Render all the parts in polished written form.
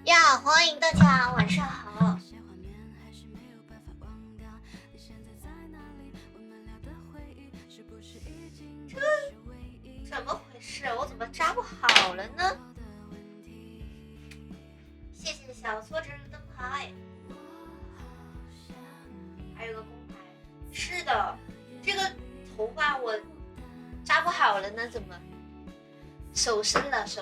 呀，欢迎大家，晚上好。这怎么回事？我怎么扎不好了呢？谢谢小挫折的灯牌，还有个公牌。是的，这个头发我扎不好了呢，怎么？手伸了。谢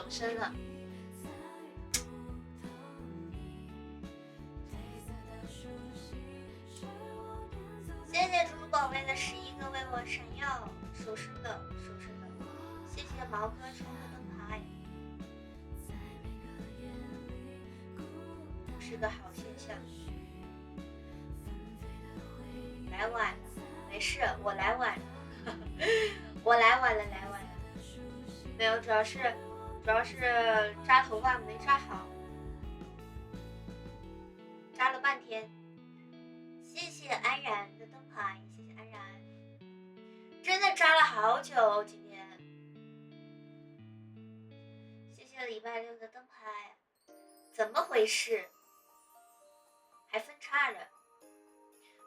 谢猪猪宝贝的11个为我闪耀，手伸了。谢谢毛哥充的灯牌，是个好现象。来晚了，没事，我来晚了，我来晚了。没有，主要是扎头发没扎好，扎了半天。谢谢安然的灯牌，谢谢安然，真的扎了好久今天。谢谢礼拜六的灯牌，怎么回事？还分叉了，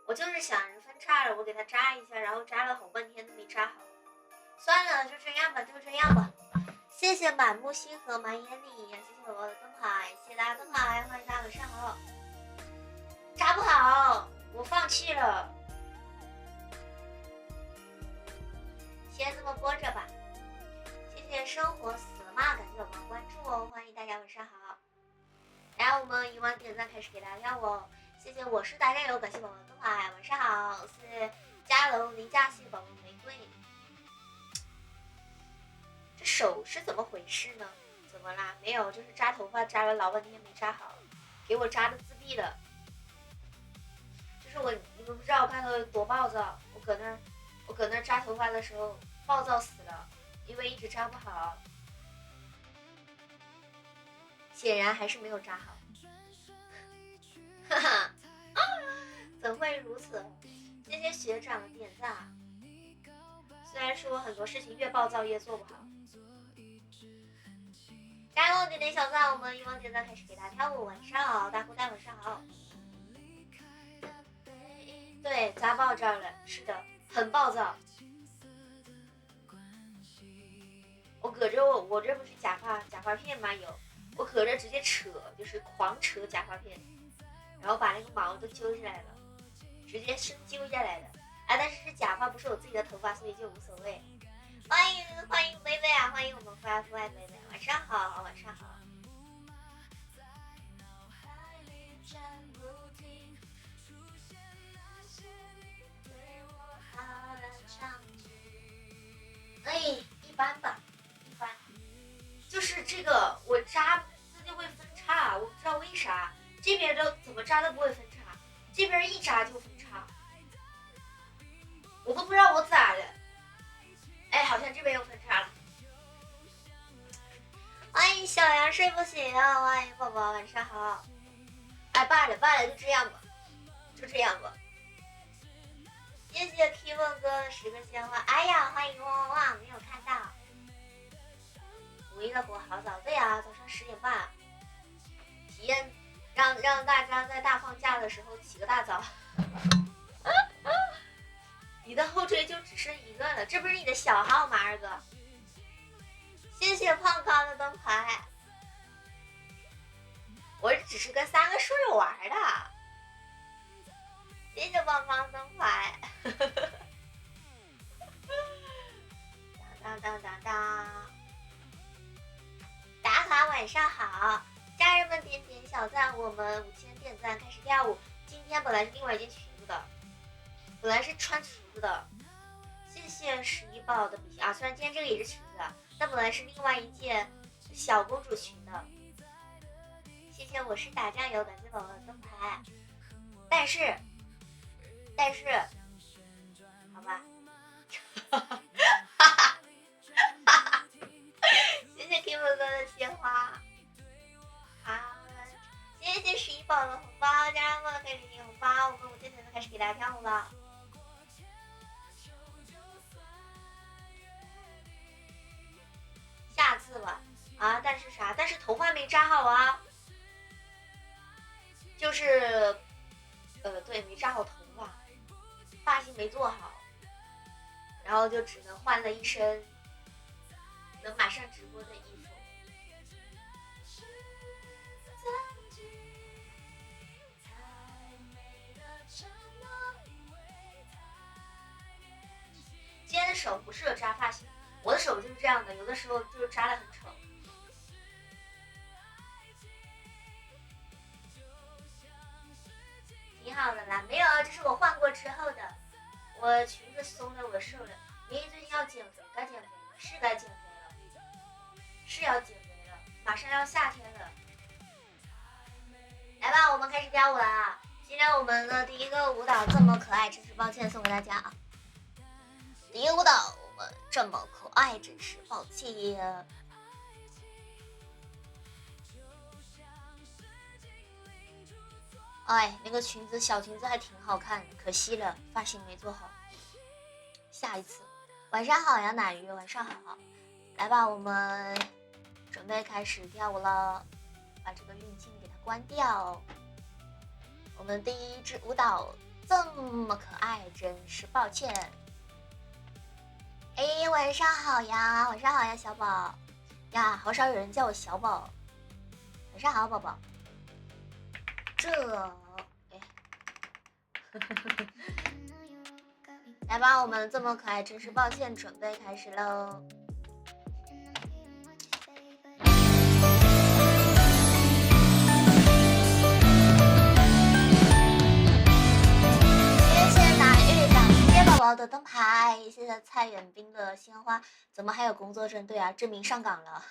我就是想着分叉了，我给它扎一下，然后扎了好半天都没扎好。算了，就这样吧。谢谢满目星河满眼里，谢谢我的灯牌，谢谢大家灯牌，欢迎大家晚上好。扎不好，我放弃了，先这么播着吧。谢谢生活死了吗？感谢宝宝关注哦，欢迎大家晚上好。然后我们1万点赞开始给大家跳哦。谢谢我是大家友，感谢宝宝的灯牌，晚上好。是嘉楼离家系宝宝玫瑰。这手是怎么回事呢？怎么啦？没有，就是扎头发扎了老半天没扎好，给我扎的自闭了。就是你们不知道我刚才有多暴躁，我搁那扎头发的时候暴躁死了，因为一直扎不好，显然还是没有扎好。哈哈，怎会如此？谢谢学长的点赞。虽然说很多事情越暴躁越做不好。大家给我点点小赞，我们1万点赞开始给大家跳舞。晚上好，大呼大晚上好。对，扎暴躁了，是的，很暴躁。我搁着我这不是假发片吗？有，我搁着直接扯，就是狂扯假发片，然后把那个毛都揪下来了，直接生揪下来的。哎，但是假发不是我自己的头发，所以就无所谓。欢迎薇薇啊，欢迎我们父爱薇薇，晚上好。哎，一般吧，就是这个我扎它就会分叉，我不知道为啥，这边都怎么扎都不会分叉，这边一扎就分叉，我都不知道我咋了。哎，好像这边又分叉了。欢迎小杨睡不醒，欢迎宝宝晚上好。哎，罢了，就这样吧。谢谢 Kevin 哥的10个鲜花。哎呀，欢迎汪汪汪，没有看到。5一的火好早，对啊，早上10点半。体验让大家在大放假的时候起个大早。你的后缀就只剩1个了，这不是你的小号吗，二哥？谢谢胖康的灯牌。我只是跟3个室友玩的。谢谢胖康灯牌。当。打卡晚上好，家人们点点小赞，我们5000点赞开始跳舞。今天本来是另外一件裙子的，本来是穿裙子的。谢谢11宝的比心啊，虽然今天这个也是裙子，但本来是另外一件小公主裙的。谢谢我是打酱油，感谢宝宝的灯牌。但是，好吧。谢谢 Kim 哥的鲜花。好，谢谢11宝的红包，家人们可以领红包，我们5点就开始给大家跳舞了。次吧。啊，但是啥？但是头发没扎好啊，就是，对，没扎好头发，发型没做好，然后就只能换了一身能马上直播的衣服。今天的手不适合扎发型，我的手就是这样的，有的时候就是扎得很丑。挺好的啦，没有，这是我换过之后的。我裙子松了，我瘦了。明明最近要减肥，该减肥了，是该减肥了，是要减肥了，马上要夏天了。来吧，我们开始跳舞了啊！今天我们的第一个舞蹈这么可爱，真是抱歉送给大家啊。第一个舞蹈我们这么可爱，真是抱歉。哎，那个裙子小裙子还挺好看，可惜了发型没做好。下一次。晚上好呀，奶鱼，晚上好。来吧，我们准备开始跳舞了。把这个滤镜给它关掉。我们第一支舞蹈这么可爱，真是抱歉。哎，晚上好呀，晚上好呀，小宝呀，好少有人叫我小宝。晚上好，宝宝。来吧，我们这么可爱，真是抱歉，准备开始喽。谢谢打玉长谢宝宝的灯牌，谢谢蔡远斌的鲜花，怎么还有工作证？对啊，证明上岗了。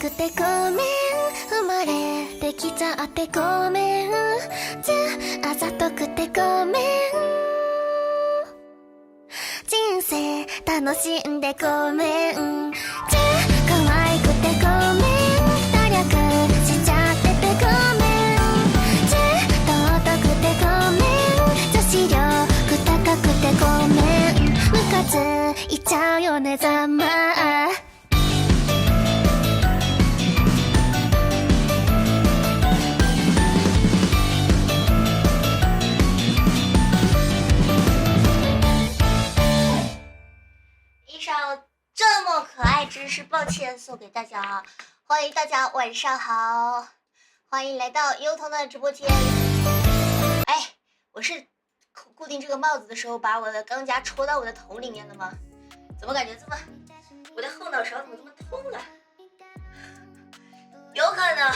くてごめん生まれてきちゃってごめんてごめん人生楽しんでごめん可愛くてごめん努力しちゃっててごめん尊くてごめん女子力高くてごめんムカついちゃうよねざまあ这么可爱，真是抱歉送给大家啊！欢迎大家晚上好，欢迎来到优彤的直播间。哎，我是固定这个帽子的时候把我的钢夹戳到我的头里面了吗？怎么感觉这么，我的后脑勺怎么这么痛了？有可能，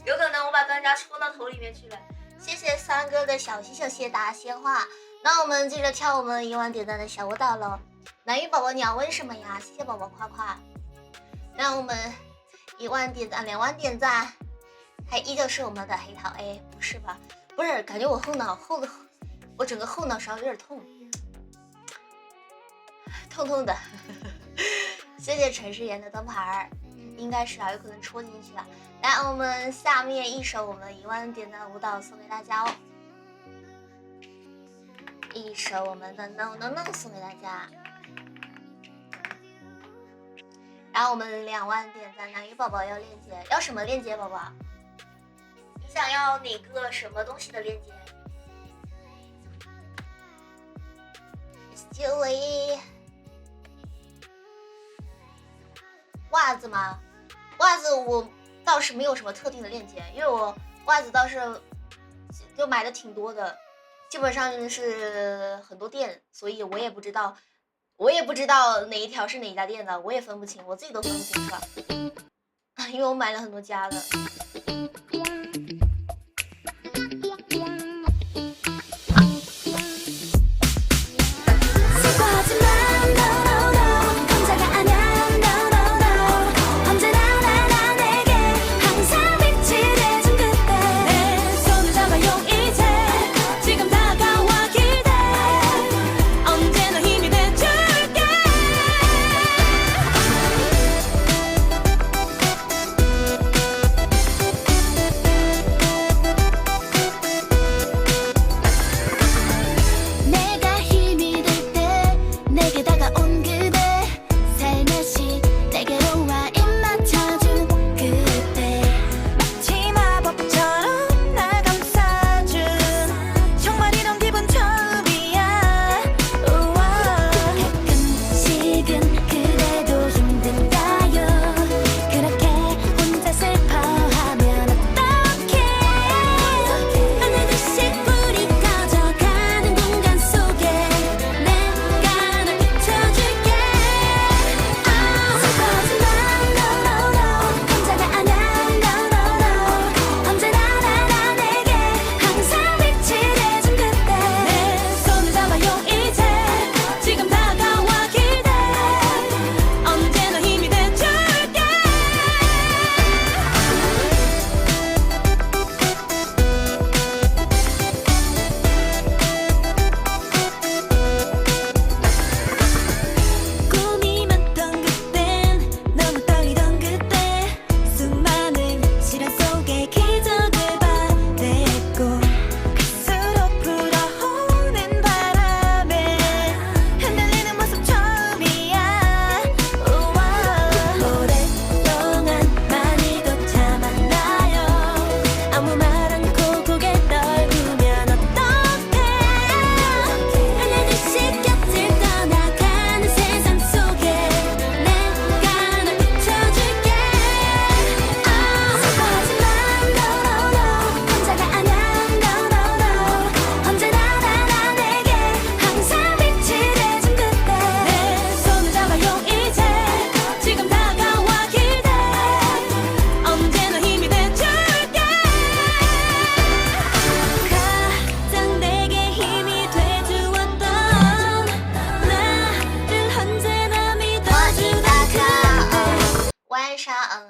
有可能我把钢夹戳到头里面去了。谢谢三哥的小西小谢答鲜花。那我们接着跳我们1万点赞的小舞蹈喽。南雨宝宝你要问什么呀？谢谢宝宝夸夸。那我们1万点赞2万点赞，还依旧是我们的黑桃 A， 不是吧？不是，感觉我我整个后脑勺有点痛，痛痛的。谢谢陈世妍的灯牌，应该是啊，有可能戳进去了。来，我们下面一首我们1万点赞舞蹈送给大家哦，一首我们的 No No No 送给大家。然后我们2万点赞，南雨宝宝要链接，要什么链接？宝宝，你想要哪个什么东西的链接 ？Stewie， 袜子吗？袜子我倒是没有什么特定的链接，因为我袜子倒是就买的挺多的，基本上是很多店，所以我也不知道哪一条是哪一家店的，我也分不清，我自己都分不清楚，因为我买了很多家的。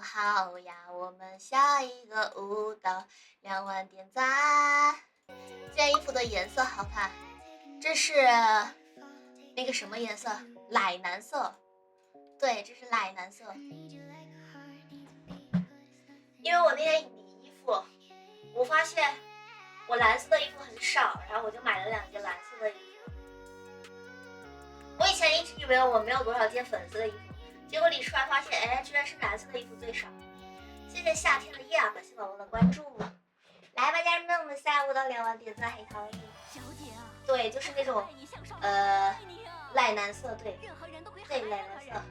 好呀，我们下一个舞蹈2万点赞。这件衣服的颜色好看，这是那个什么颜色？奶蓝色。对，这是奶蓝色。因为我那天理衣服，我发现我蓝色的衣服很少，然后我就买了2件蓝色的衣服。我以前一直以为我没有多少件粉色的衣服，结果理出来发现，哎，居然是蓝色的衣服最少。谢谢夏天的夜啊，感谢宝宝的关注。来吧，家人们，我们下午到2万点赞黑桃 A。小姐啊，对，就是那种奶蓝色，对，对，奶蓝色。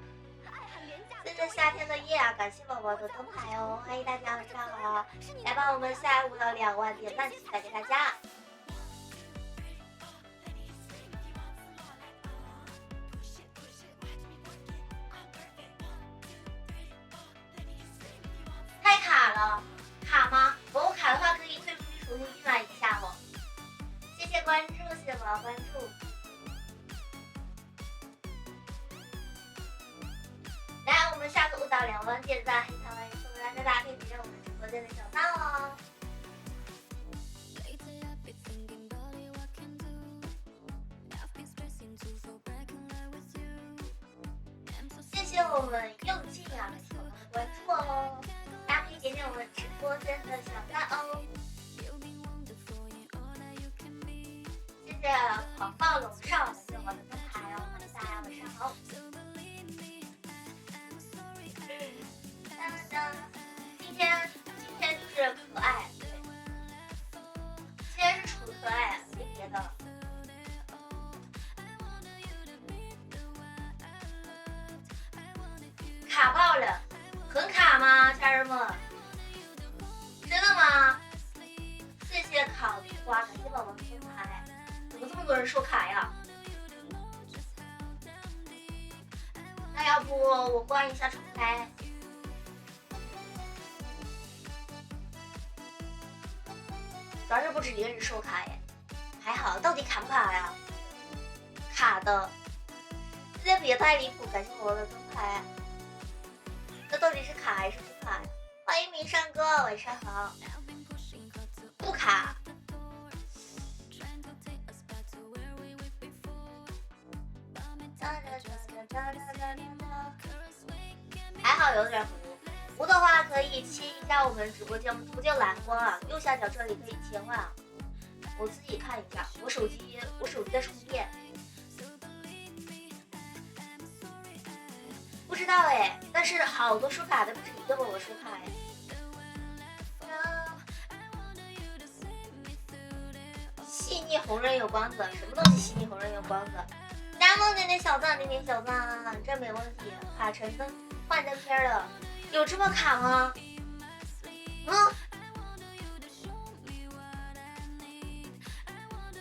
谢谢夏天的夜啊，感谢宝宝的灯牌哦，欢迎大家晚上好。来吧，我们下午到2万点赞，期待给大家。太卡了，卡吗？如果卡的话，可以退出去重新运转一下哦。谢谢关注，谢谢宝宝关注。来，我们下个舞蹈2万点赞，黑桃 A 送给大家，大家可以点亮我们直播间的小赞哦。谢谢我们又静啊的小的关注哦，大家可以点点我们直播间的小赞哦。谢谢狂暴龙少，感谢我的灯牌哦，欢迎大家晚上好。今天就是可爱，对，今天是纯可爱，没别的。卡爆了，很卡吗，家人们？真的吗？谢谢烤地瓜，感谢宝宝的灯牌。怎么这么多人说卡呀？那要不我关一下重开？主要是不止一个人说卡耶，还好，到底卡不卡呀？卡的，谢谢别太离谱，感谢我的灯牌。这到底是卡还是不卡呀？欢迎明山哥，晚上好。不卡。还好有点糊，糊的话可以切一下我们直播间，我们直播间蓝光啊，右下角这里可以切换啊。我自己看一下，我手机在充电，不知道哎，但是好多说卡的不止一个宝宝说卡哎。细腻红润有光泽，什么东西细腻红润有光泽？家梦点点小赞，点点小赞，这没问题。卡成灯换灯片了，有这么卡吗？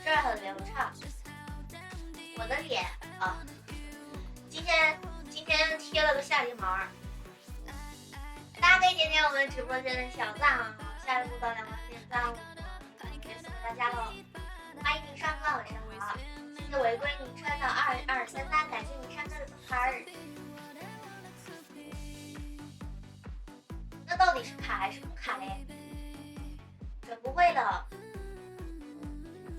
这儿很流畅。我的脸啊，今天贴了个下睫毛。大家可以点点我们直播间的小赞啊，下一步到2万点赞，也送给大家喽。欢迎您上课，晚上好。谢谢违规名称的2233，感谢您上课的灯牌。那到底是卡还是不卡嘞？准不会了。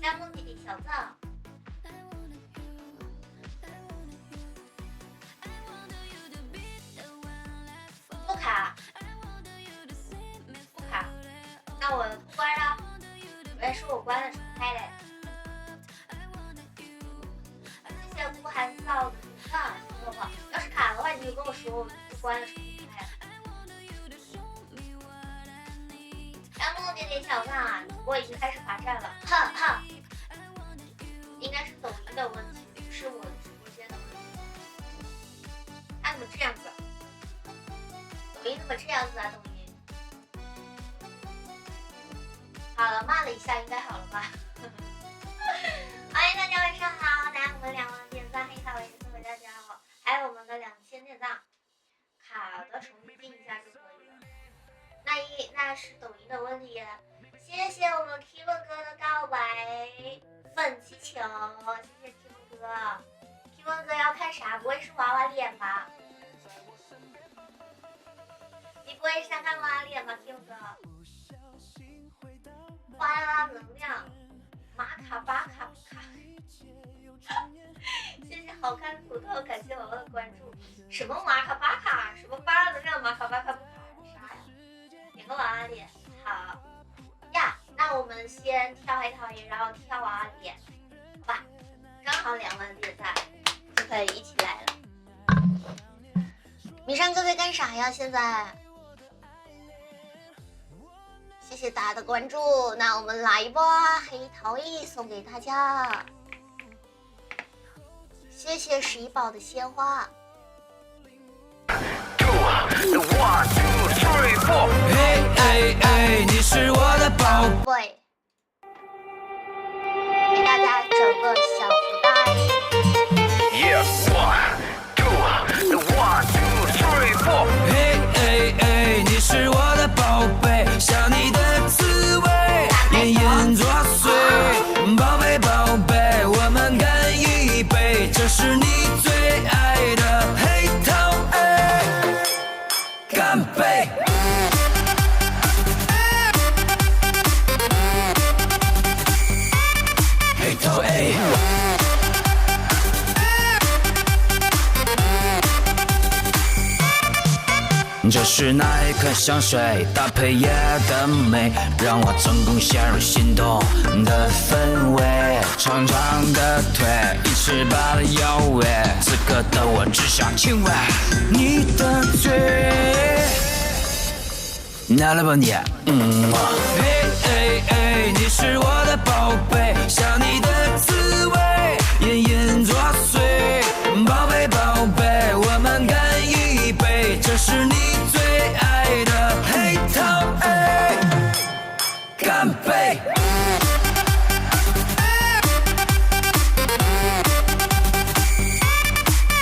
加梦弟弟小赞。不卡，不卡，那我不关了。原来是我关了重开嘞。谢谢不寒燥的评论，说话。要是卡的话，你就跟我说，我就关了重开。加梦点点小赞啊！主播已经开始罚站了，哈哈。应该是抖音的问题，不是我直播间的问题。他怎么这样子？抖音怎么这样子啊？抖音。好了，骂了一下，应该好了吧？欢迎大家晚上好，来我们2万点赞，黑桃 A 送给大家好，还有我们的2000点赞，卡的重新进一下就可以了。那是抖音的问题。谢谢我们 Kevin 哥的告白粉气球，谢谢 Kevin 哥。Kevin 哥要看啥？不会是娃娃脸吧？你不会是想看娃娃脸吧 ，Kevin 哥？花啦能量，马卡巴卡不卡。谢谢好看的土豆，感谢我的关注。什么马卡巴卡？什么巴拉的让马卡巴卡不卡？啥呀？点个晚安脸。好呀，那我们先跳一跳，然后跳晚安脸，好吧？刚好2万点赞就可以一起来了。米山哥在干啥呀？现在？谢谢大家的关注，那我们来吧，黑桃 E 送给大家。谢谢11宝的鲜花。你是我的宝贝，给大家整个小福袋。你是我的宝贝，想你的滋味，隐隐作祟。宝贝宝贝，我们干一杯，这是你最爱的黑桃 A， 干杯！黑桃 A。这是那一颗香水搭配夜的美，让我成功陷入心动的氛围。长长的腿，一尺八的腰围，此刻的我只想亲吻你的嘴。拿来吧你，你是我的宝贝，想你的滋味，隐隐作祟。宝贝宝贝，我们干一杯，这是你最爱的黑桃 A， 干杯！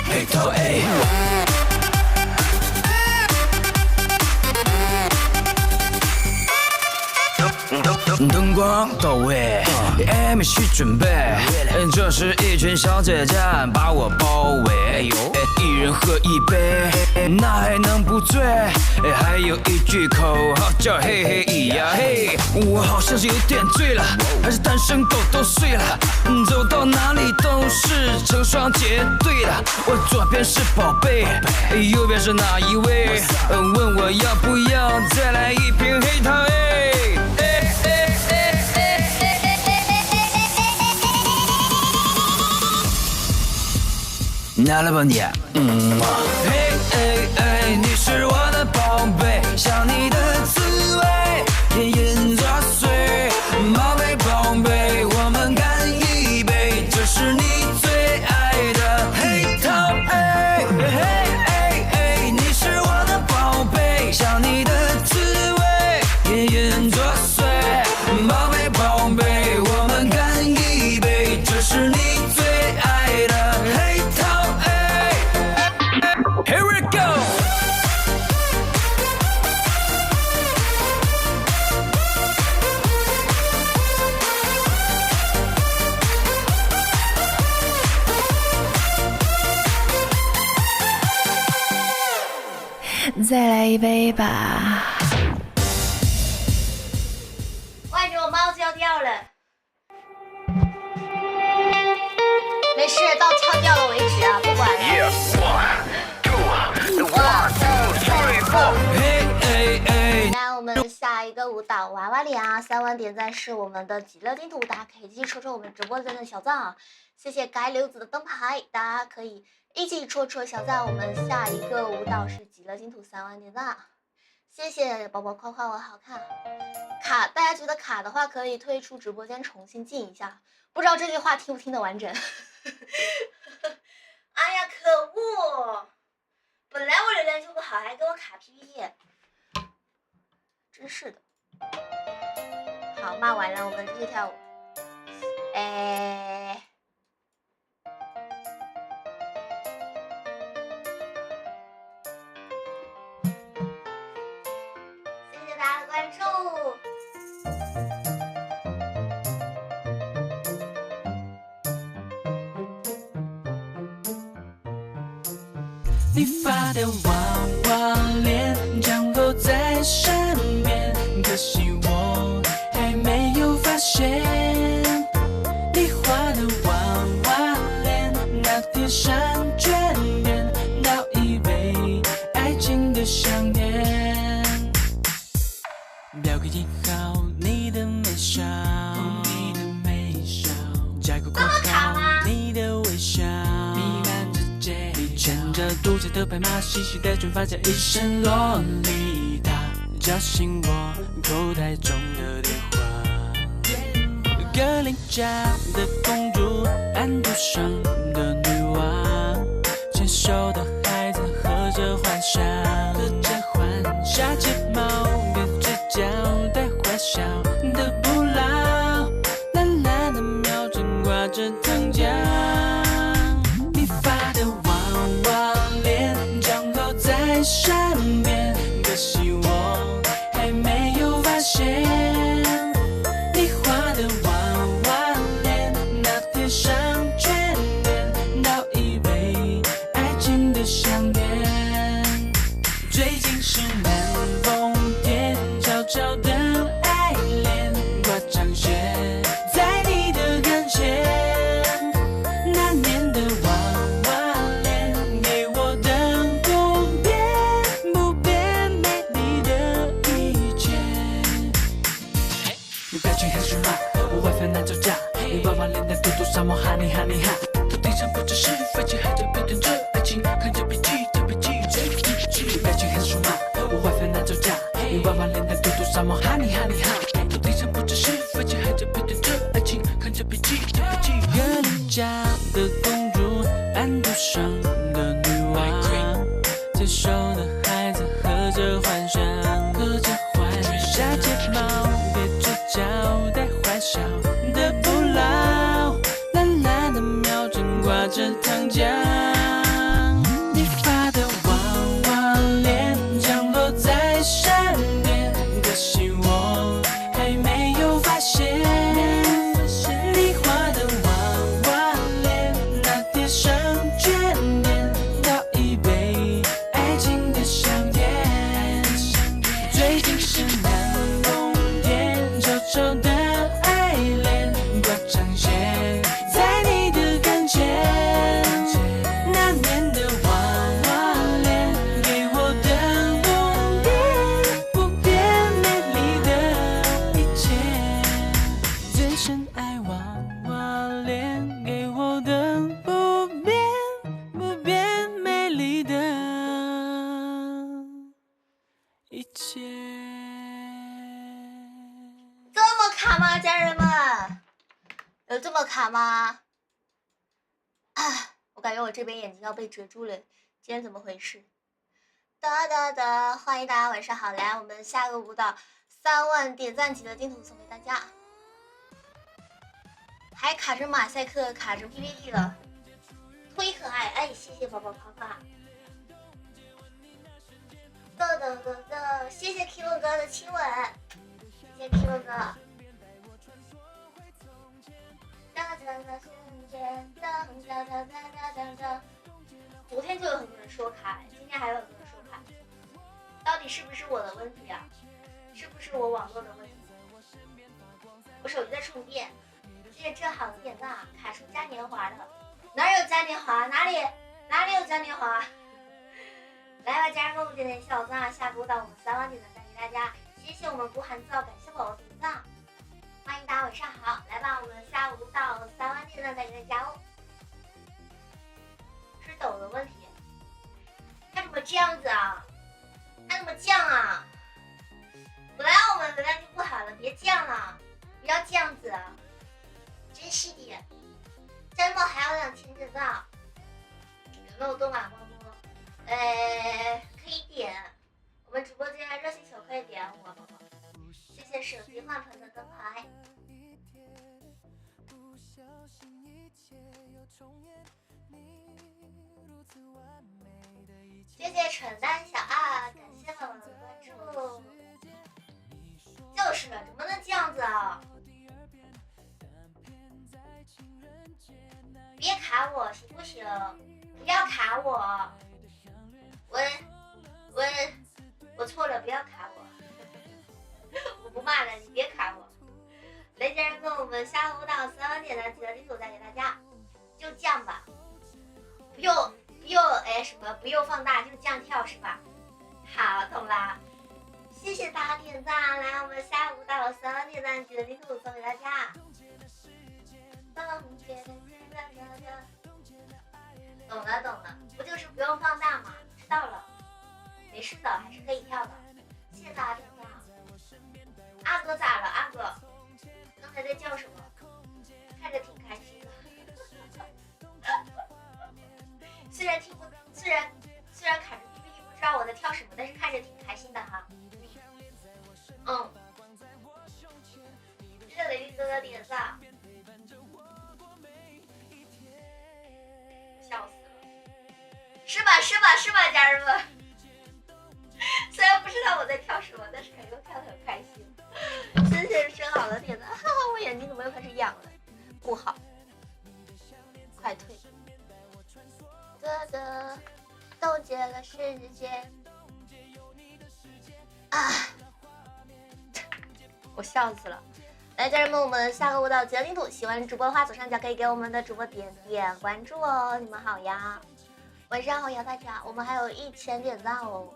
黑桃 A。灯光到位 ，MC 准备，这是一群小姐姐把我包围，一人喝一杯，那还能不醉？还有一句口号叫嘿嘿咿呀嘿，我好像是有点醉了，还是单身狗都睡了，走到哪里都是成双结对的。我左边是宝贝，右边是哪一位？问我要不要再来一瓶黑桃 A。拿来吧你，你是我的宝贝，想你的滋味，隐隐作祟。宝贝宝贝，我们干一杯，这是你最爱的黑桃 A。你是我的宝贝，想你的滋味，隐隐作祟。宝贝宝贝，我们干一杯，这是你最爱的黑桃 A。Here we go！ 再来一杯吧。外着我帽子要掉了，没事，到跳掉了为止啊，不管了。那我们下一个舞蹈娃娃脸啊，3万点赞是我们的极乐净土，大家可以继续戳戳我们直播间的小赞啊！谢谢该刘子的灯牌，大家可以一起戳戳小赞。我们下一个舞蹈是极乐净土3万点赞，谢谢宝宝夸夸我好看。卡，大家觉得卡的话可以退出直播间重新进一下，不知道这句话听不听得完整。哎呀，可恶！本来我流量就不好，还给我卡 PPT， 真是的。好，骂完了，我们继续跳舞。谢谢大家的关注。你发的娃娃脸降落在身边，可惜我还没有发现。上眷恋，倒一杯爱情的香甜。标个记号，你的眉梢，你的眉梢，加个括号，你的微笑，弥漫着街。你牵着独角的白马，细细的卷发加一身洛丽塔，叫醒我口袋中的电话。格林家的公主，蓝图上的女王，牵手的孩子喝着幻想，下睫毛跟嘴角带坏笑的不老，蓝蓝的秒针挂着糖浆。你发的娃娃脸降落在身边，可惜我还没有发现。你画的娃娃脸，那贴上眷恋，倒一杯爱情的香甜。最近是南风天，悄悄的爱恋，挂长线在你的跟前。那年的娃娃脸，给我的不变美丽的一切。你表情很凶悍，我外翻难招架。你娃娃脸的嘟嘟上我哈你哈你哈。头顶上不只是飞机，还在飘动着爱情，看着笔记，这笔记这笔记。你表情很凶悍，我外翻难招架。你娃娃脸的嘟嘟上我哈你哈你哈。头顶上不只是飞机，还在飘动着爱情，看着笔记这笔记。格林家的公主，蓝图上的女王，牵手的孩子喝着幻想，下睫毛别嘴角带坏笑的不老，蓝蓝的秒针挂着糖浆。你发的娃娃脸降落在身边，可惜我还没有发现。你画的娃娃脸，那贴上眷恋，倒一杯爱情的香甜。最近是南风天，悄悄的爱恋，挂长线在你的跟前。那年的娃娃脸，给我的不变美丽的一切。最深爱娃娃脸，给我的不变美丽的一切。这么卡吗，家人们？有这么卡吗？啊，我感觉我这边眼睛要被遮住了，今天怎么回事？哒哒哒！欢迎大家晚上好，来，我们下个舞蹈3万点赞级的净土送给大家。还卡着马赛克，卡着 PPT 了，忒可爱！哎，谢谢宝宝夸夸。噔噔噔噔，谢谢 Kimo 哥的亲吻，谢谢 Kimo 哥。昨天就有很多人说卡，今天还有很多人说卡，到底是不是我的问题啊？是不是我网络的问题？我手机在充电，这个正好的点赞，卡出嘉年华的，哪有嘉年华？哪里有嘉年华？来吧，家人们，我们点点小赞，下个舞蹈我们3万点的赞给大家，谢谢我们不寒躁，感谢宝宝点赞，欢迎大家晚上好，来吧，我们下舞蹈3万点的赞给大家哦。是抖的问题，他怎么这样子啊？他怎么降啊？本来我们能量就不好了，别降了，不要这样子，真是的。家人们还有2000点赞，有没有多马光？可以点，我们直播间热心球可以点我，宝宝。谢谢手机换成的灯牌。谢谢蠢蛋小二，感谢宝宝的关注。就是怎么能这样子啊？别卡我行不行？不要卡我。我错了，不要卡我。我不骂了，你别卡我。来，家人们，我们下舞蹈3万点的记得地图带给大家，就这样吧。用放大，就这样跳是吧？好，懂了。谢谢大家点赞，来，我们下午到3点赞，记得领土送给大家。懂了，不就是不用放大吗？知道了，没事的，还是可以跳的。谢谢大家点赞。阿哥咋了？阿哥，刚才在叫什么？看着挺开心的。虽然看着 PPT 不知道我在跳什么，但是看着挺开心的哈。谢谢雷律哥的点赞。笑死了，是吧，家人们？虽然不知道我在跳什么，但是肯定跳得很开心。谢谢生好的点赞，哈哈，我眼睛怎么又开始痒了？不好，快退！哥哥冻结了世界啊！我笑死了。来，家人们，我们下个舞蹈结领土，喜欢主播的话，左上角可以给我们的主播点点关注哦。你们好呀，晚上好呀，大家，我们还有1000点赞哦。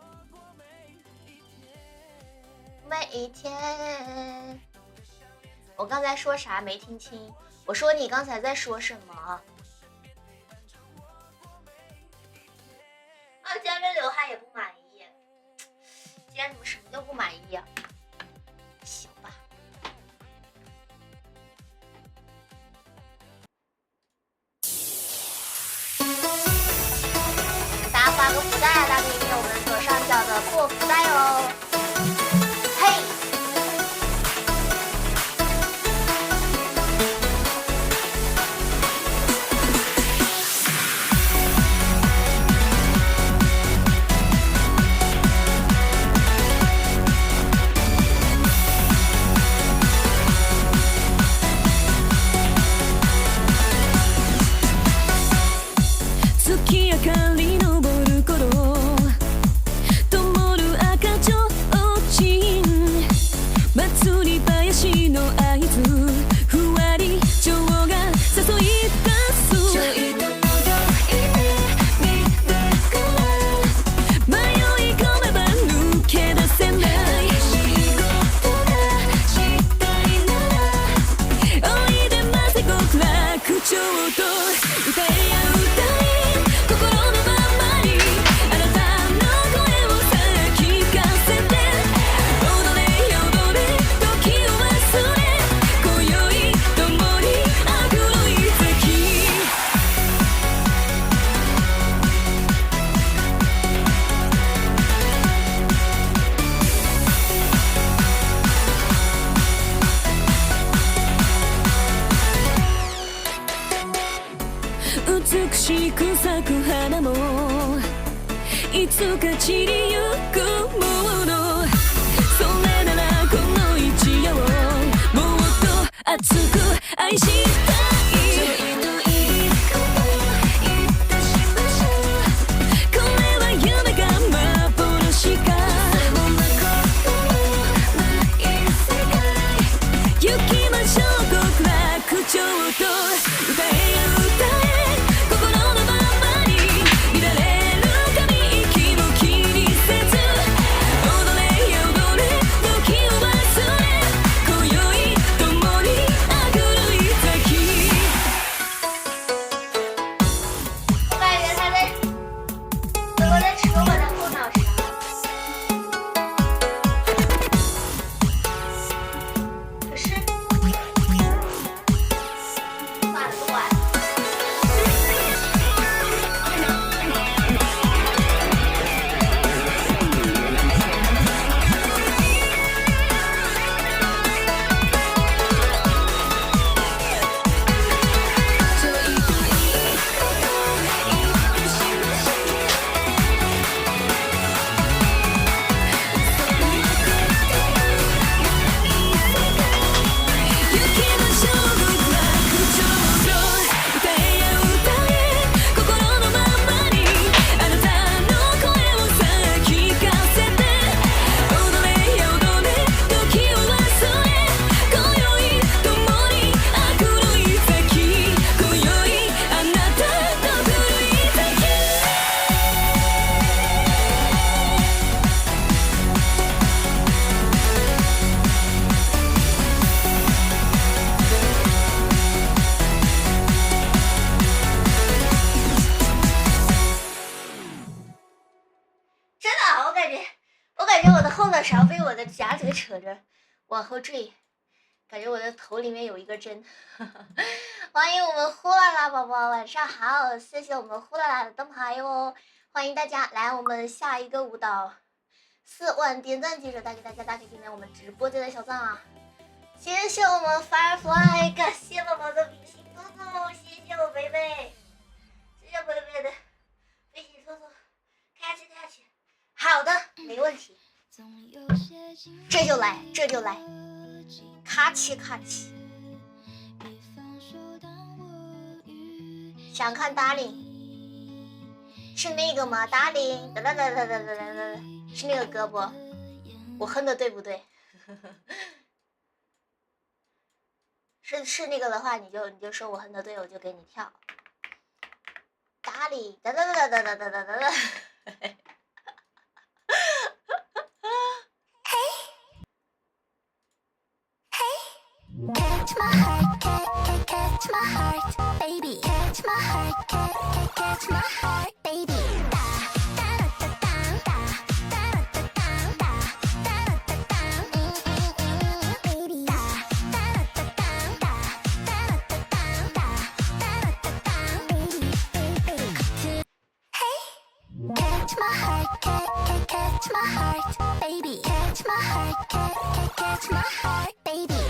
每一天，我刚才说啥没听清？我说你刚才在说什么？啊，竟然对刘海也不满意，竟然怎么什么都不满意啊？行吧。大家发个福袋啊！大家可以点我们左上角的破福袋哦。嘿。しく咲く花もいつか散りゆくもの、それならこの一夜をもっと熱く愛したい。これは夢か幻か、行きましょう極楽町と歌えや歌え「后勺被我的夹子给扯着往后坠，感觉我的头里面有一个针。欢迎我们呼啦啦宝宝，晚上好，谢谢我们呼啦啦的灯牌哟，欢迎大家来我们下一个舞蹈，4万点赞记得带给大家打开今天我们直播间的小赞啊！谢谢我们 Firefly， 感谢宝宝的比心兔兔，谢谢我贝贝，谢谢贝贝的比心兔兔，开去开去，好的，没问题，这就来，这就来，咔嚓咔嚓。想看 Darling 是那个吗 ？Darling 哒哒哒哒哒哒哒哒，是那个歌不？我哼的对不对？是那个的话，你就说我哼的对，我就给你跳。Darling 哒哒哒哒哒哒哒哒哒。Catch my heart, catch my heart, baby. Catch my heart, catch my heart, baby. Catch my heart, catch my heart, baby. Catch my heart, catch my heart, baby.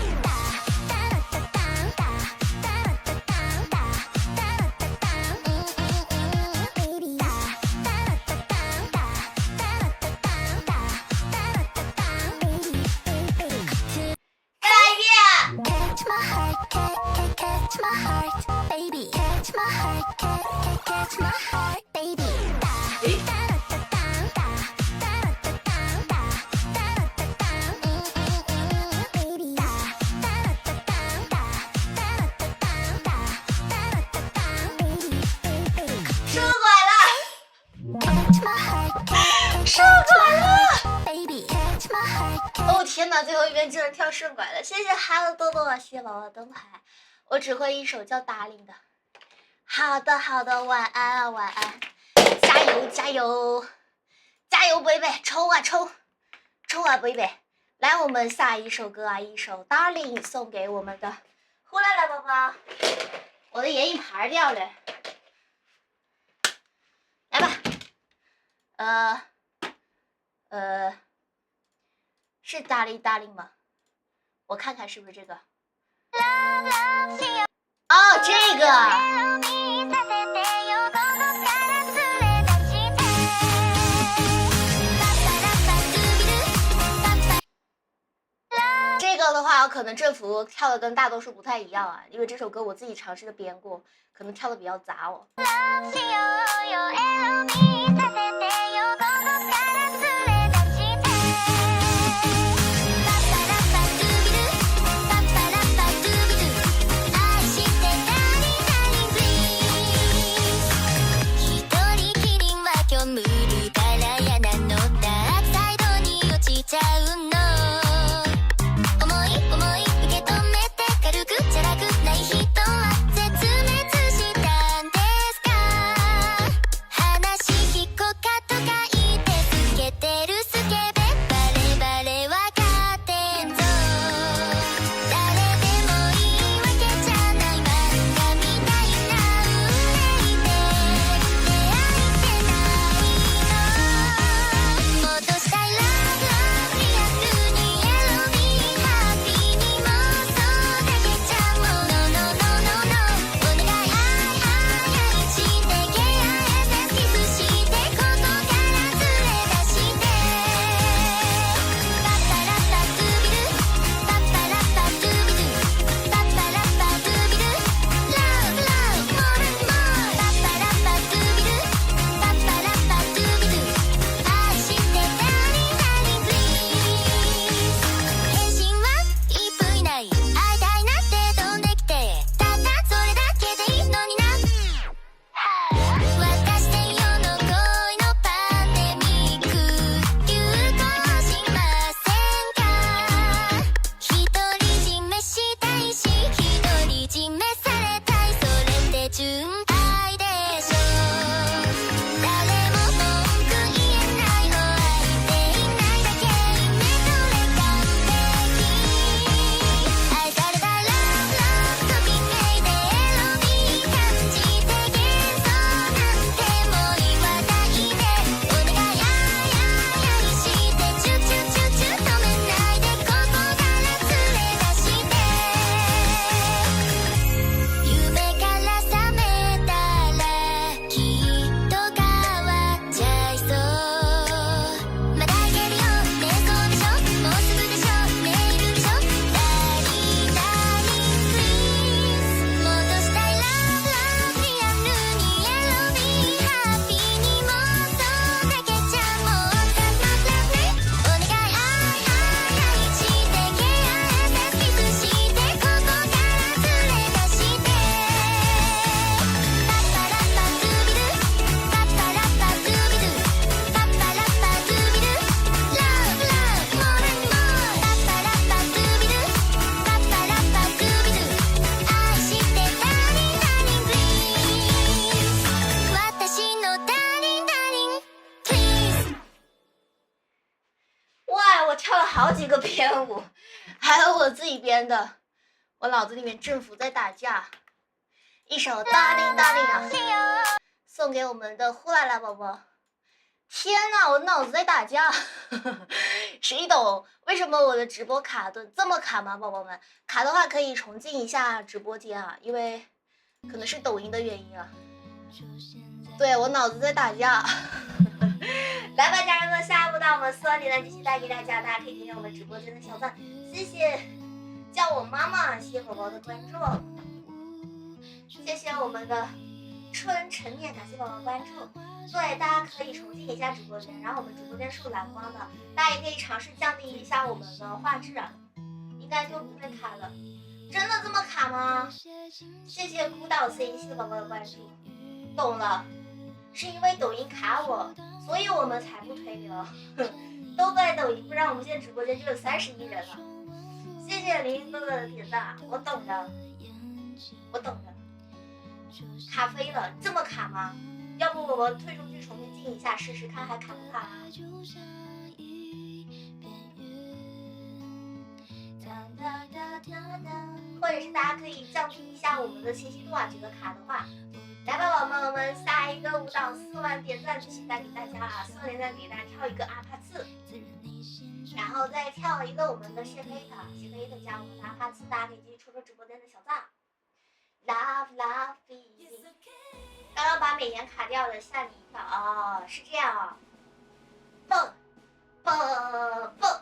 Catch my heart, catch my heart, baby. Catch my heart, catch my heart, baby. 收拐了，收拐了！哦天哪，最后一遍居然跳顺拐了！谢谢哈喽豆豆啊，谢谢宝宝灯牌。我只会一首叫《Darling》的。好的好的，晚安啊晚安，加油加油加油贝贝，冲啊冲冲啊贝贝！来，我们下一首歌啊，一首《Darling》送给我们的呼啦啦宝宝。我的眼影盘掉了。来吧，是Darling Darling吗？我看看是不是这个。哦，这个。这个的话，可能政府跳的跟大多数不太一样啊，因为这首歌我自己尝试的编过，可能跳的比较杂哦。跳了好几个编舞，还有我自己编的。我脑子里面政府在打架，一首《Darling Darling》啊，送给我们的呼啦啦宝宝。天呐，我脑子在打架！谁懂为什么我的直播卡顿这么卡吗？宝宝们，卡的话可以重进一下直播间啊，因为可能是抖音的原因啊。对，我脑子在打架。来吧，家人们，下一步到我们4点继续带给大家，大家可以点点我们直播间的小赞，谢谢叫我妈妈，谢谢宝宝的关注，谢谢我们的春陈念，感谢宝宝关注。对，大家可以重进一下直播间，然后我们直播间是有蓝光的，大家也可以尝试降低一下我们的画质啊，应该就不会卡了。真的这么卡吗？谢谢孤岛 C， 谢谢宝宝的关注。懂了，是因为抖音卡我，所以我们才不推流。都怪抖音，不然我们现在直播间就有30亿人了。谢谢林哥哥的点赞，我懂的，我懂的。卡飞了，这么卡吗？要不我退出去重新进一下试试看，还卡不卡啊？或者是大家可以降低一下我们的清晰度啊，觉得卡的话。来吧，宝宝们，我们下一个舞蹈4万点赞继续带给大家啊！4万点赞给大家跳一个阿帕次，然后再跳一个我们的谢飞的加我们的阿帕次，大家可以继续戳戳直播间的小赞。Love love easy， 刚刚把美颜卡掉了，吓你一跳哦，是这样啊，蹦蹦蹦。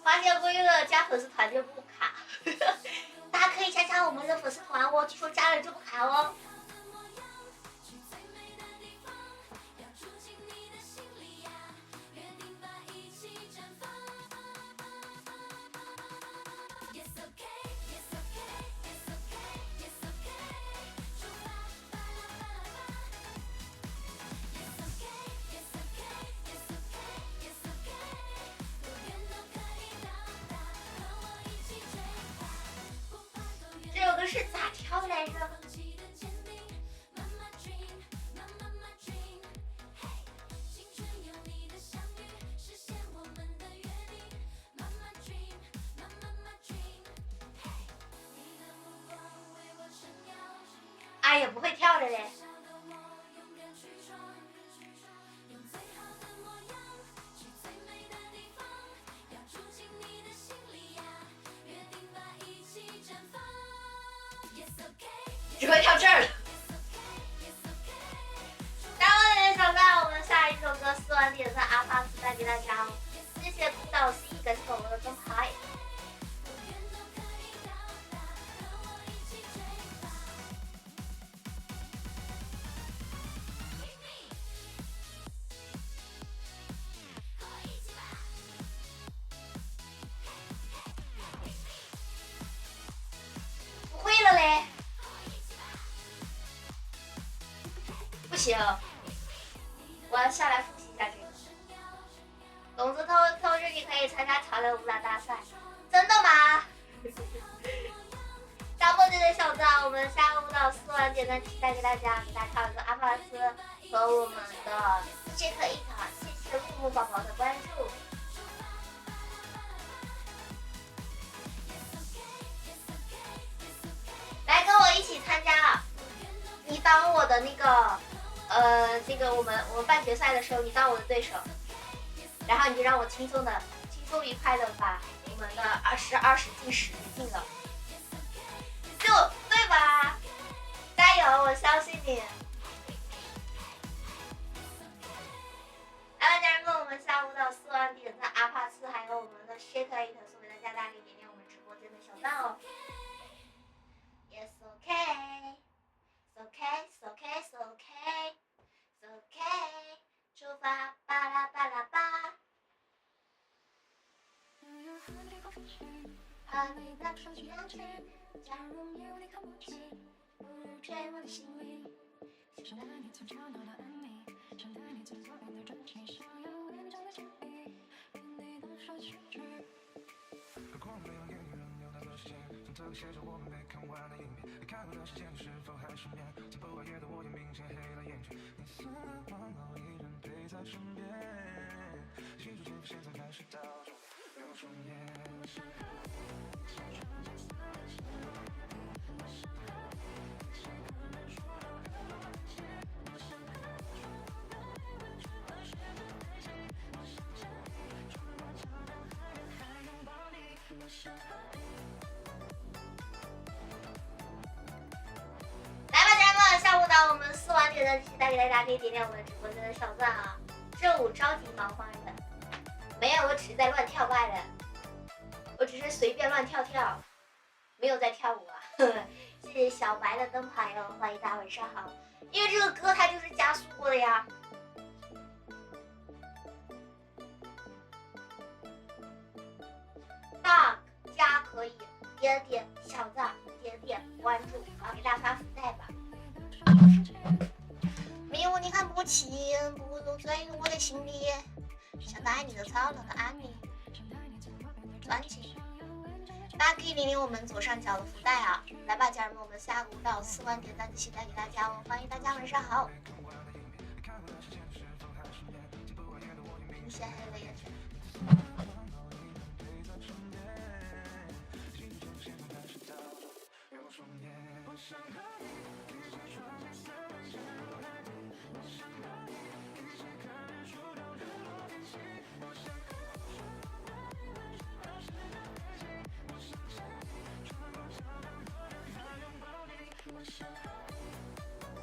花谢归了，加粉丝团就不卡，大家可以加我们的粉丝团哦，据说加了就不卡哦。这首歌是咋跳的来着？哎呀，不会跳的嘞。只会跳这儿了。3万点小赞，我们下一首歌4万点赞阿帕斯带给大家哦。谢谢孤岛 C， 感谢宝宝的灯牌。不会了嘞。不行，我要下来复习一下这个。董子偷日，你可以参加潮流舞蹈大赛，真的吗？大波姐的小赞，我们下个舞蹈4万点赞期待给大家，给大家跳一个阿帕斯和我们的杰克一塔，谢谢木木宝宝的关注。来跟我一起参加，你当我的那个。这个我们办决赛的时候，你当我的对手，然后你就让我轻松愉快的把我们的20进10进了，就对吧？我相信你。来吧，家人们，我们下午到4万点赞阿帕斯，还有我们的 Shake It 送给大家，大家可以点点我们直播间的小赞哦。Yes, okay, it's okay, it's okay, it's okay, it's okay。出发，巴拉巴拉巴。把你当成氧气，假如有你看不起，不如追我的心里。想带你从角落到安谧，想带你从左边到转起，想要为你找到情意，给你的说情句。何况没有言语人有太多时间，从这里写着我们没看完的影片，没看完的时间是否还失眠？曾不熬夜的我也明显黑了眼圈，你似往后一人陪在身边，细数幸福现在开始倒数，让我双眼。来吧，家人们，下午到我们4万点的期待给大家，可以点点我们直播间的小赞啊！正午着急忙慌的，没有，我只是在乱跳罢了，我只是随便乱跳跳，没有在跳舞啊。谢谢小白的灯牌哦，欢迎大家晚上好。因为这个歌它就是加速过的呀。大家可以点点小赞，点点关注，然后给大家发福袋吧。没有你看不清，不如追我的心里，想带你的草头的安宁，专辑。大家可以领领我们左上角的福袋啊！来吧，家人们，我们下个舞蹈4万点赞的期待给大家哦！欢迎大家晚上好。明显黑了眼圈。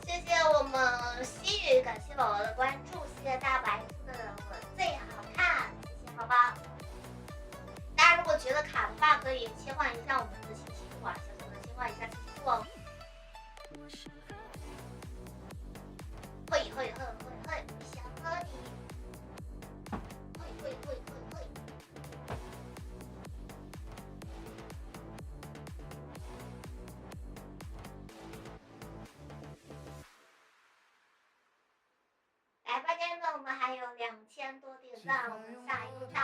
谢谢我们西雨，感谢宝宝的关注，谢谢大白兔的我最好看，谢谢宝宝。大家如果觉得卡的话，可以切换一下我们的信息素啊，小小的切换一下信息素哦。会，想和你。会。来吧，家人们，我们还有2000多点赞，我们下一个到。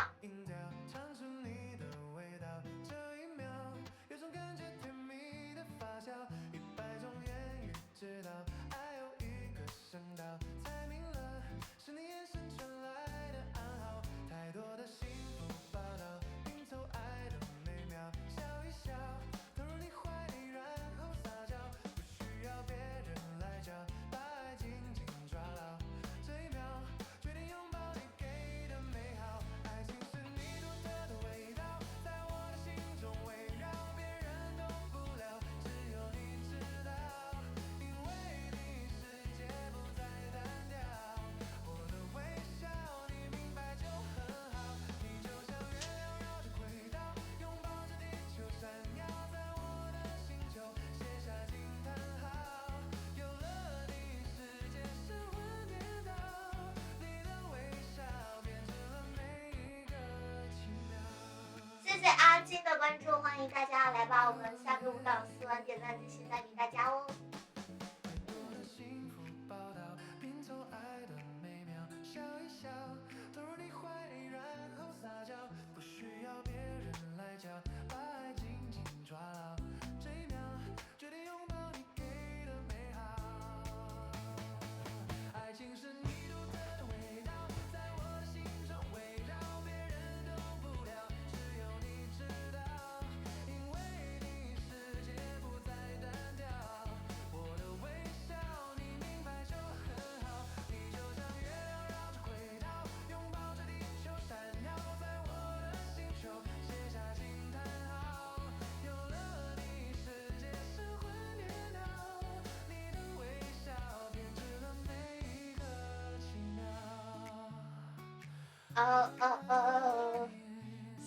谢谢阿金的关注，欢迎大家来吧！我们下个舞蹈4万点赞，期待给大家哦。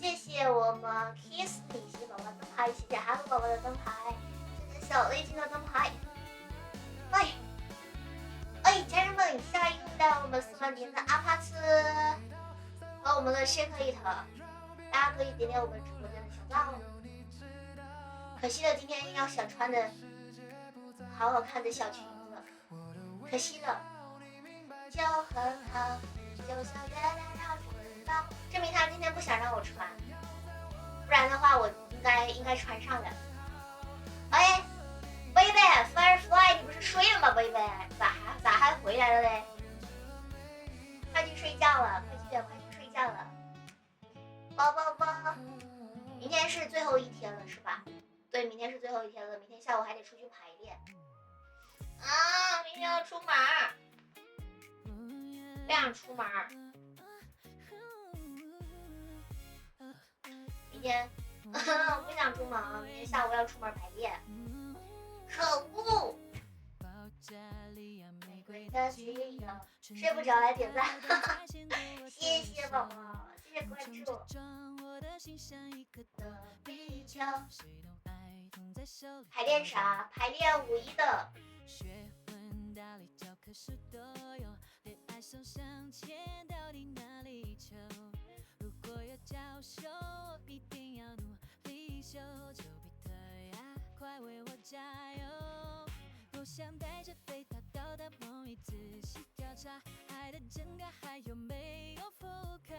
谢谢我们 Kiss 你谢谢宝宝灯牌，谢谢哈喽宝宝的灯牌，谢谢小泪精的灯牌。家人们，下一个到我们4万点的阿帕斯和我们的 Shake It， 大家可以点点我们直播间的小赞哦。可惜了，今天要想穿的好好看的小裙子，可惜了。就很好，就像月亮绕着轨道，证明他今天不想让我穿，不然的话我应该穿上的。哎，贝贝 ，Firefly， 你不是睡了吗？贝贝，咋还回来了嘞？快去睡觉了，快去睡觉了，宝宝宝。明天是最后一天了，是吧？对，明天是最后一天了，明天下午还得出去排练。啊，明天要出门，不想出门。明天我不想出门，明天下午要出门排练。可恶！玫瑰的自由，睡不着来点赞，谢谢宝宝，谢谢关注。排练啥？排练5·1的。快为我加油！我想带着飞它到达梦里，仔细调查爱的真假还有没有复卡，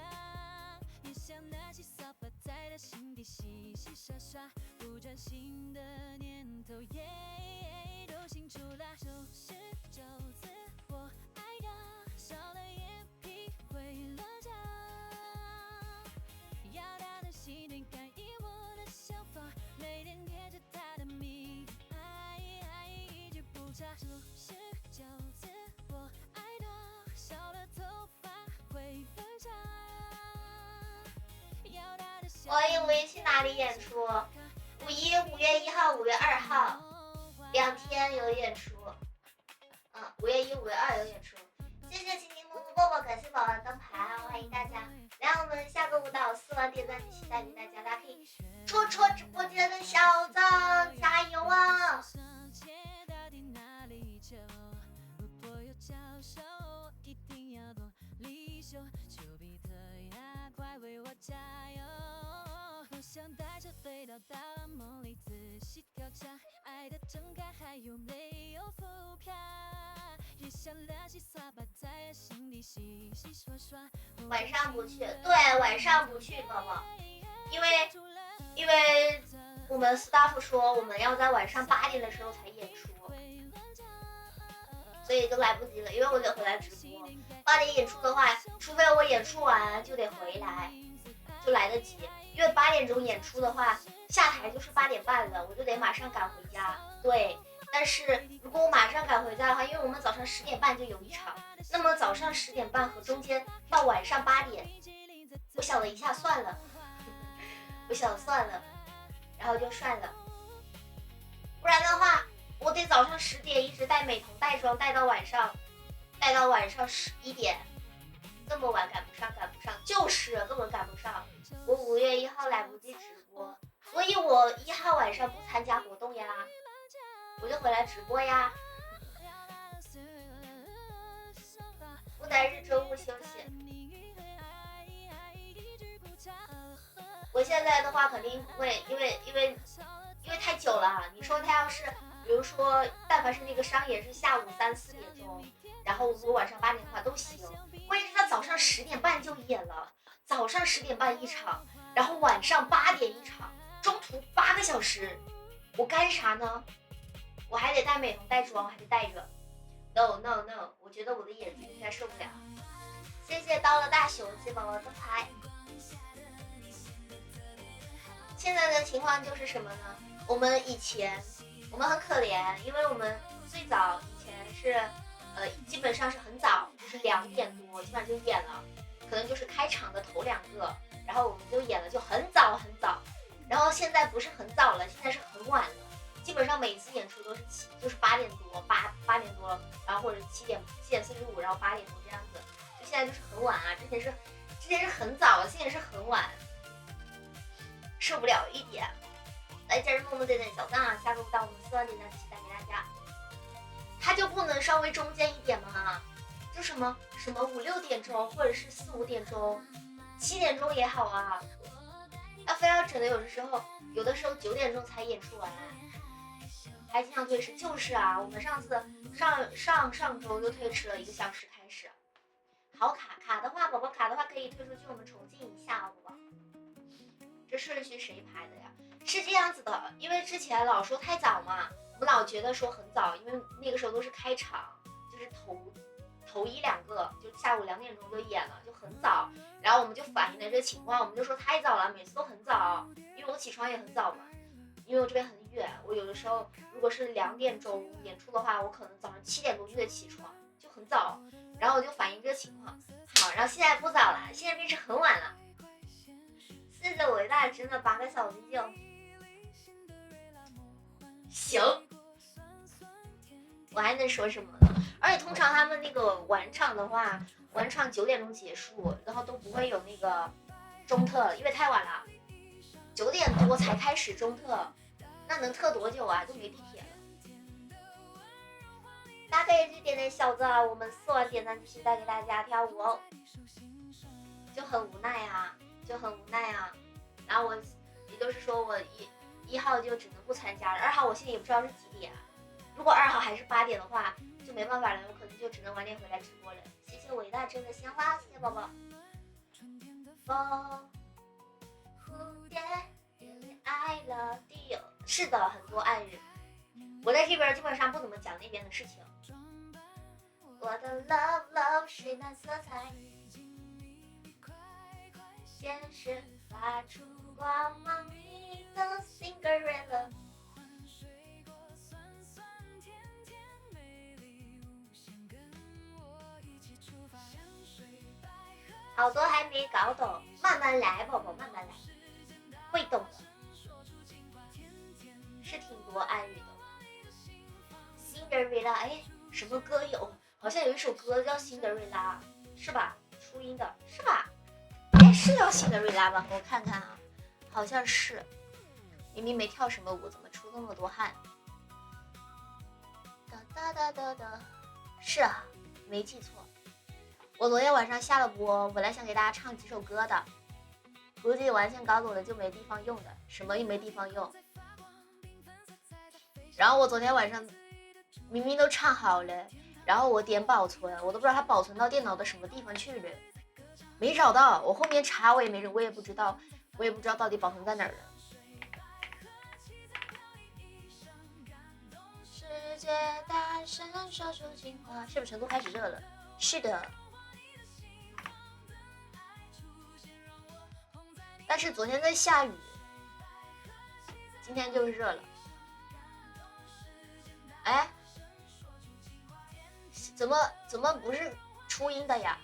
也想拿起扫把在他心底洗洗刷刷，不专心的念头都清楚啦。99次我爱的少了眼皮会乱叫，要他的心灵感应我的想法，每天贴着他的谜爱一句不差。99次我爱的少了头发会乱叫，要他的我5月去哪里演出？5月1号、5月2号2天有演出。5月1、5月2有演出。谢谢晴晴、木木、抱抱，感谢宝宝灯牌，欢迎大家来我们下个舞蹈4万点赞，期待你大家，大家可以戳直播间的小赞，加油啊！快为我加油！我想带着飞到大梦里，仔细调查爱的真假还有没有复卡，也想拿起扫把在心里洗洗刷刷。晚上不去，对，晚上不去，宝宝，因为我们 staff 说我们要在晚上8点的时候才演出，所以就来不及了，因为我得回来直播。8点演出的话，除非我演出完就得回来，就来得及。因为8点钟演出的话，下台就是8点半了，我就得马上赶回家。对，但是如果我马上赶回家的话，因为我们早上10点半就有一场，那么早上10点半和中间到晚上8点，我想了一下算了，然后就算了。不然的话，我得早上10点一直带美瞳带妆带到晚上11点，这么晚赶不上，就是根本赶不上。我5月1号来不及直播，所以我1号晚上不参加活动呀，我就回来直播呀。不单是周末休息。我现在的话肯定不会，因为太久了。你说他要是，比如说，但凡是那个商演是下午3、4点钟，然后如果晚上8点的话都行。关键是他早上10点半就演了，早上10点半一场，然后晚上8点一场，中途8个小时，我干啥呢？我还得带美瞳带妆，还得带着。No， 我觉得我的眼睛应该受不了。谢谢到了大熊鸡宝宝的牌。现在的情况就是什么呢？我们很可怜，因为我们最早以前是基本上是很早，就是2点多基本上就演了，可能就是开场的头2个，然后我们就演了，就很早。然后现在不是很早了，现在是很晚了，基本上每次演出都是8点多，8点多，然后或者7点45，然后8点多这样子，就现在就是很晚啊。之前是之前是很早，现在是很晚，受不了一点。来，家人们，我们点点小赞啊！下个舞蹈我们4万点赞期待给大家。他就不能稍微中间一点吗？就什么5、6点钟，或者是4、5点钟，7点钟也好啊。要非要整的有的时候9点钟才演出完，还经常推迟。就是啊，我们上次上周就推迟了1个小时开始。好卡的话，宝宝卡的话可以推出去，我们重进一下，好不好？这顺序谁排的呀？是这样子的，因为之前老说太早嘛，我们老觉得说很早，因为那个时候都是开场，就是头1、2个，就下午2点钟就演了，就很早。然后我们就反映了这个情况，我们就说太早了，每次都很早，因为我起床也很早嘛，因为我这边很远，我有的时候如果是2点钟演出的话，我可能早上7点多就得起床，就很早。然后我就反映这个情况，好，然后现在不早了，现在变成很晚了。是的，伟大真的8个小时就行。我还能说什么呢？而且通常他们那个晚场的话，晚场9点钟结束，然后都不会有那个中特了，因为太晚了，9点多才开始中特，那能特多久啊？都没地铁了。大家可以去点点小赞啊，我们4万点赞继续带给大家跳舞哦，就很无奈啊。然后也就是说我1号就只能不参加了，2号我现在也不知道是几点，如果2号还是8点的话，就没办法了，我可能就只能晚点回来直播了。谢谢伟大真的鲜花，谢谢宝宝。风蝴蝶 I love you， 是的，很多爱人。我在这边基本上不怎么讲那边的事情。我的 love 水蓝色彩，现实发出光芒，你的 Cinderella。好多还没搞懂，慢慢来，宝宝，慢慢来，会懂的。是挺多暗语的。Cinderella， 哎，什么歌有？好像有一首歌叫 Cinderella， 是吧？初音的，是吧？哎，是叫 Cinderella 吧？我看看啊，好像是。明明没跳什么舞，怎么出那么多汗？哒，是啊，没记错。我昨天晚上下了播，本来想给大家唱几首歌的，估计完全搞懂了就没地方用的，什么也没地方用。然后我昨天晚上明明都唱好了，然后我点保存，我都不知道它保存到电脑的什么地方去了，没找到。我后面查我也不知道到底保存在哪儿了。世界大声说出情话，是不是成都开始热了？是的。但是昨天在下雨，今天就是热了。哎，怎么不是初音的呀？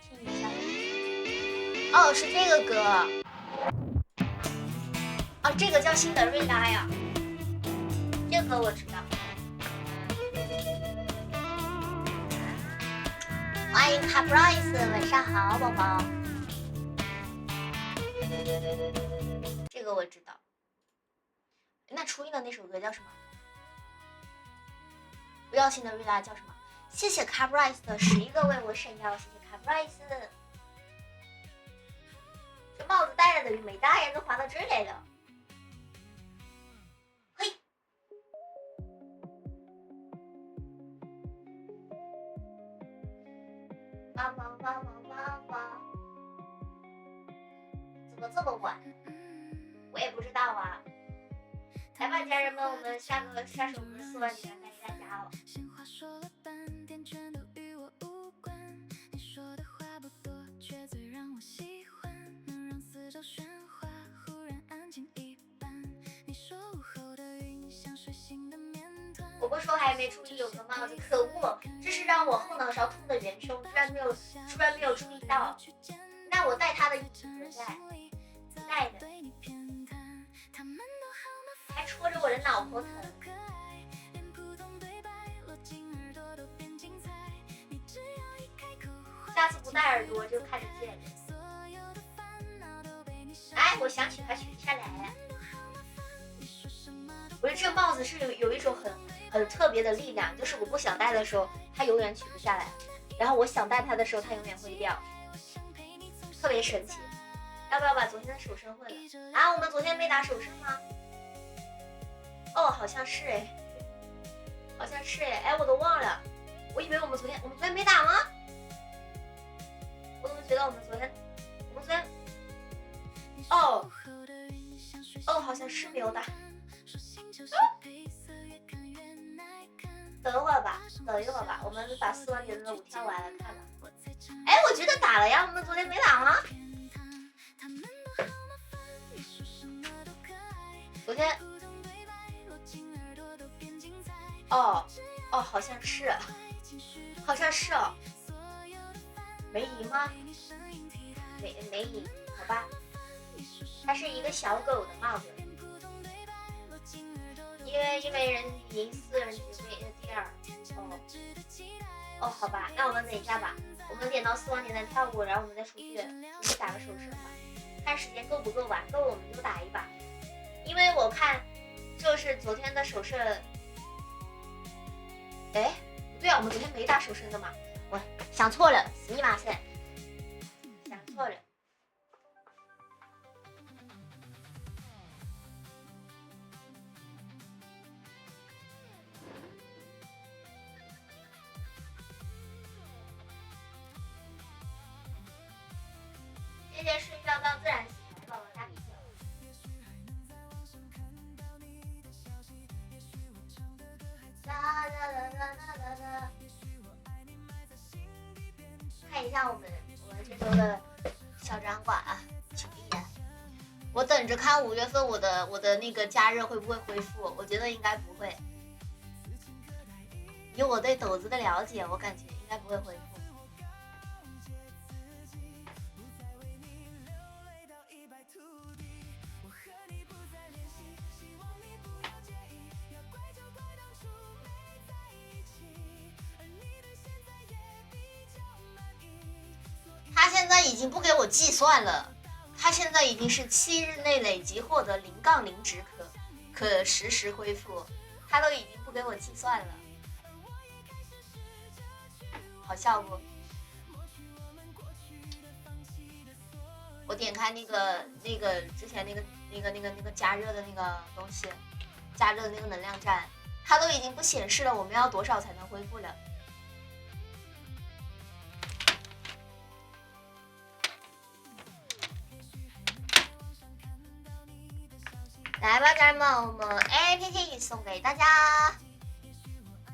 听一下。哦，是这个歌。哦，这个叫辛德瑞拉呀。这个歌我知道。欢迎卡 Bryce， 晚上好，宝宝。这个我知道。那初音的那首歌叫什么？不要辛德瑞拉叫什么？谢谢卡 Bryce 的11个为我闪耀，谢谢卡 Bryce。这帽子戴了等于没戴，都滑到这儿来了。嘿，哇！怎么这么晚？我也不知道啊。来吧，家人们，我们下首歌4万点带给大家了。我不说还没注意有个帽子，可恶！这是让我后脑勺痛的元凶，居然没有注意到。那我戴他的衣服不戴的，还戳着我的脑壳疼。下次不戴耳朵就看得见。哎，我想取还取不下来。我觉得这帽子是有一种很特别的力量，就是我不想戴的时候，它永远取不下来，然后我想戴它的时候，它永远会掉，特别神奇。要不要把昨天的手势混了啊？我们昨天没打手势吗？哦，好像是哎，好像是哎，哎，我都忘了，我以为我们昨天没打吗？我怎么觉得我们昨天哦，好像是没有打。等一会儿吧，我们把4万点的舞跳完了看了。哎，我觉得打了呀，我们昨天没打吗？昨天，好像是哦，没赢吗？没赢，好吧。它是一个小狗的帽子，因为人赢4人只会第二。好吧，那我们等一下吧，我们点到4万点再跳舞，然后我们再出去打个手势吧，看时间够不够吧，够我们就打一把。因为我看就是昨天的手势，哎，不对啊，我们昨天没打手势的嘛，我想错了，死你妈塞，想错了。谢谢睡觉到自然醒，宝宝大啤酒。看一下我们这周的小展馆啊，请一眼。我等着看5月份我的那个加热会不会恢复，我觉得应该不会。以我对抖子的了解，我感觉应该不会恢复。他现在已经不给我计算了，他现在已经是7日内累计获得0-0值可实时恢复，他都已经不给我计算了，好笑不？我点开那个之前那个加热的那个东西，加热的那个能量站，它都已经不显示了我们要多少才能恢复了。来吧，家人们，我们 APP 送给大家。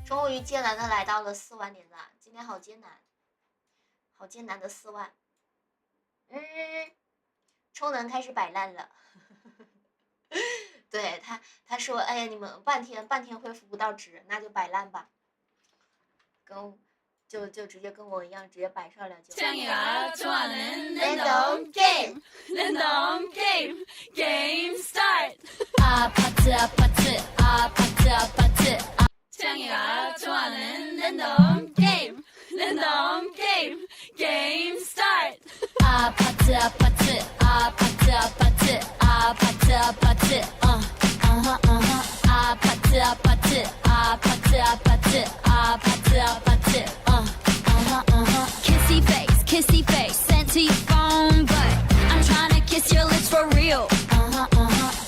终于艰难的来到了4万点了，今天好艰难，好艰难的4万。充能开始摆烂了。对他说，哎呀，你们半天恢复不到值，那就摆烂吧。就直接跟我一样，直接摆上2就。 창이가 좋아하는 랜덤 게임. 랜덤 게임. 게임 스타트. 아파트 창이가 좋아하는 랜덤 게임. 랜덤 게임. 게임 스타트. 아파트 Kissy face sent to your phone, but I'm trying to kiss your lips for real.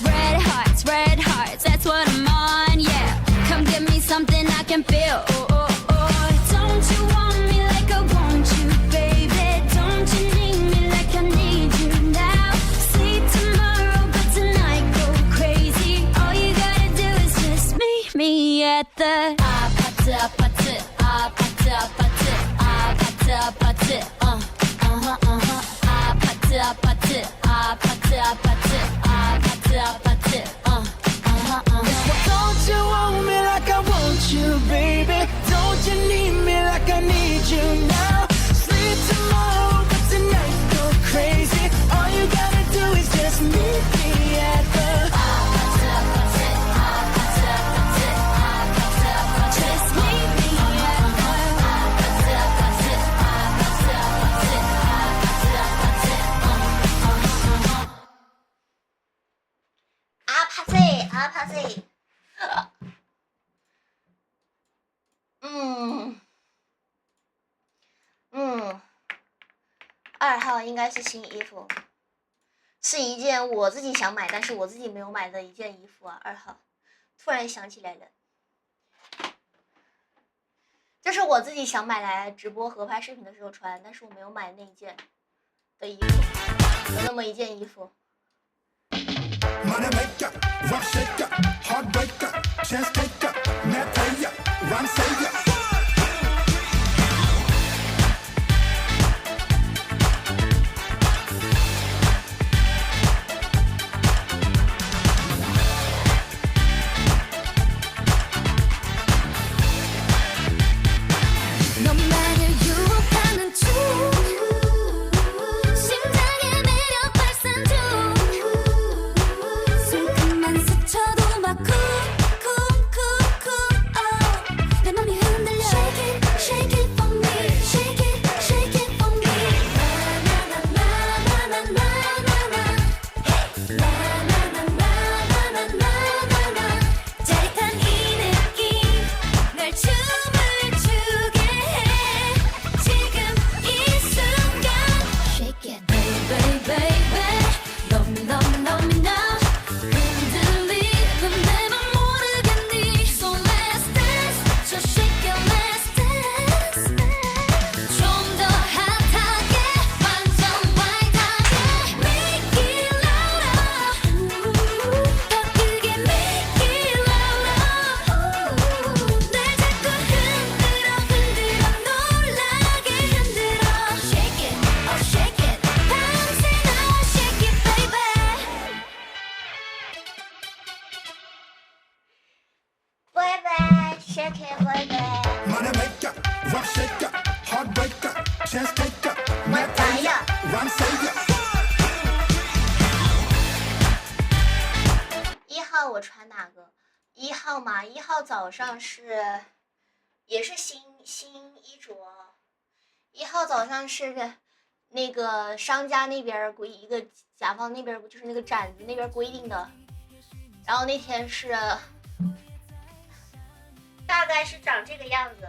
Red hearts, that's what I'm on, yeah. Come give me something I can feel. Don't you want me like I want you, baby? Don't you need me like I need you now? Sleep tomorrow, but tonight go crazy. All you gotta do is just meet me at the 아파트 Don't you want me like I want you, baby? Don't you need me like I need you now? Sleep tomorrow, but tonight go crazy. All you gotta do is just meet me at the Just meet me at the 啊，Pansy。2号应该是新衣服，是一件我自己想买，但是我自己没有买的一件衣服啊。2号，突然想起来了，就是我自己想买来直播合拍视频的时候穿，但是我没有买那一件的衣服，有那么一件衣服。我穿哪个？1号嘛，1号早上是，也是新衣着。1号早上是那个商家那边一个甲方那边就是那个展子那边规定的，然后那天是大概是长这个样子，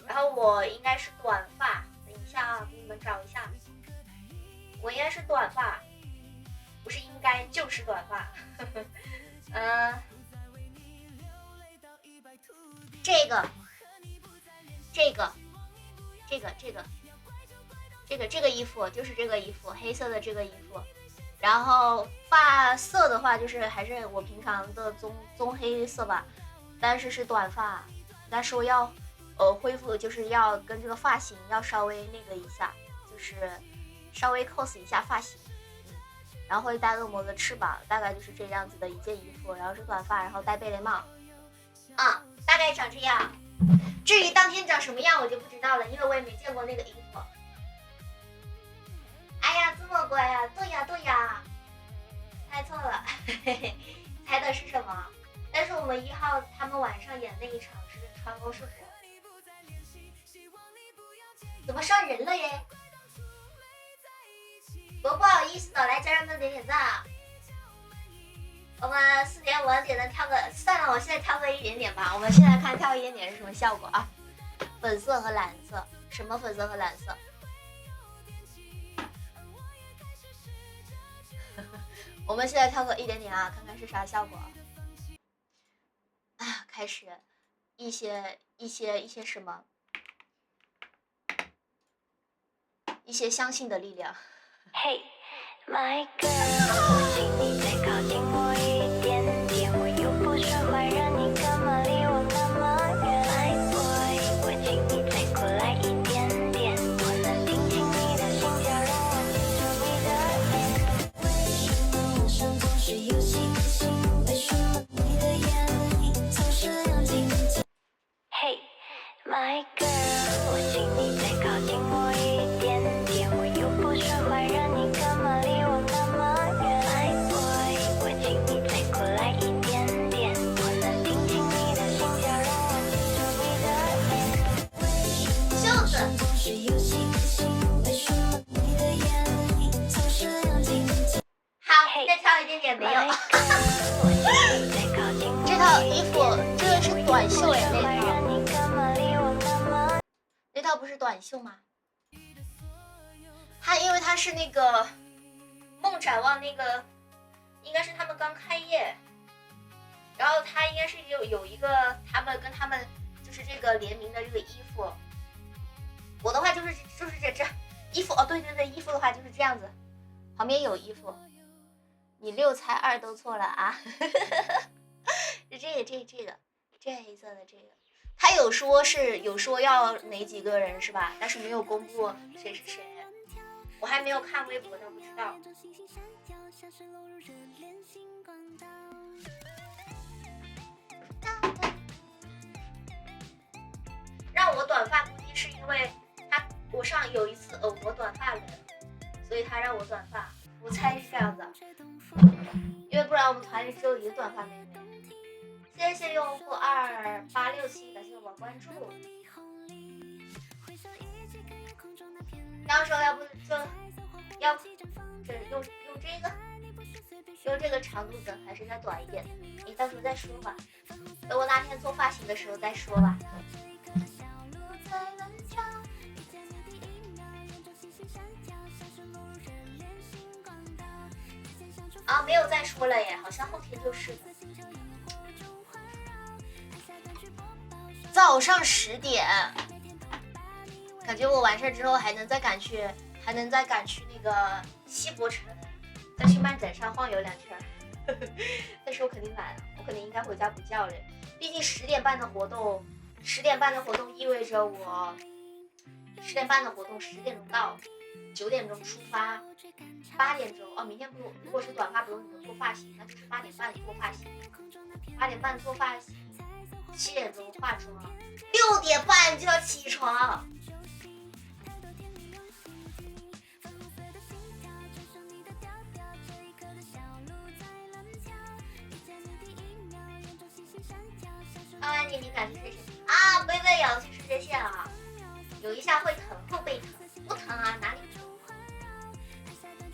然后我应该是短发，等一下啊，给你们找一下，我应该是短发，不是应该就是短发。这个衣服就是这个衣服，黑色的这个衣服，然后发色的话就是还是我平常的棕黑色吧，但是是短发，但是我要恢复，就是要跟这个发型要稍微那个一下，就是稍微 cos 一下发型。然后会戴恶魔的翅膀，大概就是这样子的一件衣服，然后是短发，然后戴贝雷帽，大概长这样。至于当天长什么样我就不知道了，因为我也没见过那个衣服。哎呀，这么乖呀！对呀，猜错了，猜的是什么？但是我们1号他们晚上演那一场是穿公式服，怎么上人了耶？不好意思的，来家人们点赞啊！我们4点5点的跳个，算了，我现在跳个1点点吧。我们现在看跳1点点是什么效果啊？粉色和蓝色，什么粉色和蓝色？我们现在跳个1点点啊，看看是啥效果啊！开始一些什么？一些相信的力量。Hey, my girl， 我请你再靠近我一点点，我又不是坏人，你干嘛离我那么远 ？My boy， 我请你再过来一点点，我能听清你的心跳，让我记住你的脸。为什么晚上总是有星星？为什么你的眼里总是亮晶晶 ？Hey, my girl， 我请你再靠近我一点点，我又不是坏人。好，再跳1点点没有。套衣服，这个是短袖哎，那套不是短袖吗？它因为它是那个梦展望那个，应该是他们刚开业，然后它应该是有一个他们跟他们就是这个联名的这个衣服。我的话就是这衣服哦，对对对，衣服的话就是这样子，旁边有衣服。你6猜2都错了啊！是这个黑色的这个，他有说要哪几个人是吧？但是没有公布谁是谁，我还没有看微博呢，不知道。让我短发估计是因为我上有一次我短发人，所以他让我短发，我猜是这样子。因为不然我们团里只有一个短发妹妹。谢谢用户2867，感谢我关注。到时候要不就要这用这个长度的，还是再短一点？你到时候再说吧，等我那天做发型的时候再说吧。啊，没有再说了耶，好像后天就是的。早上10点，感觉我完事之后还能再赶去那个西博城，再去漫展上晃悠2圈。但是我肯定懒，我肯定应该回家补觉了。毕竟10点半的活动意味着我10点半的活动10点钟到，9点钟出发，8点钟哦，明天如果是短发不用你们做发型，那就是8点半做发型，8点半做发型，7点钟化妆，6点半就要起床。你敏感是谁啊？贝贝咬去世界线啊，有一下会疼，后背疼，不疼啊，哪里疼？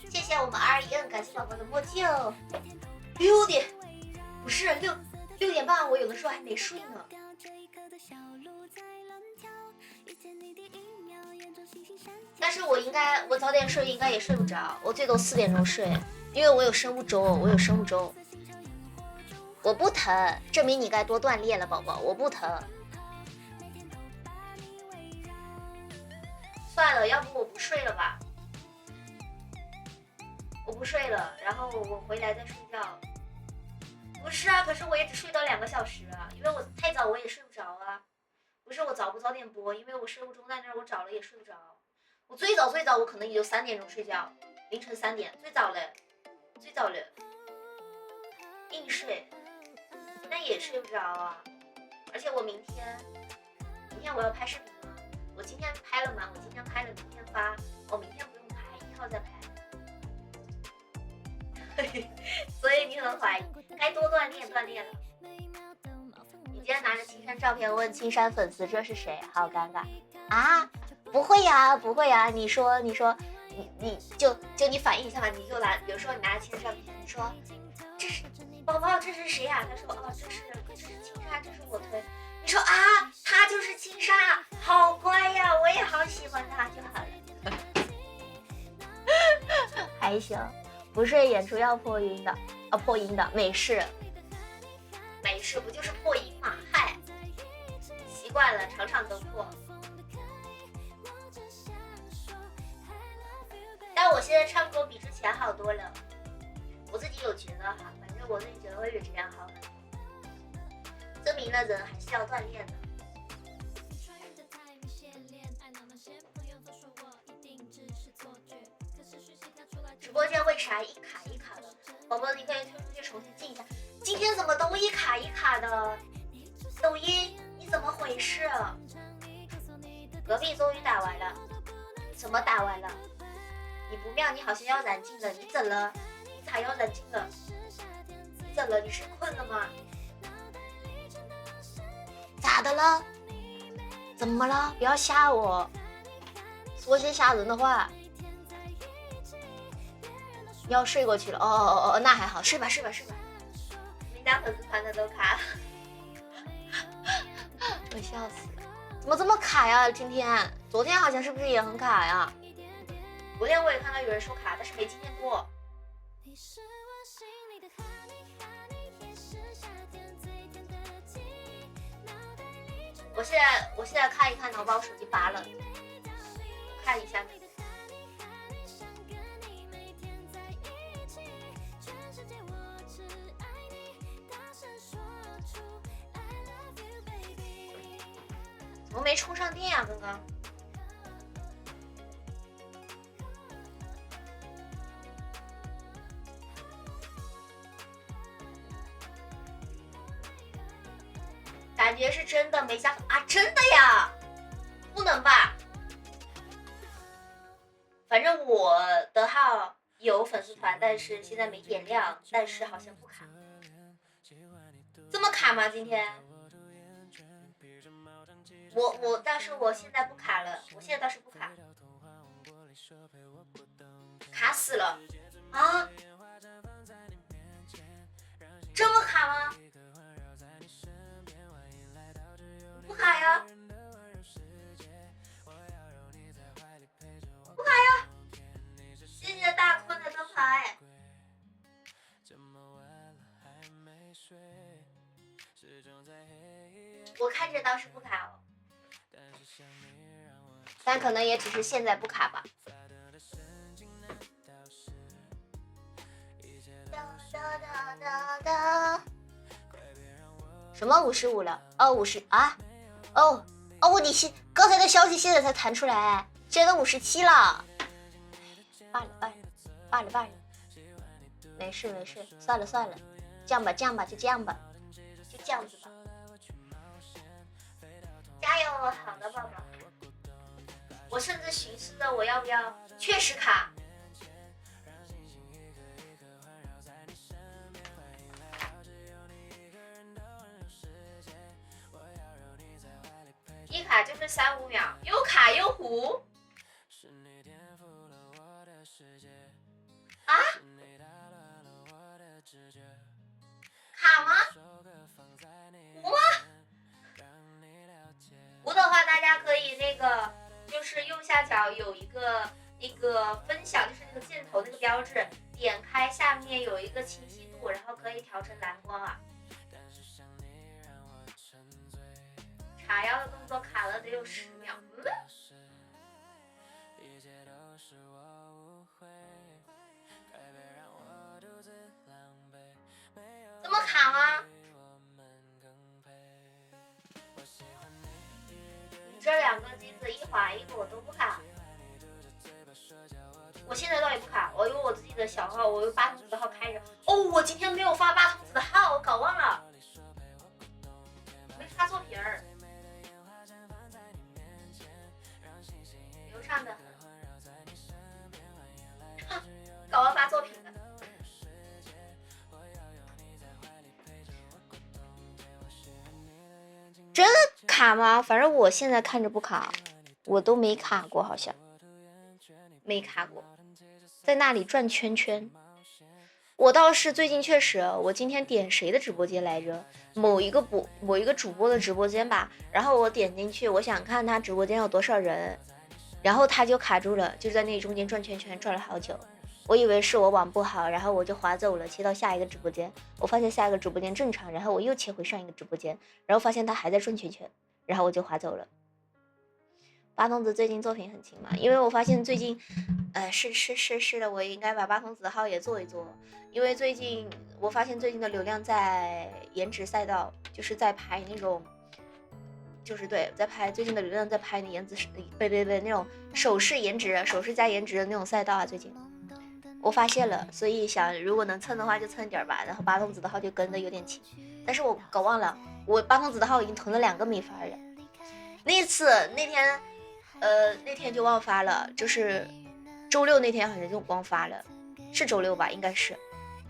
谢谢我们211，感谢宝宝的墨镜。6点，不是6点半，我有的时候还没睡呢。但是我早点睡，应该也睡不着，我最多4点钟睡，因为我有生物钟，我不疼，证明你该多锻炼了，宝宝，我不疼。算了，要不我不睡了吧？我不睡了，然后我回来再睡觉。不是啊，可是我也只睡到2个小时啊，因为我太早我也睡不着啊。不是我早不早点播，因为我生物钟在那儿，我找了也睡不着。我最早我可能也就3点钟睡觉，凌晨3点，最早了，硬睡。那也睡不着啊，而且我明天我要拍视频了，我今天拍了嘛，我今天拍了，明天发，我明天不用拍，1号再拍。所以你很怀疑，该多锻炼了。你今天拿着青山照片问青山粉丝这是谁，好尴尬啊！不会呀，你说你就你反应一下吧，你就比如说你拿着青山照片，你说这是宝宝，这是谁呀？他说哦，这是青纱，这是我推。你说啊，他就是青纱，好乖呀，我也好喜欢他就好了。还行，不睡演出要破音的，破音的，没事不就是破音嘛？嗨，习惯了，场都破。但我现在唱歌比之前好多了，我自己有觉得哈，反正我自己觉得会比之前好很多，证明了人还是要锻炼的。直播间为啥一卡一卡的？宝宝，你可以退出去重新进一下。今天怎么都一卡一卡的？抖音你怎么回事？隔壁终于打完了，怎么打完了？你不妙，你好像要燃尽了，你怎了？你咋要燃尽了？你怎了？你是困了吗？咋的了？怎么了？不要吓我，说些吓人的话。你要睡过去了？哦，那还好，睡吧。名单粉丝团的都卡了。我笑死了，怎么这么卡呀？今天，昨天好像是不是也很卡呀？昨天我也看到有人说卡，但是没今天多。我现在看一看呢，我把我手机拔了，看一下呢。怎么没充上电呀？刚刚。感觉是真的没加啊，真的呀？不能吧？反正我的号有粉丝团，但是现在没点亮，但是好像不卡。这么卡吗？今天？但是我现在不卡了，我现在倒是不卡。卡死了啊？这么卡吗？不卡呀，不卡呀！谢谢大坤的灯牌。我看着倒是不卡哦，但可能也只是现在不卡吧。什么55了？哦，50啊？哦，你刚才的消息现在才弹出来，现在都57了。罢了，没事，算了，降吧，就这样吧，就这样子吧。加油，好的宝宝。我甚至寻思着我要不要确实卡。一卡就是3-5秒，又卡又糊。啊？卡吗？糊吗？糊的话，大家可以那个，就是右下角有一个那个分享，就是那个箭头那个标志，点开下面有一个清晰度，然后可以调成蓝光啊。卡腰的动作卡了得有10秒，这么卡吗？你这2个机子一滑一个我都不卡，我现在倒也不卡，我用我自己的小号，我用8筒子的号开着。哦，我今天没有发8筒子的号，我搞忘了，没发作品儿。流畅的很，搞完发作品的。真的卡吗？反正我现在看着不卡，我都没卡过，好像没卡过，在那里转圈圈。我倒是最近确实，我今天点谁的直播间来着？某一个主播的直播间吧，然后我点进去，我想看他直播间有多少人，然后他就卡住了，就在那中间转圈圈，转了好久。我以为是我网不好，然后我就滑走了，切到下一个直播间。我发现下一个直播间正常，然后我又切回上一个直播间，然后发现他还在转圈圈，然后我就滑走了。八筒子最近作品很勤嘛，因为我发现最近，是的，我应该把八筒子的号也做一做，因为最近我发现最近的流量在颜值赛道，就是在拍那种，就是对，在拍最近的流量在拍那颜值，那种首饰颜值、首饰加颜值的那种赛道啊，最近我发现了，所以想如果能蹭的话就蹭点吧，然后八筒子的号就跟的有点勤，但是我搞忘了，我八筒子的号已经囤了2个没发了，那天就忘发了，就是周六那天好像就忘发了，是周六吧，应该是。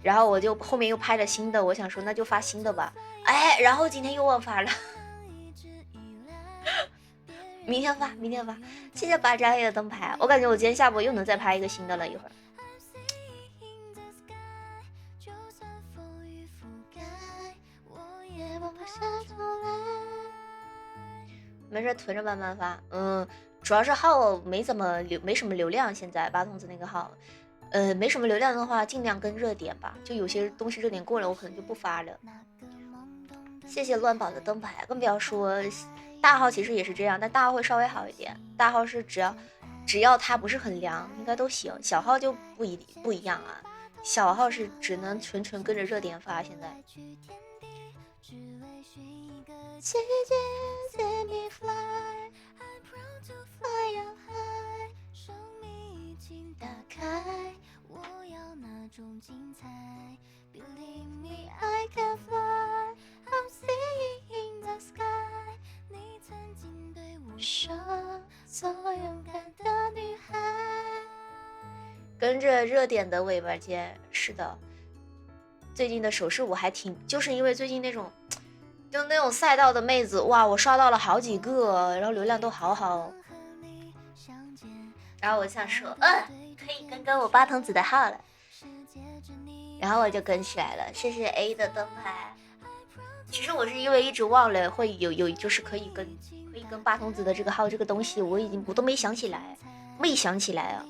然后我就后面又拍了新的，我想说那就发新的吧，然后今天又忘发了，明天发，谢谢八张的灯牌，我感觉我今天下播又能再拍一个新的了，一会儿。没事囤着慢慢发。主要是号没什么流量，现在八童子那个号，没什么流量的话，尽量跟热点吧。就有些东西热点过了，我可能就不发了。谢谢乱宝的灯牌，更不要说大号，其实也是这样，但大号会稍微好一点。大号是只要它不是很凉，应该都行。小号就不一样啊，小号是只能纯跟着热点发。现在。世界 let me fly， I'm proud to fly up high， 生命已经打开，我要那种精彩。Believe me, I can fly, I'm singing in the sky。你曾经对我说，做勇敢的女孩。跟着热点的尾巴接，是的。最近的手势舞还挺，就是因为最近那种。就那种赛道的妹子，哇，我刷到了好几个，然后流量都好好。然后我想说，可以跟我八童子的号了，然后我就跟起来了。谢谢 A 的灯牌。其实我是因为一直忘了会有就是可以跟八童子的这个号这个东西，我都没想起来啊，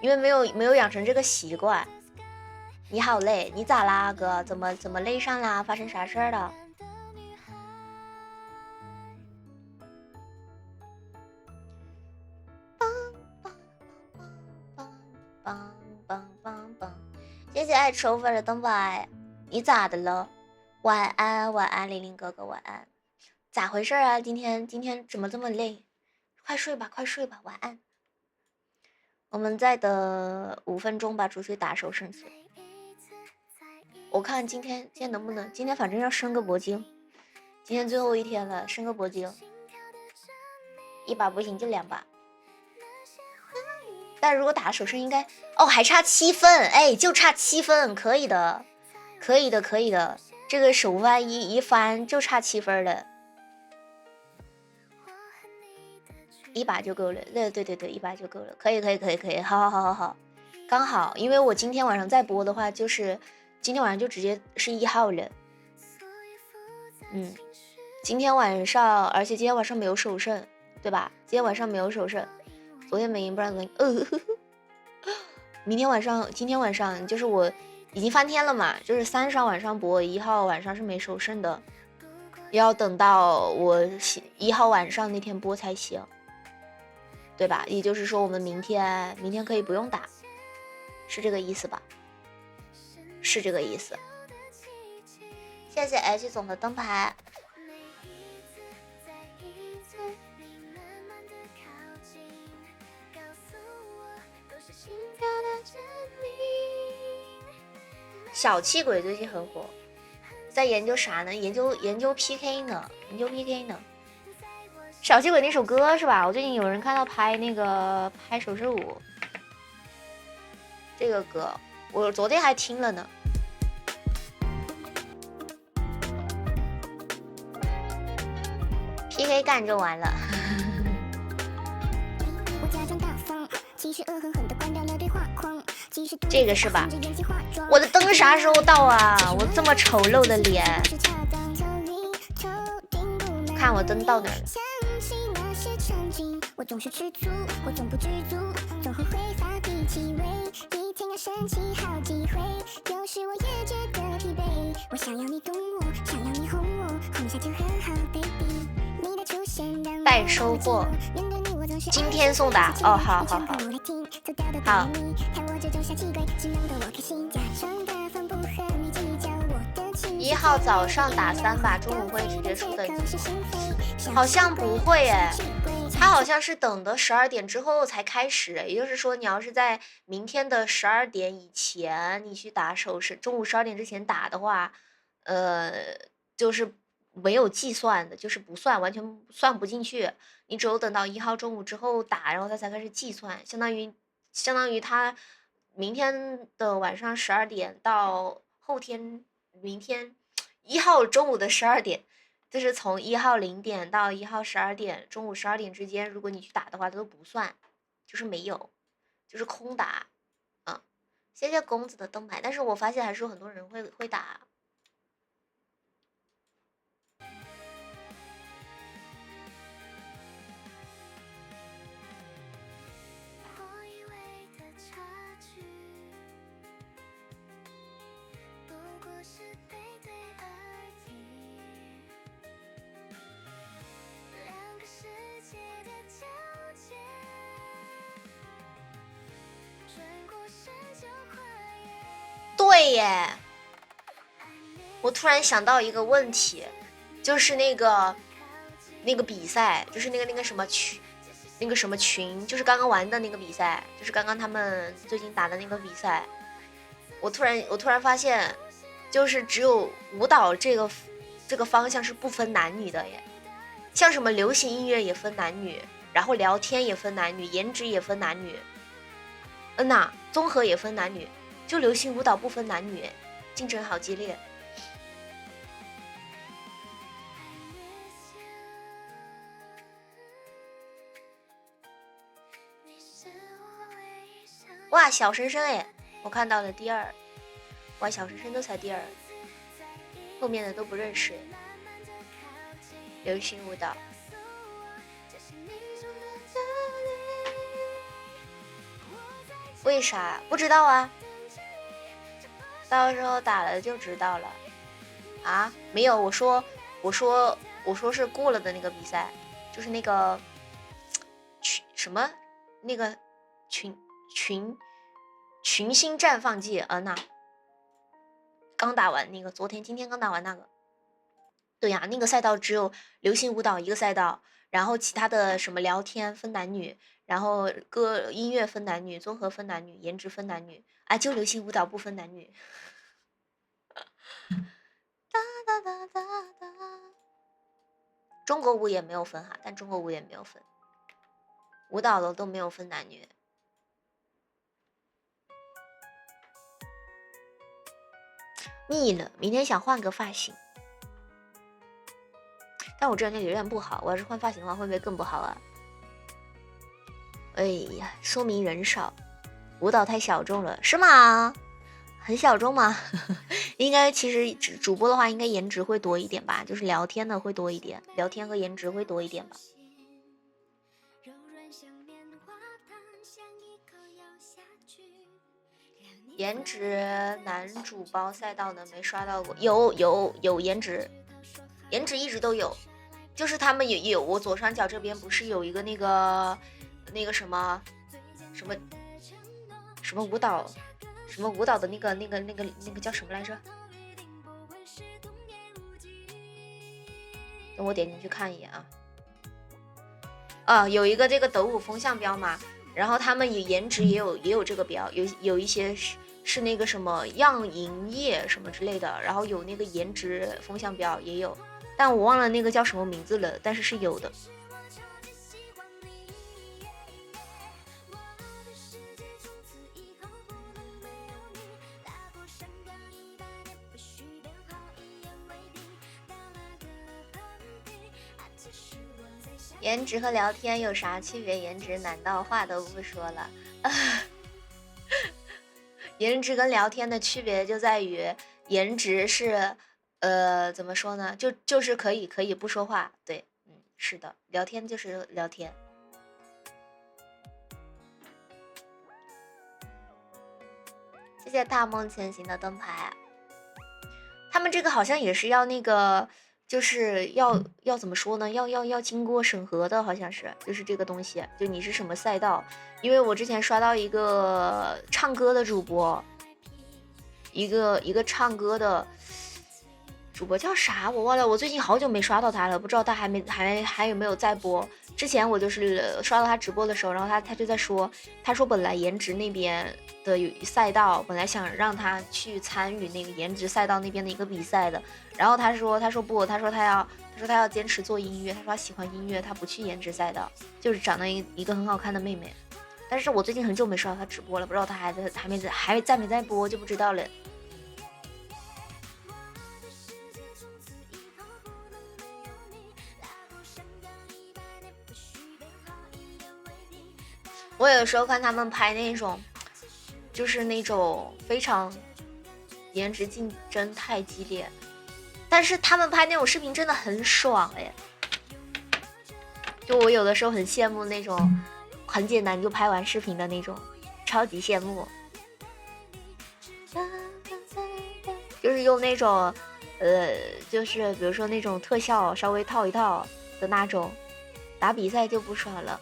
因为没有养成这个习惯。你好累，你咋啦哥？怎么累上啦？发生啥事儿了？谢谢爱吃 over 的灯牌，你咋的了？晚安，晚安，玲玲哥哥，晚安。咋回事啊？今天怎么这么累？快睡吧，晚安。我们再等5分钟吧，出去打手胜去。我看今天能不能，今天反正要升个铂金，今天最后一天了，升个铂金，1把不行就2把。但如果打手胜应该，还差7分，就差7分，可以的。这个手腕一翻就差7分了，1把就够了。对，1把就够了，可以，好，刚好，因为我今天晚上再播的话，就是今天晚上就直接是1号了。今天晚上，而且今天晚上没有手胜，对吧？今天晚上没有手胜，昨天没赢，不然昨天今天晚上就是我已经翻天了嘛，就是3上晚上播，1号晚上是没手胜的，要等到我1号晚上那天播才行，对吧？也就是说我们明天可以不用打，是这个意思吧？是这个意思。谢谢 H 总的灯牌。小气鬼最近很火，在研究啥呢？研究 PK 呢，小气鬼那首歌是吧？我最近有人看到拍手势舞，这个歌我昨天还听了呢。PK 干就完了。这个是吧？我的灯啥时候到啊？我这么丑陋的脸，看我灯到哪儿了？我总是吃醋，我总不知足，总后悔发脾气，为一天要生气好几回，有时我也觉得疲惫。我想要你懂我，想要你哄我，哄下就很好 baby。你的出现让带收获，今天送达哦，好。1号早上打3把，中午会直接出等级，好像不会他好像是等的12点之后才开始，也就是说你要是在明天的12点以前你去打手势，中午12点之前打的话，就是没有计算的，就是不算，完全算不进去，你只有等到1号中午之后打，然后他才开始计算，相当于他明天的晚上12点到后天明天1号中午的12点，就是从1号0点到1号12点，中午12点之间，如果你去打的话，它都不算，就是没有，就是空打。谢谢公子的灯牌，但是我发现还是有很多人会打。会耶。我突然想到一个问题，就是那个比赛，就是那个什么群，就是刚刚玩的那个比赛，就是刚刚他们最近打的那个比赛。我突然发现，就是只有舞蹈这个方向是不分男女的耶。像什么流行音乐也分男女，然后聊天也分男女，颜值也分男女，综合也分男女，就流行舞蹈不分男女，竞争好激烈。哇，小神神哎，我看到了第二，哇，小神神都才第二，后面的都不认识。流行舞蹈，为啥不知道啊？到时候打了就知道了。啊，没有，我说是过了的那个比赛，就是那个什么那个群星绽放季，刚打完那个，今天刚打完那个。对呀，那个赛道只有流行舞蹈一个赛道，然后其他的什么聊天分男女，然后音乐分男女，综合分男女，颜值分男女，啊，就流行舞蹈不分男女。中国舞也没有分哈，但中国舞也没有分，舞蹈的都没有分男女。腻了，明天想换个发型。但我这两天流量不好，我要是换发型的话，会不会更不好啊？哎呀，说明人少，舞蹈太小众了，是吗？很小众吗？应该其实主播的话，应该颜值会多一点吧，就是聊天的会多一点，聊天和颜值会多一点吧。颜值男主包赛道的没刷到过，有颜值一直都有，就是他们也有。我左上角这边不是有一个那个什么舞蹈的那个叫什么来着？等我点进去看一眼啊，有一个这个抖舞风向标嘛，然后他们颜值也有这个标，有一些是那个什么样营业什么之类的，然后有那个颜值风向标也有，但我忘了那个叫什么名字了，但是是有的。颜值和聊天有啥区别？颜值难道话都不说了？颜值跟聊天的区别就在于，颜值是怎么说呢？就是可以不说话，对，是的，聊天就是聊天。谢谢大梦前行的灯牌。他们这个好像也是要那个。就是要怎么说呢？要经过审核的，好像是，就是这个东西，就你是什么赛道？因为我之前刷到一个唱歌的主播，一个唱歌的主播叫啥我忘了，我最近好久没刷到他了，不知道他还有没有在播。之前我就是刷到他直播的时候，然后他就在说，他说本来颜值那边的有赛道，本来想让他去参与那个颜值赛道那边的一个比赛的，然后他说不，他说他要坚持做音乐，他说他喜欢音乐，他不去颜值赛道，就是长得一个很好看的妹妹。但是我最近很久没刷到他直播了，不知道他还在没在播就不知道了。我有时候看他们拍那种，就是那种非常颜值竞争太激烈，但是他们拍那种视频真的很爽哎！就我有的时候很羡慕那种很简单就拍完视频的那种，超级羡慕。就是用那种就是比如说那种特效稍微套一套的那种，打比赛就不爽了。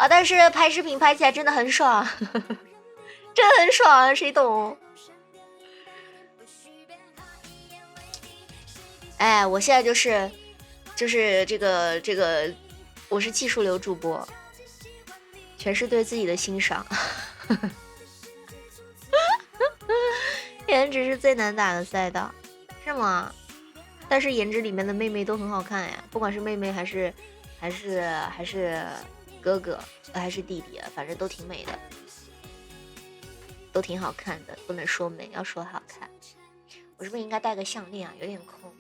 但是拍视频拍起来真的很爽，真的很爽，谁懂？哎，我现在就是这个，我是技术流主播，全是对自己的欣赏。颜值是最难打的赛道，是吗？但是颜值里面的妹妹都很好看呀，不管是妹妹还是哥哥还是弟弟，反正都挺美的，都挺好看的，不能说美，要说好看。我是不是应该戴个项链啊？有点空，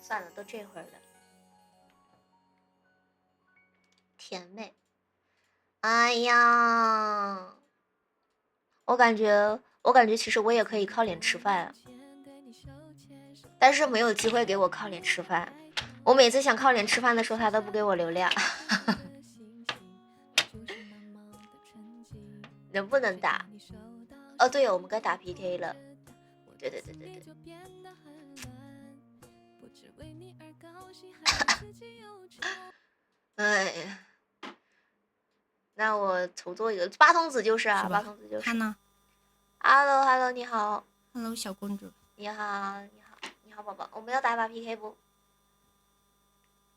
算了，都这会儿了。甜妹，哎呀，我感觉其实我也可以靠脸吃饭啊，但是没有机会给我靠脸吃饭。我每次想靠脸吃饭的时候，他都不给我流量。能不能打？哦，对哦，我们该打 PK 了。对。哎呀，那我重做一个八童子就是啊，八童子就是。看呢 Hello， 你好。Hello， 小公主。你好，宝宝。我们要打把 PK 不？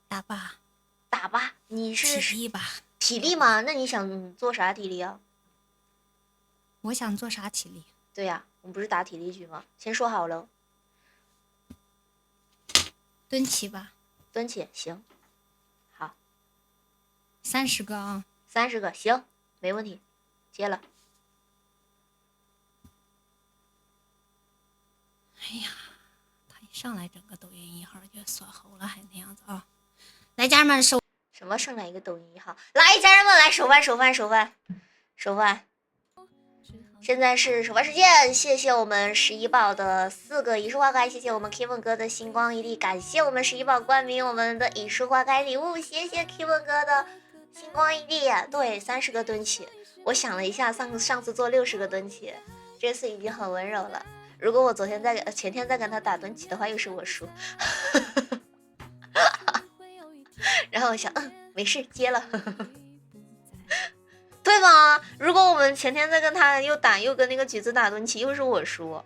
打吧。你是体力吧？体力吗？那你想做啥体力啊？我想做啥体力？对呀，我们不是打体力局吗？先说好了。蹲起吧。蹲起，行。好。30个啊。30个，行，没问题。接了。哎呀，他一上来整个抖音1号就锁喉了，还那样子啊！来，家人们手什么上来一个抖音1号？来，家人们来手饭。现在是手饭时间，谢谢我们11宝的4个一束花开，谢谢我们 Kevin 哥的星光一粒，感谢我们11宝冠名我们的一束花开礼物，谢谢 Kevin 哥的星光一粒。对，30个蹲起。我想了一下，上次做60个蹲起，这次已经很温柔了。如果我前天再跟他打蹲起的话，又是我输。然后我想，没事，接了。对吗？如果我们前天再跟他又跟那个橘子打蹲起，又是我输，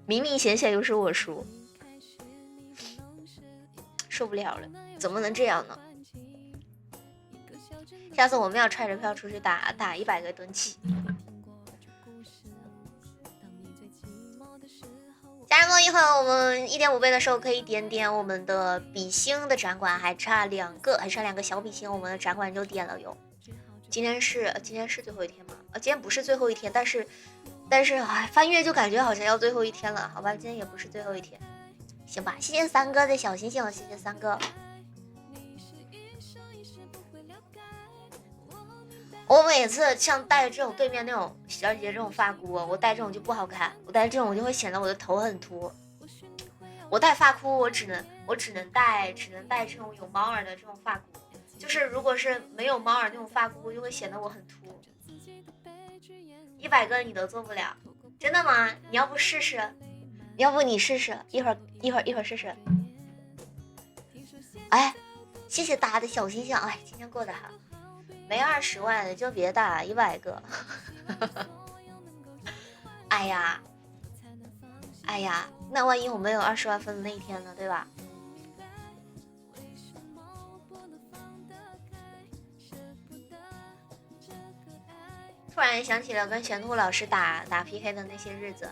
明显又是我输，受不了了，怎么能这样呢？下次我们要揣着票出去打100个蹲起。家人们，一会儿我们1.5倍的时候可以点我们的比心的展馆，还差两个小比心，我们的展馆就点了哟。今天是最后一天吗？今天不是最后一天，但是翻阅就感觉好像要最后一天了，好吧，今天也不是最后一天，行吧？谢谢3哥的小星星，谢谢3哥。我每次像戴这种对面那种小姐姐这种发箍，我戴这种就不好看，我戴这种就会显得我的头很秃。我戴发箍，我只能戴这种有猫耳的这种发箍，就是如果是没有猫耳那种发箍，就会显得我很秃。100个你都做不了，真的吗？你要不试试？要不你试试？一会儿试试。哎，谢谢大家的小星星，哎，今天过得好。没20万的就别打100个。哎呀，那万一我们有20万分的那一天呢，对吧？突然想起了跟玄兔老师打 PK 的那些日子，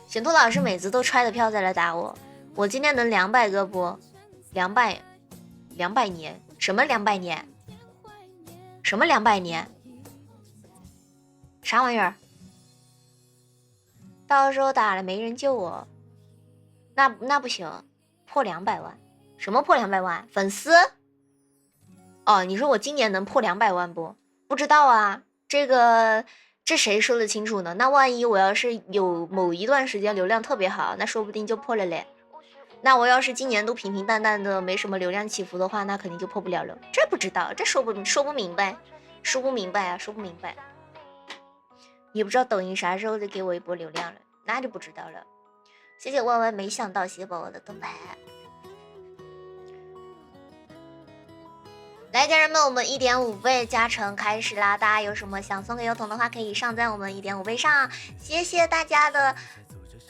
玄兔老师每次都揣着票再来打我。我今天能200个不？200年？什么200年？什么200年？啥玩意儿？到时候打了没人救我，那不行，破200万？什么破200万？粉丝？哦，你说我今年能破200万不？不知道啊，这谁说的清楚呢？那万一我要是有某一段时间流量特别好，那说不定就破了嘞。那我要是今年都平平淡淡的，没什么流量起伏的话，那肯定就破不了了。这不知道，这说不明白，说不明白。也不知道抖音啥时候就给我一波流量了，那就不知道了。谢谢万万没想到，谢谢宝宝的灯牌。来，家人们，我们1.5倍加成开始啦！大家有什么想送给油桶的话，可以上在我们1.5倍上。谢谢大家的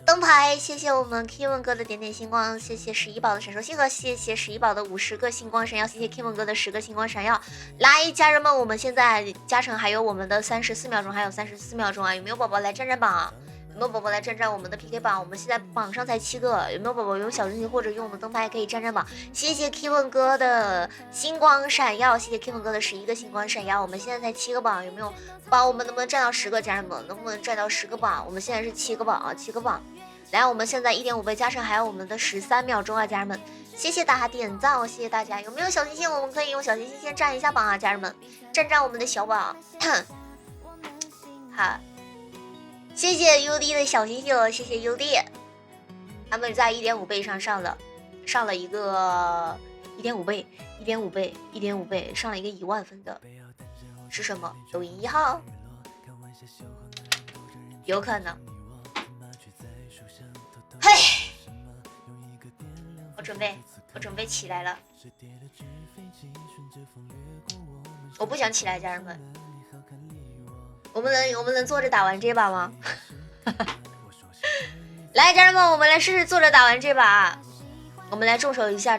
灯牌，谢谢我们 Kevin 哥的点点星光，谢谢11宝的闪烁星河，谢谢11宝的50个星光闪耀，谢谢 Kevin 哥的10个星光闪耀。来，家人们，我们现在加成还有我们的34秒钟，还有34秒钟啊！有没有宝宝来占占榜啊？有没有宝宝来占占我们的 PK 榜？我们现在榜上才7个，有没有宝宝用小惊喜或者用我们灯牌可以占占榜？谢谢 Kevin 哥的星光闪耀，谢谢 Kevin 哥的11个星光闪耀。我们现在才7个榜，有没有宝？我们能不能占到10个？家人们，能不能占到10个榜？我们现在是7个榜啊，7个榜。来，我们现在1.5倍加成，还有我们的13秒钟啊，家人们，谢谢大家点赞哦，谢谢大家。有没有小星星？我们可以用小星星先占一下榜啊，家人们，占我们的小榜。好，谢谢 UD 的小星星，谢谢 UD。他们在1.5倍上了一个1.5倍，1.5倍，1.5倍，上了一个1万分的，是什么？抖音1号？有可能。嘿，我准备起来了。我不想起来，家人们。我们能坐着打完这把吗？来，家人们，我们来试试坐着打完这把。我们来众筹一下。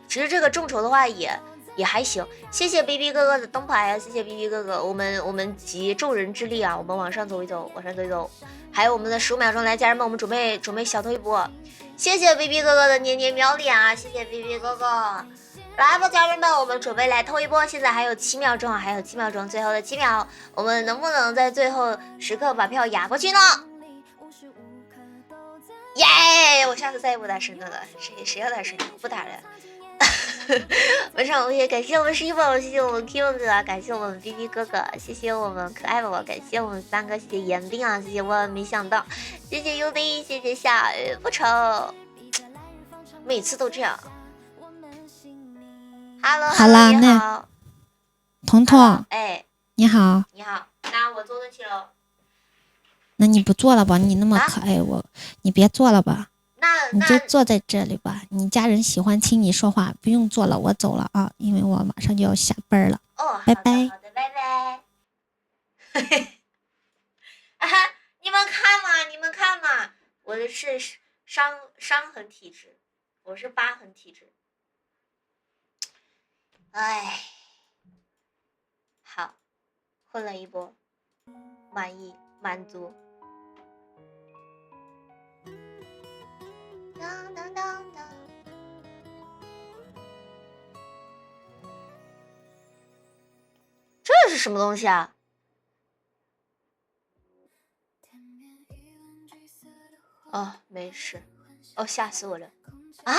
其实这个众筹的话也还行。谢谢 BB 哥哥的灯牌啊，谢谢 BB 哥哥。我们集众人之力啊，我们往上走一走。还有我们的15秒钟，来，家人们，我们准备小偷一波。谢谢 BB 哥哥的年年秒脸啊，谢谢 BB 哥哥。来吧，家人们，我们准备来偷一波。现在还有7秒钟，最后的7秒，我们能不能在最后时刻把票压过去呢？耶！我下次再也不打神的了，谁要打神的？我不打了。晚上我也感谢我们11宝，谢谢我们 Q 哥，感谢我们 BB 哥哥，谢谢我们可爱宝宝，感谢我们3个，谢谢严定啊，谢谢万万没想到，谢谢 UD， 谢谢夏雨不愁，每次都这样。Hello， 你好，彤彤，哎，你好，那我坐得起喽。那你不做了吧？你那么可爱，你别做了吧。你就坐在这里吧，你家人喜欢听你说话，不用做了，我走了啊，因为我马上就要下班了。哦，拜拜。好的，拜拜。你们看嘛，我的是伤痕体质，我是疤痕体质。哎，好，混了一波，满意满足。当当当当，这是什么东西啊？哦，没事。哦，吓死我了！啊！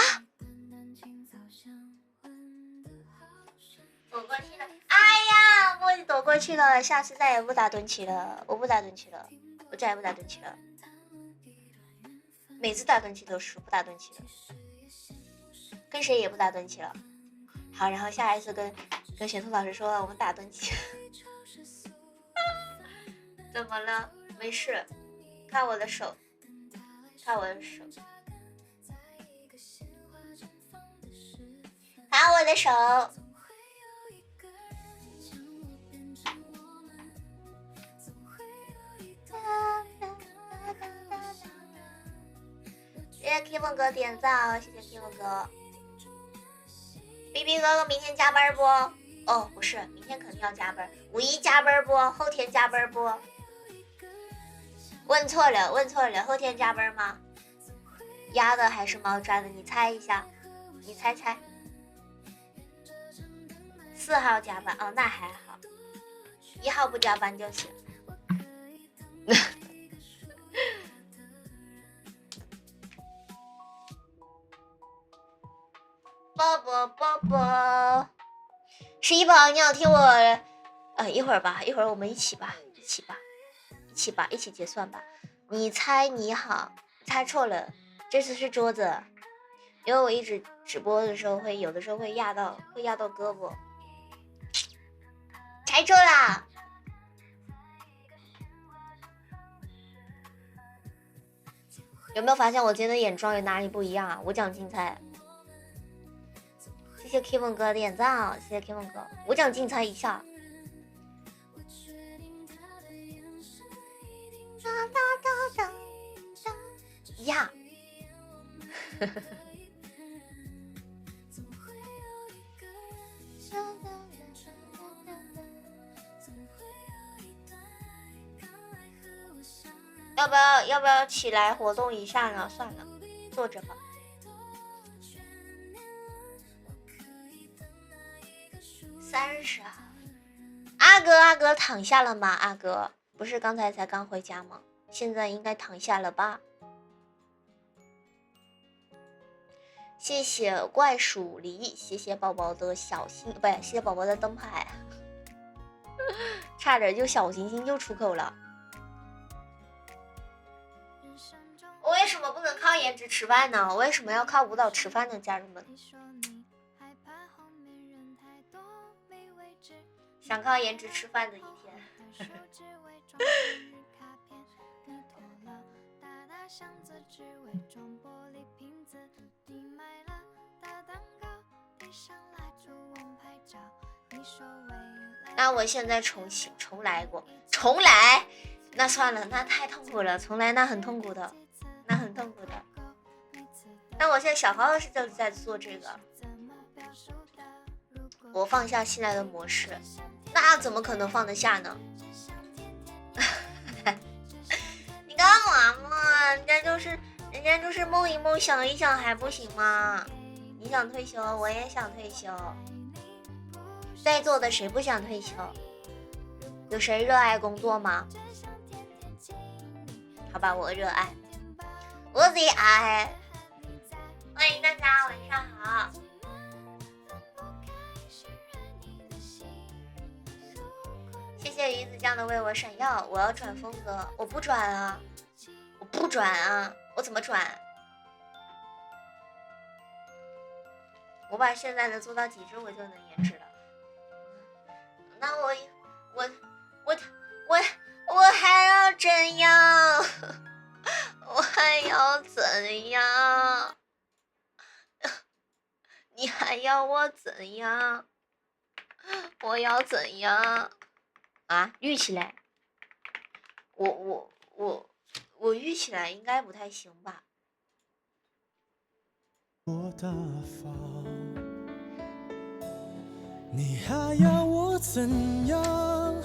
躲过去了！哎呀，我躲过去了，下次再也不打蹲起了，我再也不打蹲起了。每次打蹲起都输，不打蹲起了，跟谁也不打蹲起了。好，然后下一次跟玄兔老师说我们打蹲起。怎么了？没事，看我的手，看我的手。谢谢 Kevin 哥点赞，谢谢 Kevin 哥。BB 哥哥明天加班不？哦，不是，明天肯定要加班。5一加班不？后天加班不？问错了，后天加班吗？鸭的还是猫抓的？你猜一下，你猜。4号加班哦，那还好，1号不加班就行。啵11宝，你要听我一会儿我们一起结算吧。你猜你好，猜错了，这次是桌子，因为我一直直播的时候有的时候会压到胳膊，猜错啦。有没有发现我今天的眼妆有哪里不一样啊？无奖竞猜。谢谢 Kevin 哥的点赞啊！谢谢 Kevin 哥，无奖竞猜一下。呀。要不要起来活动一下呢？算了，坐着吧。30号，阿哥躺下了吗？阿哥不是刚才才刚回家吗？现在应该躺下了吧？谢谢怪鼠梨，谢谢宝宝的小心，不是，谢谢宝宝的灯牌，差点就小星星就出口了。我为什么不能靠颜值吃饭呢？我为什么要靠舞蹈吃饭呢？家人们，想靠颜值吃饭的一天。那我现在重来过，重来，那算了，那太痛苦了，重来那很痛苦的，那很痛苦的。那我现在小号是就在做这个，我放下现在的模式，那怎么可能放得下呢？你干嘛嘛？人家就是梦一梦，想一想还不行吗？你想退休，我也想退休。在座的谁不想退休？有谁热爱工作吗？好吧，我热爱，我最爱。欢迎大家，晚上好。谢谢鱼子酱的为我闪耀。我要转风格，我不转啊，我不转啊，我怎么转？我把现在的做到极致，我就能颜值了。那我还要怎样？我还要怎样？你还要我怎样？我要怎样？啊，玉起来！我玉起来应该不太行吧？我大方，你还要我怎样？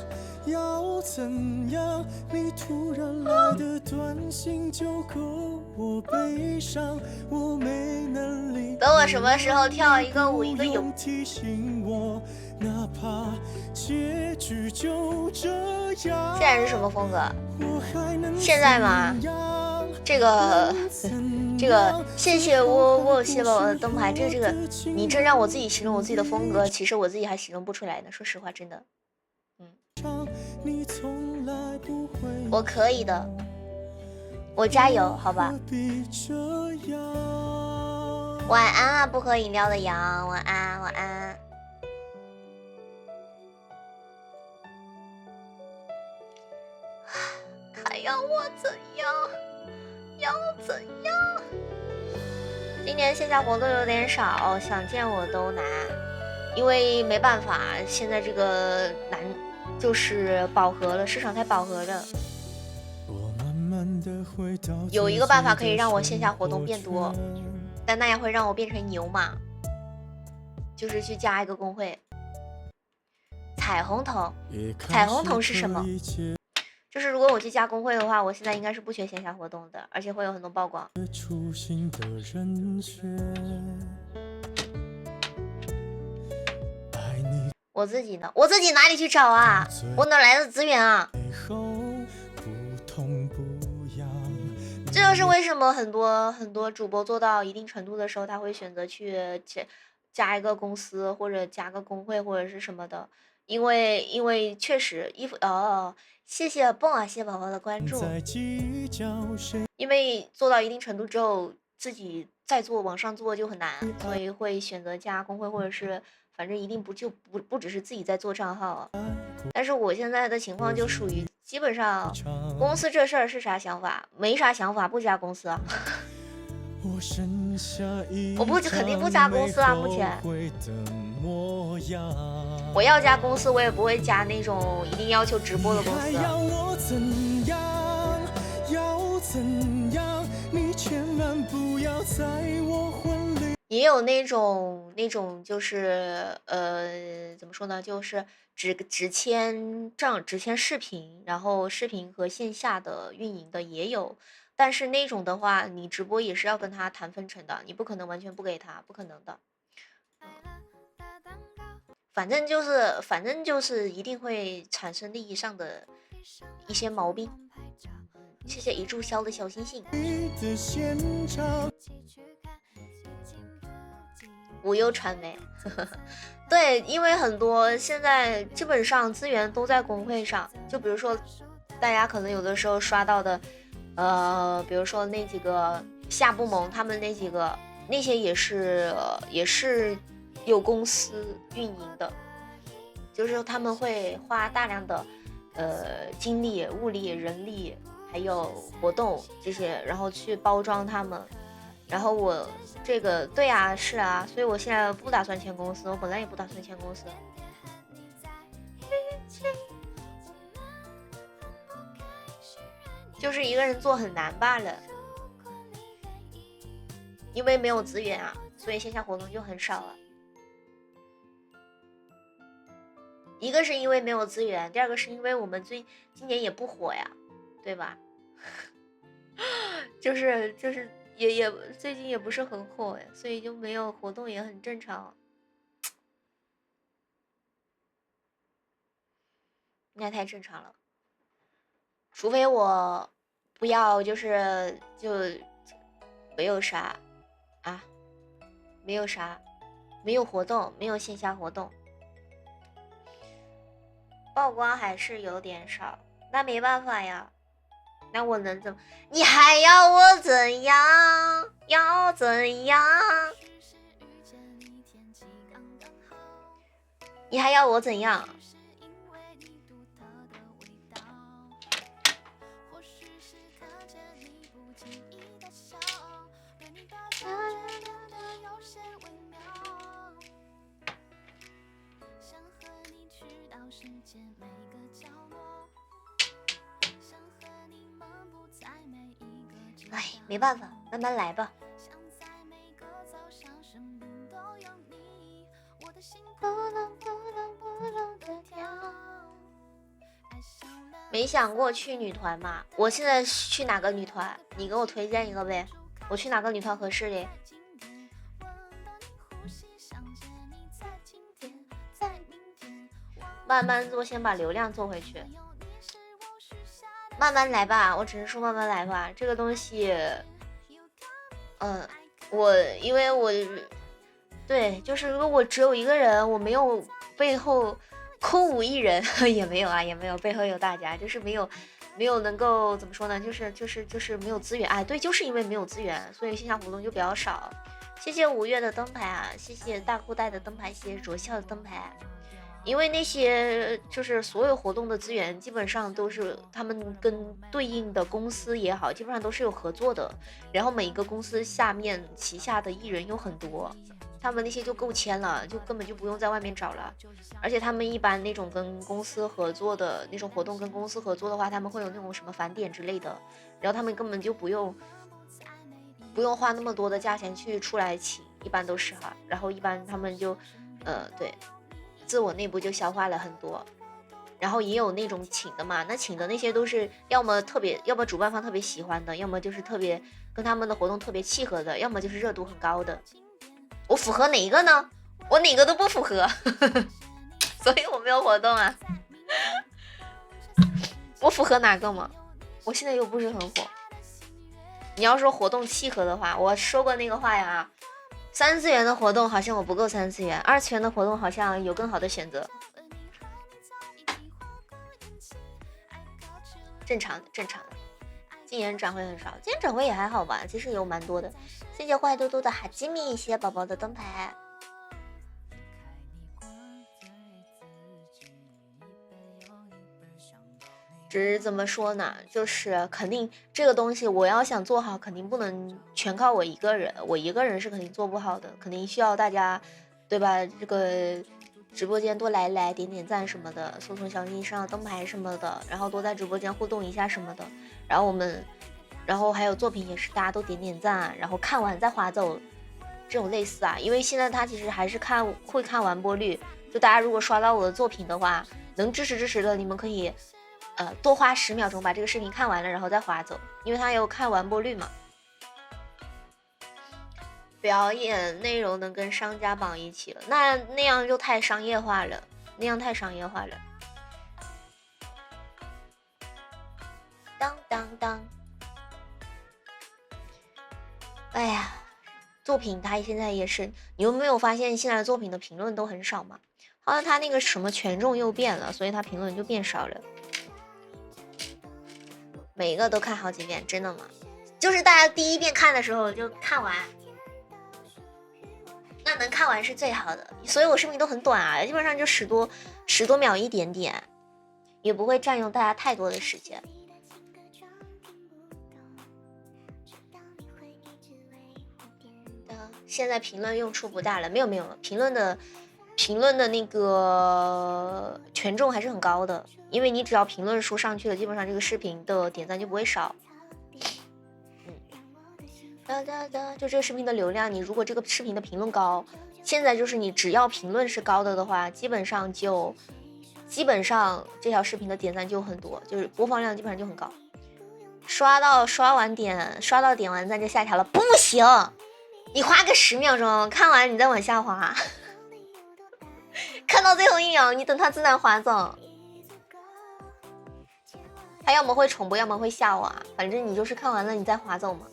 要怎样？你突然来的短信就够我悲伤，我没能力。等我什么时候跳一个舞一个泳？提醒我，哪怕结局就这样。现在是什么风格？现在吗？这个，谢谢我谢宝宝的灯牌。这个，你这让我自己形容我自己的风格，其实我自己还形容不出来呢。说实话，真的。我可以的，我加油，好吧。晚安啊，不喝饮料的羊，晚安，晚安。还要我怎样？要怎样？今年线下活动有点少，想见我都难，因为没办法，现在这个难。就是饱和了，市场太饱和了。有一个办法可以让我线下活动变多，但那样会让我变成牛马，就是去加一个工会。彩虹瞳，彩虹瞳是什么？就是如果我去加工会的话，我现在应该是不缺线下活动的，而且会有很多曝光。我自己呢？我自己哪里去找啊？我哪来的资源啊？这就是为什么很多主播做到一定程度的时候，他会选择去加一个公司或者加个工会或者是什么的，因为确实谢谢蹦啊，谢谢宝宝的关注。因为做到一定程度之后，自己再做往上做就很难，所以会选择加工会或者是。反正一定不只是自己在做账号，但是我现在的情况就属于基本上公司这事儿是啥想法？没啥想法，不加公司啊。我肯定不加公司啊，目前。我要加公司，我也不会加那种一定要求直播的公司。你千万不要在我婚礼。也有那种就是怎么说呢，就是只签视频，然后视频和线下的运营的也有，但是那种的话，你直播也是要跟他谈分成的，你不可能完全不给他，不可能的。反正就是一定会产生利益上的一些毛病。谢谢一炷香的小星星。无忧传媒，对，因为很多现在基本上资源都在工会上，就比如说大家可能有的时候刷到的，比如说那几个夏不萌他们那几个，那些也是有公司运营的，就是他们会花大量的精力、物力、人力，还有活动这些，然后去包装他们。然后我这个对啊，是啊，所以我现在不打算签公司，我本来也不打算签公司。就是一个人做很难罢了，因为没有资源啊，所以线下活动就很少了。一个是因为没有资源，第二个是因为我们今年也不火呀，对吧？就是也最近也不是很火呀，所以就没有活动也很正常。应该太正常了，除非我不要就没有啥啊，没有活动，没有线下活动，曝光还是有点少，那没办法呀。那我能怎么？你还要我怎样？要怎样？你还要我怎样？哎，没办法，慢慢来吧。没想过去女团嘛？我现在去哪个女团？你给我推荐一个呗。我去哪个女团合适嘞？慢慢做，先把流量做回去。慢慢来吧，我只是说慢慢来吧。这个东西，因为我对，就是如果我只有一个人，我没有背后空无一人，也没有啊，也没有背后有大家，就是没有能够怎么说呢？就是没有资源。哎，对，就是因为没有资源，所以线下活动就比较少。谢谢5月的灯牌啊，谢谢大裤带的灯牌，谢谢卓笑的灯牌。因为那些就是所有活动的资源基本上都是他们跟对应的公司也好，基本上都是有合作的，然后每一个公司下面旗下的艺人有很多，他们那些就够签了，就根本就不用在外面找了。而且他们一般那种跟公司合作的那种活动，跟公司合作的话，他们会有那种什么返点之类的，然后他们根本就不用花那么多的价钱去出来请，一般都是哈，然后一般他们就对，自我内部就消化了很多，然后也有那种请的嘛，那请的那些都是要么主办方特别喜欢的，要么就是特别跟他们的活动特别契合的，要么就是热度很高的。我符合哪一个呢？我哪个都不符合所以我没有活动啊我符合哪个吗？我现在又不是很火。你要说活动契合的话，我说过那个话呀，3次元的活动好像我不够3次元，2次元的活动好像有更好的选择。正常的。今年展会很少，今年展会也还好吧，其实有蛮多的。谢谢坏嘟嘟的哈基米，谢谢宝宝的灯牌。只是怎么说呢，就是肯定这个东西我要想做好，肯定不能全靠我一个人，我一个人是肯定做不好的，肯定需要大家，对吧？这个直播间多来点赞什么的，送小心上灯牌什么的，然后多在直播间互动一下什么的，然后我们然后还有作品也是大家都点点赞，然后看完再划走，这种类似啊。因为现在他其实还是会看完播率，就大家如果刷到我的作品的话，能支持的，你们可以多花10秒钟把这个视频看完了，然后再划走，因为他有看完播率嘛。表演内容能跟商家绑一起了，那样就太商业化了，当当当。哎呀，作品它现在也是，你有没有发现现在作品的评论都很少嘛？好像它那个什么权重又变了，所以它评论就变少了。每一个都看好几遍，真的吗？就是大家第一遍看的时候就看完，那能看完是最好的。所以我视频都很短啊，基本上就十多秒一点点，也不会占用大家太多的时间。现在评论用处不大了，没有评论的那个权重还是很高的，因为你只要评论数上去了，基本上这个视频的点赞就不会少。就这个视频的流量，你如果这个视频的评论高，现在就是你只要评论是高的话，基本上这条视频的点赞就很多，就是播放量基本上就很高。刷到点完赞就下条了，不行，你花个10秒钟看完你再往下滑，看到最后1秒你等它自然滑走。它要么会重播，要么会下滑，反正你就是看完了你再滑走嘛。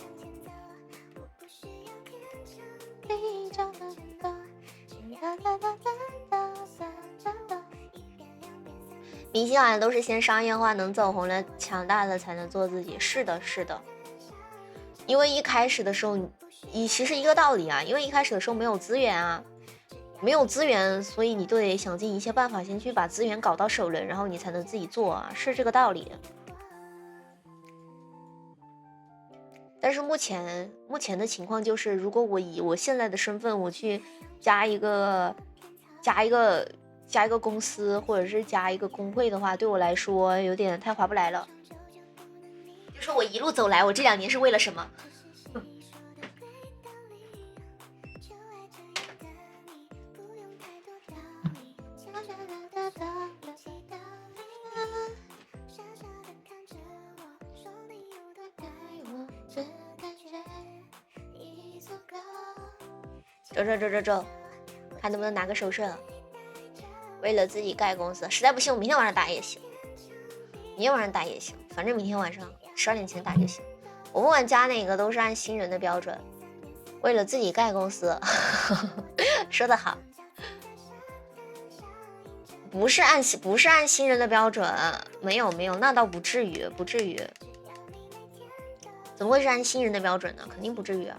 明星好像都是先商业化，能走红了强大的才能做自己。是的，因为一开始的时候其实一个道理啊，因为一开始的时候没有资源，所以你都得想尽一切办法先去把资源搞到手了，然后你才能自己做啊，是这个道理。但是目前的情况就是，如果我以我现在的身份，我去加一个公司，或者是加一个工会的话，对我来说有点太划不来了。就说我一路走来，我这2年是为了什么？走，看能不能拿个首胜。为了自己盖公司，实在不行我明天晚上打也行，反正明天晚上12点前打就行。我不管加哪个都是按新人的标准，为了自己盖公司。说得好，不是按新人的标准，没有，那倒不至于，怎么会是按新人的标准呢？肯定不至于啊。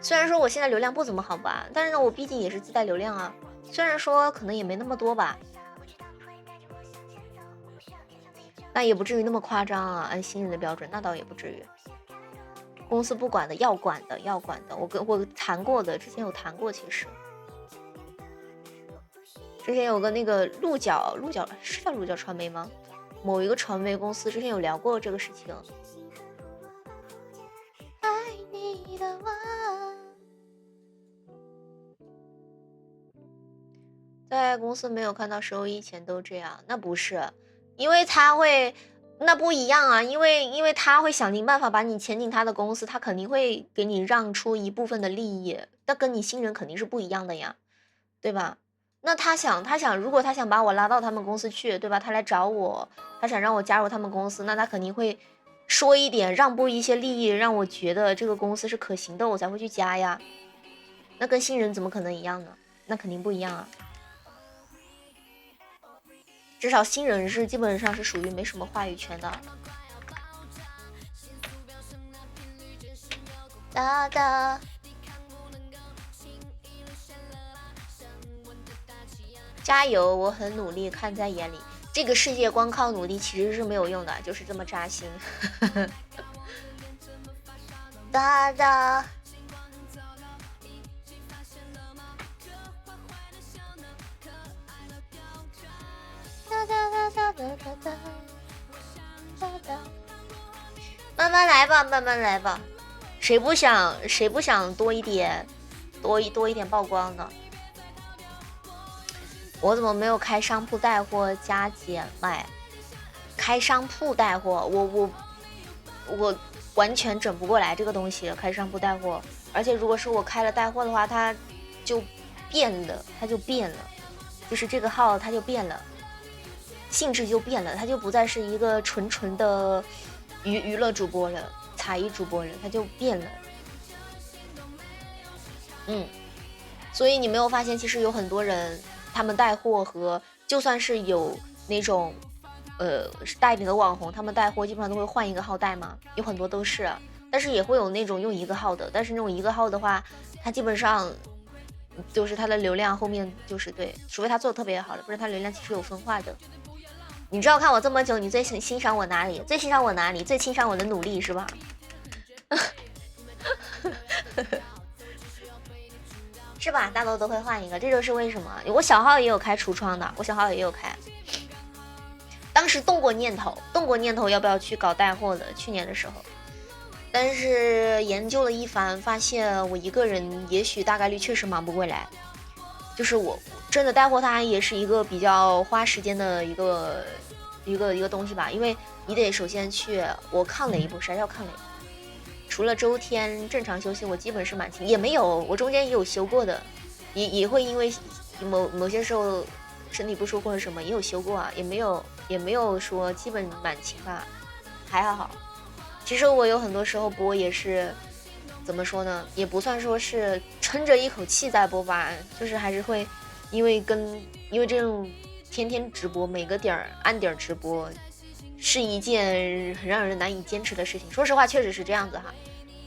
虽然说我现在流量不怎么好吧，但是呢，我毕竟也是自带流量啊。虽然说可能也没那么多吧，那也不至于那么夸张啊。按新人的标准，那倒也不至于。公司不管的，要管的。我谈过的，之前有谈过，其实之前有个那个鹿角是叫鹿角传媒吗？某一个传媒公司之前有聊过这个事情。爱你的我在公司没有看到收益前都这样，那不是，因为他会，那不一样啊，因为他会想尽办法把你签进他的公司，他肯定会给你让出一部分的利益，那跟你新人肯定是不一样的呀，对吧？那他想，如果他想把我拉到他们公司去，对吧？他来找我，他想让我加入他们公司，那他肯定会说一点，让步一些利益，让我觉得这个公司是可行的，我才会去加呀。那跟新人怎么可能一样呢？那肯定不一样啊。至少新人是基本上是属于没什么话语权的。哒哒，加油！我很努力，看在眼里。这个世界光靠努力其实是没有用的，就是这么扎心。哒哒。哒哒哒哒哒哒哒。慢慢来吧，慢慢来吧。谁不想多一点曝光呢？我怎么没有开商铺带货加减卖？开商铺带货，我完全整不过来这个东西。开商铺带货，而且如果是我开了带货的话，它就变了，就是这个号它就变了，性质就变了，它就不再是一个纯的娱乐主播了，才艺主播了，它就变了。所以你没有发现，其实有很多人，他们带货和就算是有那种带领的网红，他们带货基本上都会换一个号带嘛，有很多都是，但是也会有那种用一个号的，但是那种一个号的话，它基本上就是它的流量后面就是对，除非他做的特别好了，不然它流量其实有分化的。你知道看我这么久，你最欣赏我哪里？最欣赏我哪里？最欣赏我的努力是吧？是吧？大多都会换一个，这就是为什么。我小号也有开橱窗的，我小号也有开。当时动过念头要不要去搞带货的，去年的时候。但是研究了一番，发现我一个人也许大概率确实忙不过来。就是我真的带货，它也是一个比较花时间的一个东西吧，因为你得首先去，我抗了一步，啥叫抗了一步？除了周天正常休息，我基本是满勤，也没有，我中间也有休过的，也会因为某些时候身体不舒服或者什么也有休过啊，也没有说基本满勤吧，还好。其实我有很多时候播也是怎么说呢，也不算说是撑着一口气在播吧，就是还是会因为这种天天直播，每个点按点直播是一件很让人难以坚持的事情。说实话确实是这样子哈，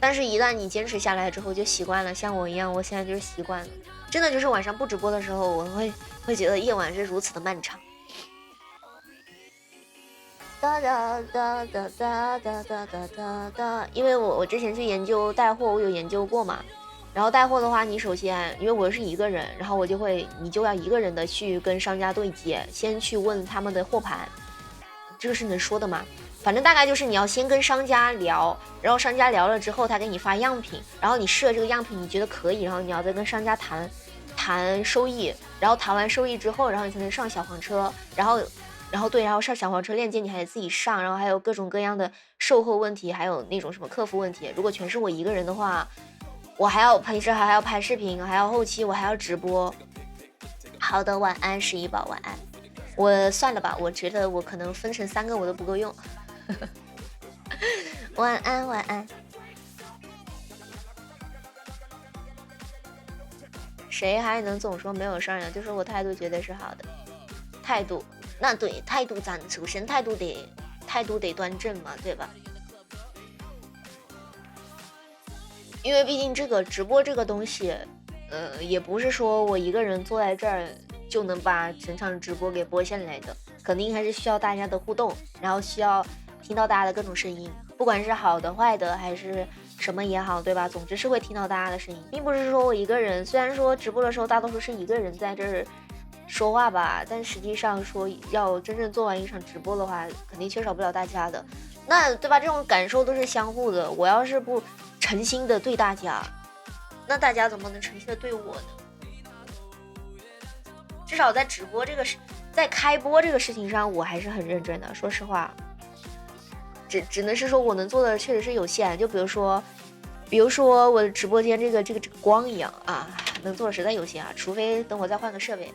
但是一旦你坚持下来之后就习惯了，像我一样，我现在就是习惯了，真的就是晚上不直播的时候，我会觉得夜晚是如此的漫长。因为我之前去研究带货，我有研究过嘛。然后带货的话，你首先因为我是一个人，然后你就要一个人的去跟商家对接，先去问他们的货盘，这个是能说的吗？反正大概就是你要先跟商家聊，然后商家聊了之后，他给你发样品，然后你试了这个样品，你觉得可以，然后你要再跟商家谈收益，然后谈完收益之后，然后你才能上小黄车，然后上小黄车链接你还得自己上，然后还有各种各样的售后问题，还有那种什么客服问题。如果全是我一个人的话，我还要平时还要拍视频，还要后期，我还要直播。好的，晚安11宝，晚安。我算了吧，我觉得我可能分成3个我都不够用。晚安晚安。谁还能总说没有商量？就说我态度绝对是好的，态度。那对，态度咱首先态度得端正嘛，对吧？因为毕竟这个直播这个东西，也不是说我一个人坐在这儿就能把整场直播给播下来的，肯定还是需要大家的互动，然后需要听到大家的各种声音，不管是好的、坏的，还是什么也好，对吧？总之是会听到大家的声音，并不是说我一个人，虽然说直播的时候大多数是一个人在这儿说话吧，但实际上说要真正做完一场直播的话，肯定缺少不了大家的，那对吧？这种感受都是相互的，我要是不诚心的对大家，那大家怎么能诚心的对我呢？至少在直播这个在开播这个事情上，我还是很认真的。说实话，只能是说我能做的确实是有限。就比如说我的直播间这个光一样啊，能做的实在有限啊，除非等我再换个设备。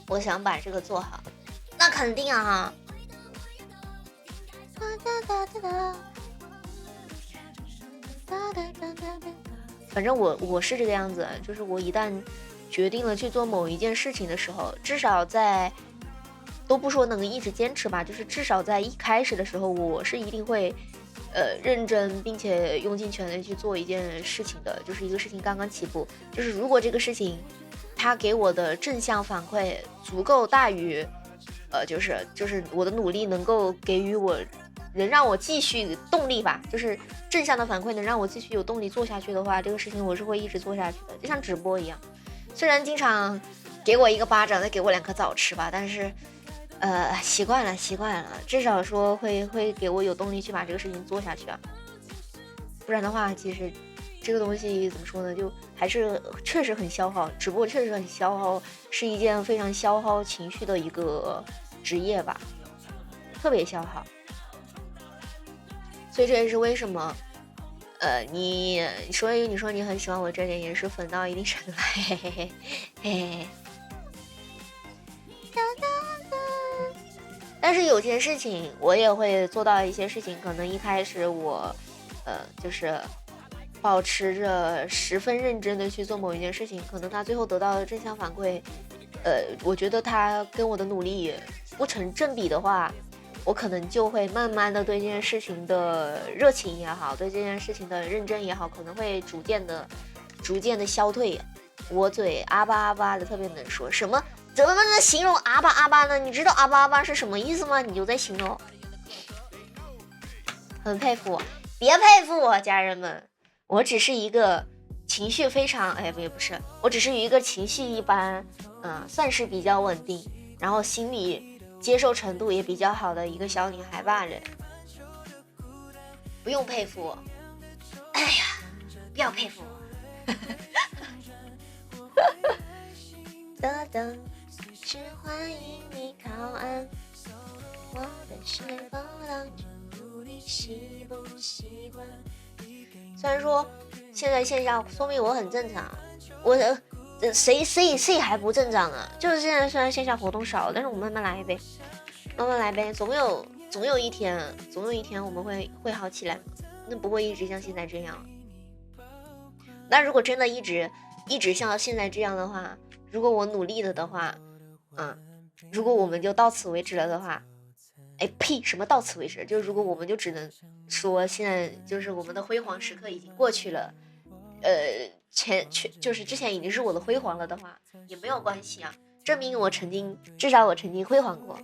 我想把这个做好，那肯定啊反正我是这个样子，就是我一旦决定了去做某一件事情的时候，至少在都不说能一直坚持吧，就是至少在一开始的时候，我是一定会认真并且用尽全力去做一件事情的。就是一个事情刚刚起步，就是如果这个事情它给我的正向反馈足够大于就是我的努力能够给予我能让我继续动力吧，就是正向的反馈能让我继续有动力做下去的话，这个事情我是会一直做下去的，就像直播一样。虽然经常给我一个巴掌再给我2颗枣吃吧，但是习惯了，至少说会给我有动力去把这个事情做下去啊。不然的话，其实这个东西怎么说呢，就还是确实很消耗，只不过确实很消耗，是一件非常消耗情绪的一个职业吧，特别消耗。所以这也是为什么，你说你很喜欢我这点，也是粉到一定程度，嘿嘿嘿嘿。但是有些事情我也会做到一些事情，可能一开始我，就是保持着十分认真的去做某一件事情，可能他最后得到的正向反馈，我觉得他跟我的努力不成正比的话，我可能就会慢慢的对这件事情的热情也好，对这件事情的认真也好，可能会逐渐的消退。我嘴阿巴阿巴的特别能说，什么怎么能形容阿巴阿巴呢？你知道阿巴阿巴是什么意思吗？你就在形容，很佩服我，别佩服我，家人们，我只是一个情绪非常，不是，我只是一个情绪一般，算是比较稳定，然后心理接受程度也比较好的一个小女孩罢了，不用佩服我，哎呀，不要佩服我。等等，是欢迎你靠岸，我的是否浪着你喜不喜欢？虽然说现在线下说明我很正常，我谁还不正常呢？就是现在虽然线下活动少，但是我慢慢来呗，慢慢来呗，总有一天我们会好起来嘛。那不会一直像现在这样。那如果真的一直像现在这样的话，如果我努力了的话，如果我们就到此为止了的话，呸，什么到此为止？就如果我们就只能说现在就是我们的辉煌时刻已经过去了，就是之前已经是我的辉煌了的话，也没有关系啊，证明至少我曾经辉煌过，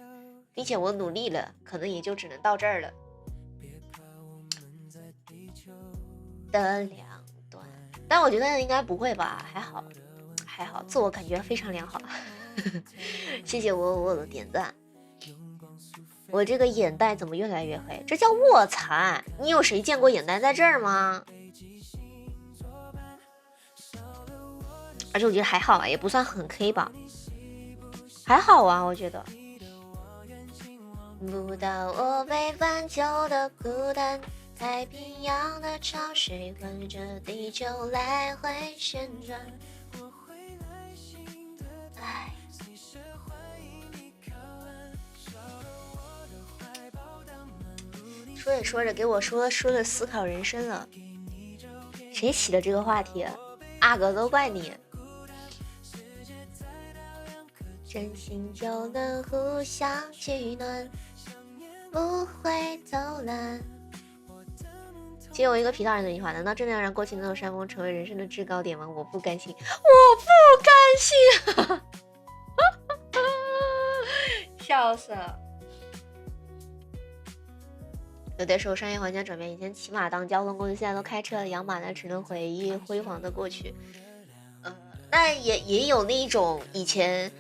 并且我努力了，可能也就只能到这儿了。的两端，但我觉得应该不会吧，还好，自我感觉非常良好。谢谢我的点赞。我这个眼袋怎么越来越黑？这叫卧蚕。你有谁见过眼袋在这儿吗？而且我觉得还好啊，也不算很黑吧，还好啊，我觉得。不到我北半球的孤单，太平洋的潮水环着地球来回旋转。唉，说着说着给我说着思考人生了。谁起的这个话题？阿哥都怪你。真心就能互相取暖，不会走烂。借我一个皮套人的一句话，难道真的要让过去那座山峰成为人生的制高点吗？我不甘心，我不甘心！笑死了。有的时候商业环境转变，以前骑马当交通工具，现在都开车了，养马呢只能回忆辉煌的过去。那也有那一种以前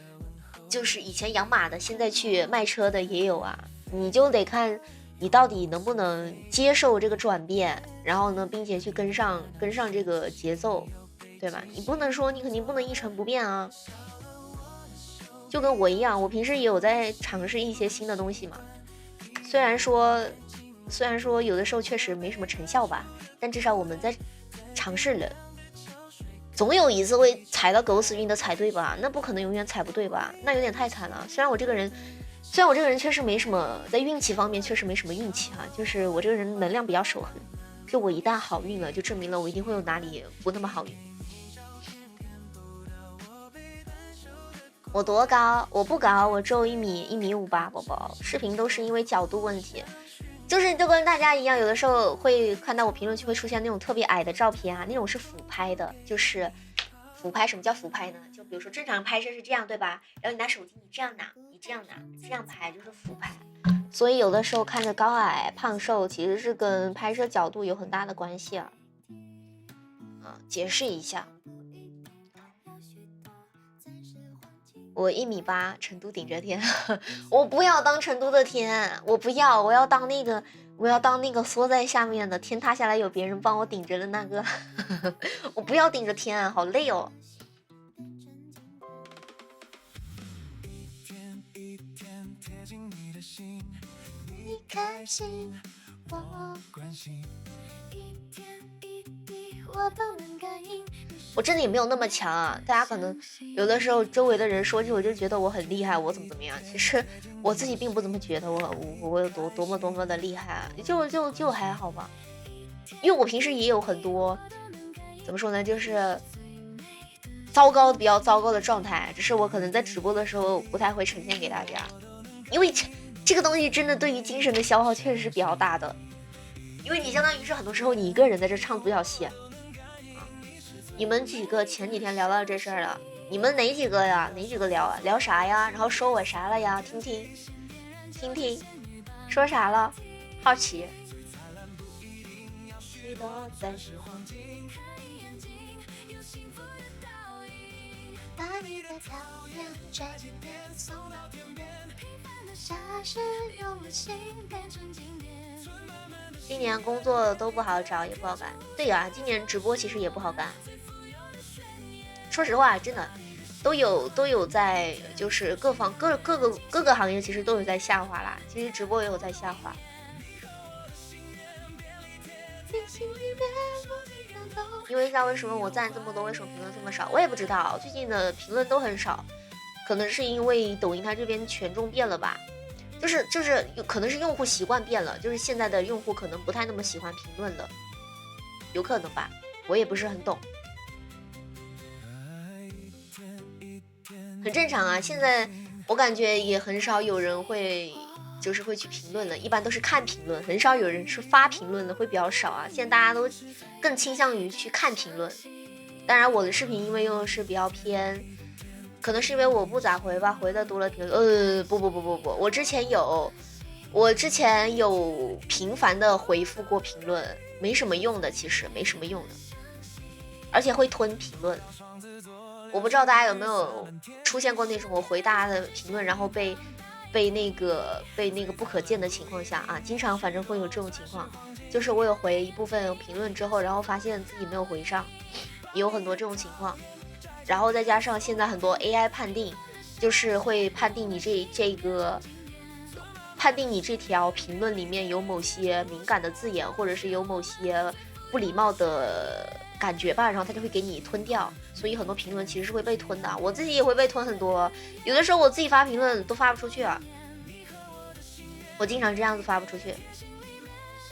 养马的，现在去卖车的也有啊。你就得看你到底能不能接受这个转变，然后呢，并且去跟上这个节奏，对吧？你不能说你肯定不能一成不变啊。就跟我一样，我平时也有在尝试一些新的东西嘛。虽然说有的时候确实没什么成效吧，但至少我们在尝试了。总有一次会踩到狗屎运的踩对吧？那不可能永远踩不对吧？那有点太惨了。虽然我这个人确实没什么，在运气方面确实没什么运气哈，就是我这个人能量比较守恒。就我一旦好运了，就证明了我一定会有哪里不那么好运。我多高？我不高，我只有1米58，宝宝。视频都是因为角度问题。就跟大家一样，有的时候会看到我评论区会出现那种特别矮的照片啊，那种是俯拍的。就是俯拍，什么叫俯拍呢？就比如说正常拍摄是这样，对吧？然后你拿手机你这样拿，这样拍就是俯拍。所以有的时候看着高矮胖瘦其实是跟拍摄角度有很大的关系啊。解释一下。我1.8米，成都顶着天。我不要当成都的天，我不要，我要当那个缩在下面的，天塌下来有别人帮我顶着的那个。我不要顶着天，好累哦。你开心，我关心，一点一滴我都能感应。我真的也没有那么强啊，大家可能有的时候周围的人说起我就觉得我很厉害，我怎么样？其实我自己并不怎么觉得我有多么的厉害啊，就还好吧。因为我平时也有很多怎么说呢，就是比较糟糕的状态，只是我可能在直播的时候不太会呈现给大家，因为这个东西真的对于精神的消耗确实是比较大的，因为你相当于是很多时候你一个人在这唱独角戏。你们几个前几天聊到这事儿了，你们哪几个呀？哪几个聊啊？聊啥呀？然后说我啥了呀？听听，说啥了？好奇。把你的讨厌摘进点，送到天边，平凡的傻事用了心变成经典。今年工作都不好找，也不好干。对呀，今年直播其实也不好干。说实话，真的都有在，就是各个行业其实都有在下滑啦。其实直播也有在下滑。因为像为什么我赞这么多，为什么评论这么少，我也不知道。最近的评论都很少，可能是因为抖音它这边权重变了吧，就是可能是用户习惯变了，就是现在的用户可能不太那么喜欢评论了，有可能吧，我也不是很懂。很正常啊，现在我感觉也很少有人会去评论了，一般都是看评论，很少有人是发评论的，会比较少啊。现在大家都更倾向于去看评论。当然我的视频因为又是比较偏，可能是因为我不咋回吧，回的多了评论。不，我之前有频繁的回复过评论，没什么用的，其实没什么用的，而且会吞评论。我不知道大家有没有出现过那种我回大家的评论，然后被那个不可见的情况下啊，经常反正会有这种情况，就是我有回一部分评论之后，然后发现自己没有回上，也有很多这种情况。然后再加上现在很多 AI 判定，就是会判定你这条评论里面有某些敏感的字眼，或者是有某些不礼貌的感觉吧，然后他就会给你吞掉，所以很多评论其实是会被吞的。我自己也会被吞很多，有的时候我自己发评论都发不出去啊，我经常这样子发不出去。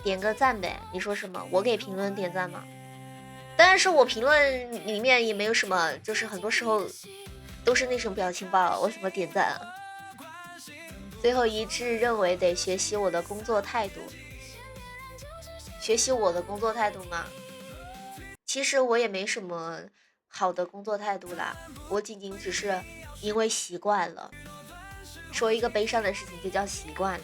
点个赞呗，你说什么？我给评论点赞吗？但是我评论里面也没有什么，就是很多时候都是那种表情包，我怎么点赞啊？最后一致认为得学习我的工作态度。学习我的工作态度吗？其实我也没什么好的工作态度啦，我仅仅只是因为习惯了。说一个悲伤的事情就叫习惯了。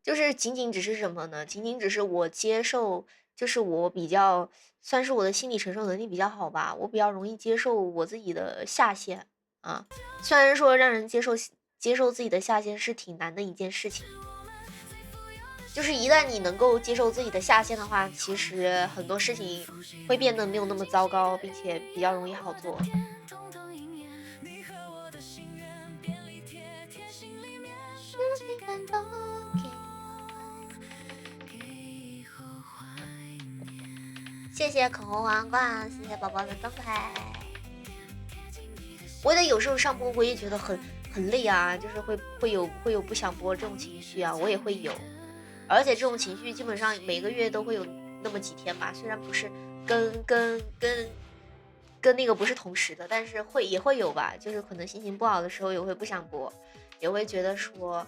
就是仅仅只是什么呢？仅仅只是我接受，就是我比较算是我的心理承受能力比较好吧，我比较容易接受我自己的下限啊。虽然说让人接受自己的下限是挺难的一件事情，就是一旦你能够接受自己的下限的话，其实很多事情会变得没有那么糟糕，并且比较容易好做。谢谢口红王冠，谢谢宝宝的灯牌。我也有时候上播，我也觉得很累啊，就是会有不想播这种情绪啊，我也会有。而且这种情绪基本上每个月都会有那么几天吧，虽然不是跟那个不是同时的，但是也会有吧。就是可能心情不好的时候也会不想播，也会觉得说，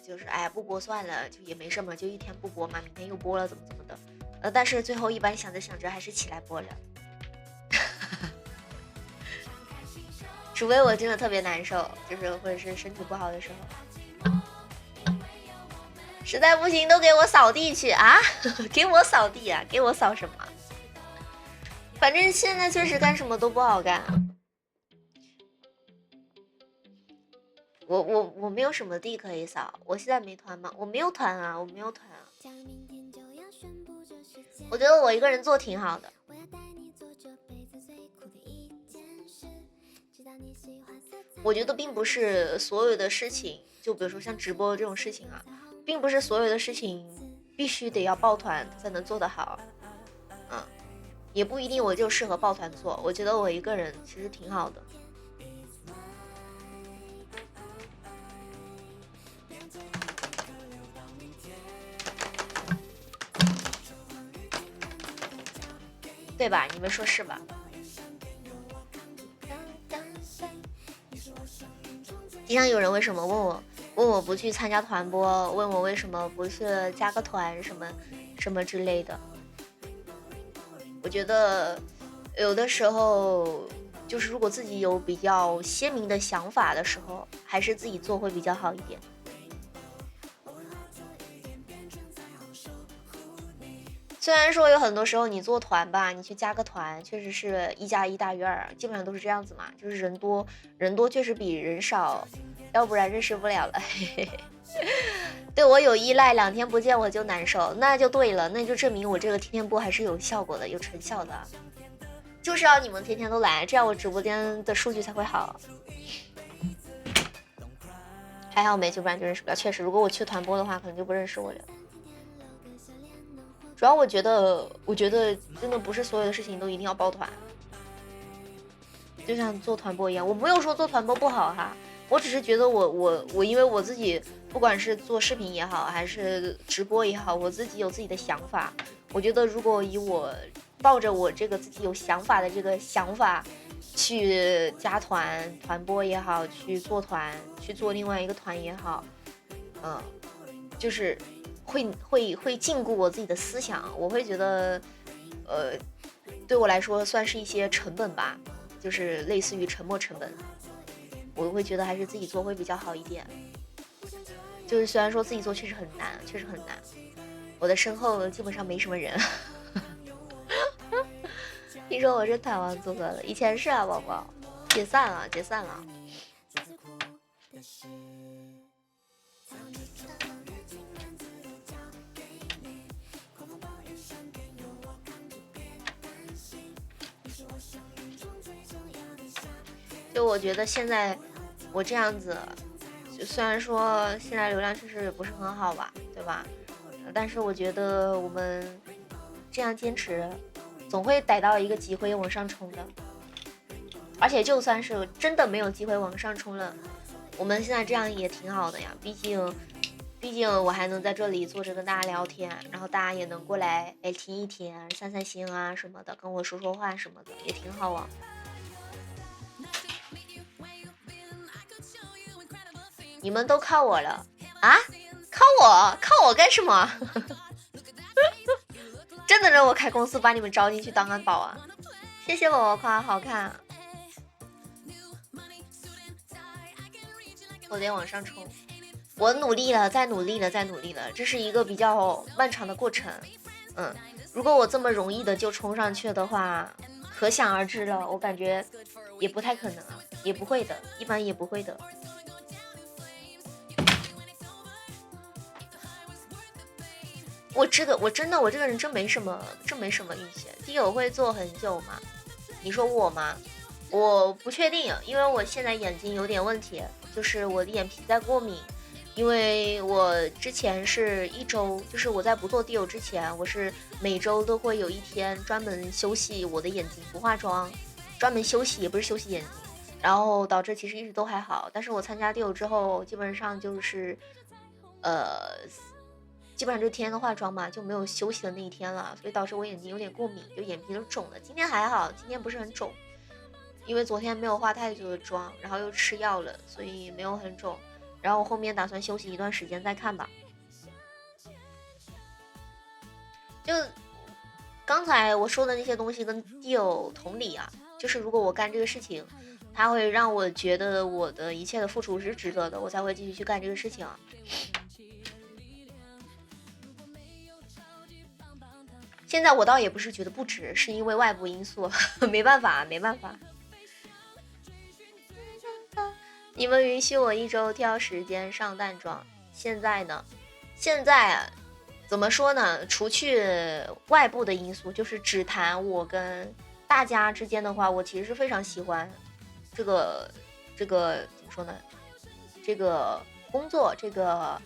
就是哎呀不播算了，就也没什么，就一天不播嘛，明天又播了怎么的。但是最后一般想着想着还是起来播了，除非我真的特别难受，就是或者是身体不好的时候。实在不行都给我扫地去啊！给我扫地啊！给我扫什么？反正现在确实干什么都不好干。我没有什么地可以扫，我现在没团吗？我没有团啊，我没有团啊。我觉得我一个人做挺好的。我觉得并不是所有的事情，就比如说像直播这种事情啊，并不是所有的事情必须得要抱团才能做得好，也不一定我就适合抱团做。我觉得我一个人其实挺好的。对吧？你们说是吧？经常有人为什么问我不去参加团播，问我为什么不去加个团什么之类的。我觉得有的时候就是如果自己有比较鲜明的想法的时候，还是自己做会比较好一点。虽然说有很多时候你做团吧，你去加个团，确实是1+1大于2，基本上都是这样子嘛，就是人多确实比人少，要不然认识不了了。对我有依赖，2天不见我就难受，那就对了，那就证明我这个天天播还是有效果的，有成效的，就是要你们天天都来，这样我直播间的数据才会好。还好没，就不然就认识不了。确实，如果我去团播的话，可能就不认识我了。主要我觉得真的不是所有的事情都一定要抱团，就像做团播一样。我没有说做团播不好哈，我只是觉得我因为我自己不管是做视频也好，还是直播也好，我自己有自己的想法。我觉得如果以我抱着我这个自己有想法的这个想法去加团播也好，去做团去做另外一个团也好，就是会禁锢我自己的思想，我会觉得，对我来说算是一些成本吧，就是类似于沉没成本，我会觉得还是自己做会比较好一点。就是虽然说自己做确实很难，我的身后基本上没什么人。听说我是团王组合了，以前是啊，宝宝，解散了。就我觉得现在我这样子，就虽然说现在流量确实不是很好吧，对吧？但是我觉得我们这样坚持，总会逮到一个机会往上冲的。而且就算是真的没有机会往上冲了，我们现在这样也挺好的呀。毕竟我还能在这里坐着跟大家聊天，然后大家也能过来听一听，散心啊什么的，跟我说说话什么的，也挺好啊。你们都靠我了啊？靠我干什么？真的让我开公司把你们招进去当安保啊？谢谢我夸好看，我得往上冲。我努力了，再努力了，这是一个比较漫长的过程。如果我这么容易的就冲上去的话，可想而知了，我感觉也不太可能啊，也不会的，一般也不会的。我这个人真没什么运气。第一，我会做很久嘛？你说我吗？我不确定，因为我现在眼睛有点问题，就是我的眼皮在过敏。因为我之前是1周，就是我在不做地友之前，我是每周都会有1天专门休息我的眼睛，不化妆，专门休息，也不是休息眼睛，然后导致其实一直都还好。但是我参加地友之后，基本上就是基本上就天天都化妆嘛，就没有休息的那一天了，所以导致我眼睛有点过敏，就眼皮都肿了。今天还好，今天不是很肿，因为昨天没有化太久的妆，然后又吃药了，所以没有很肿。然后我后面打算休息一段时间再看吧。就刚才我说的那些东西跟地友同理啊，就是如果我干这个事情，它会让我觉得我的一切的付出是值得的，我才会继续去干这个事情啊。现在我倒也不是觉得不值，是因为外部因素，没办法。你们允许我1周挑时间上淡妆，现在呢？现在怎么说呢？除去外部的因素，就是只谈我跟大家之间的话，我其实是非常喜欢这个怎么说呢？这个工作，这个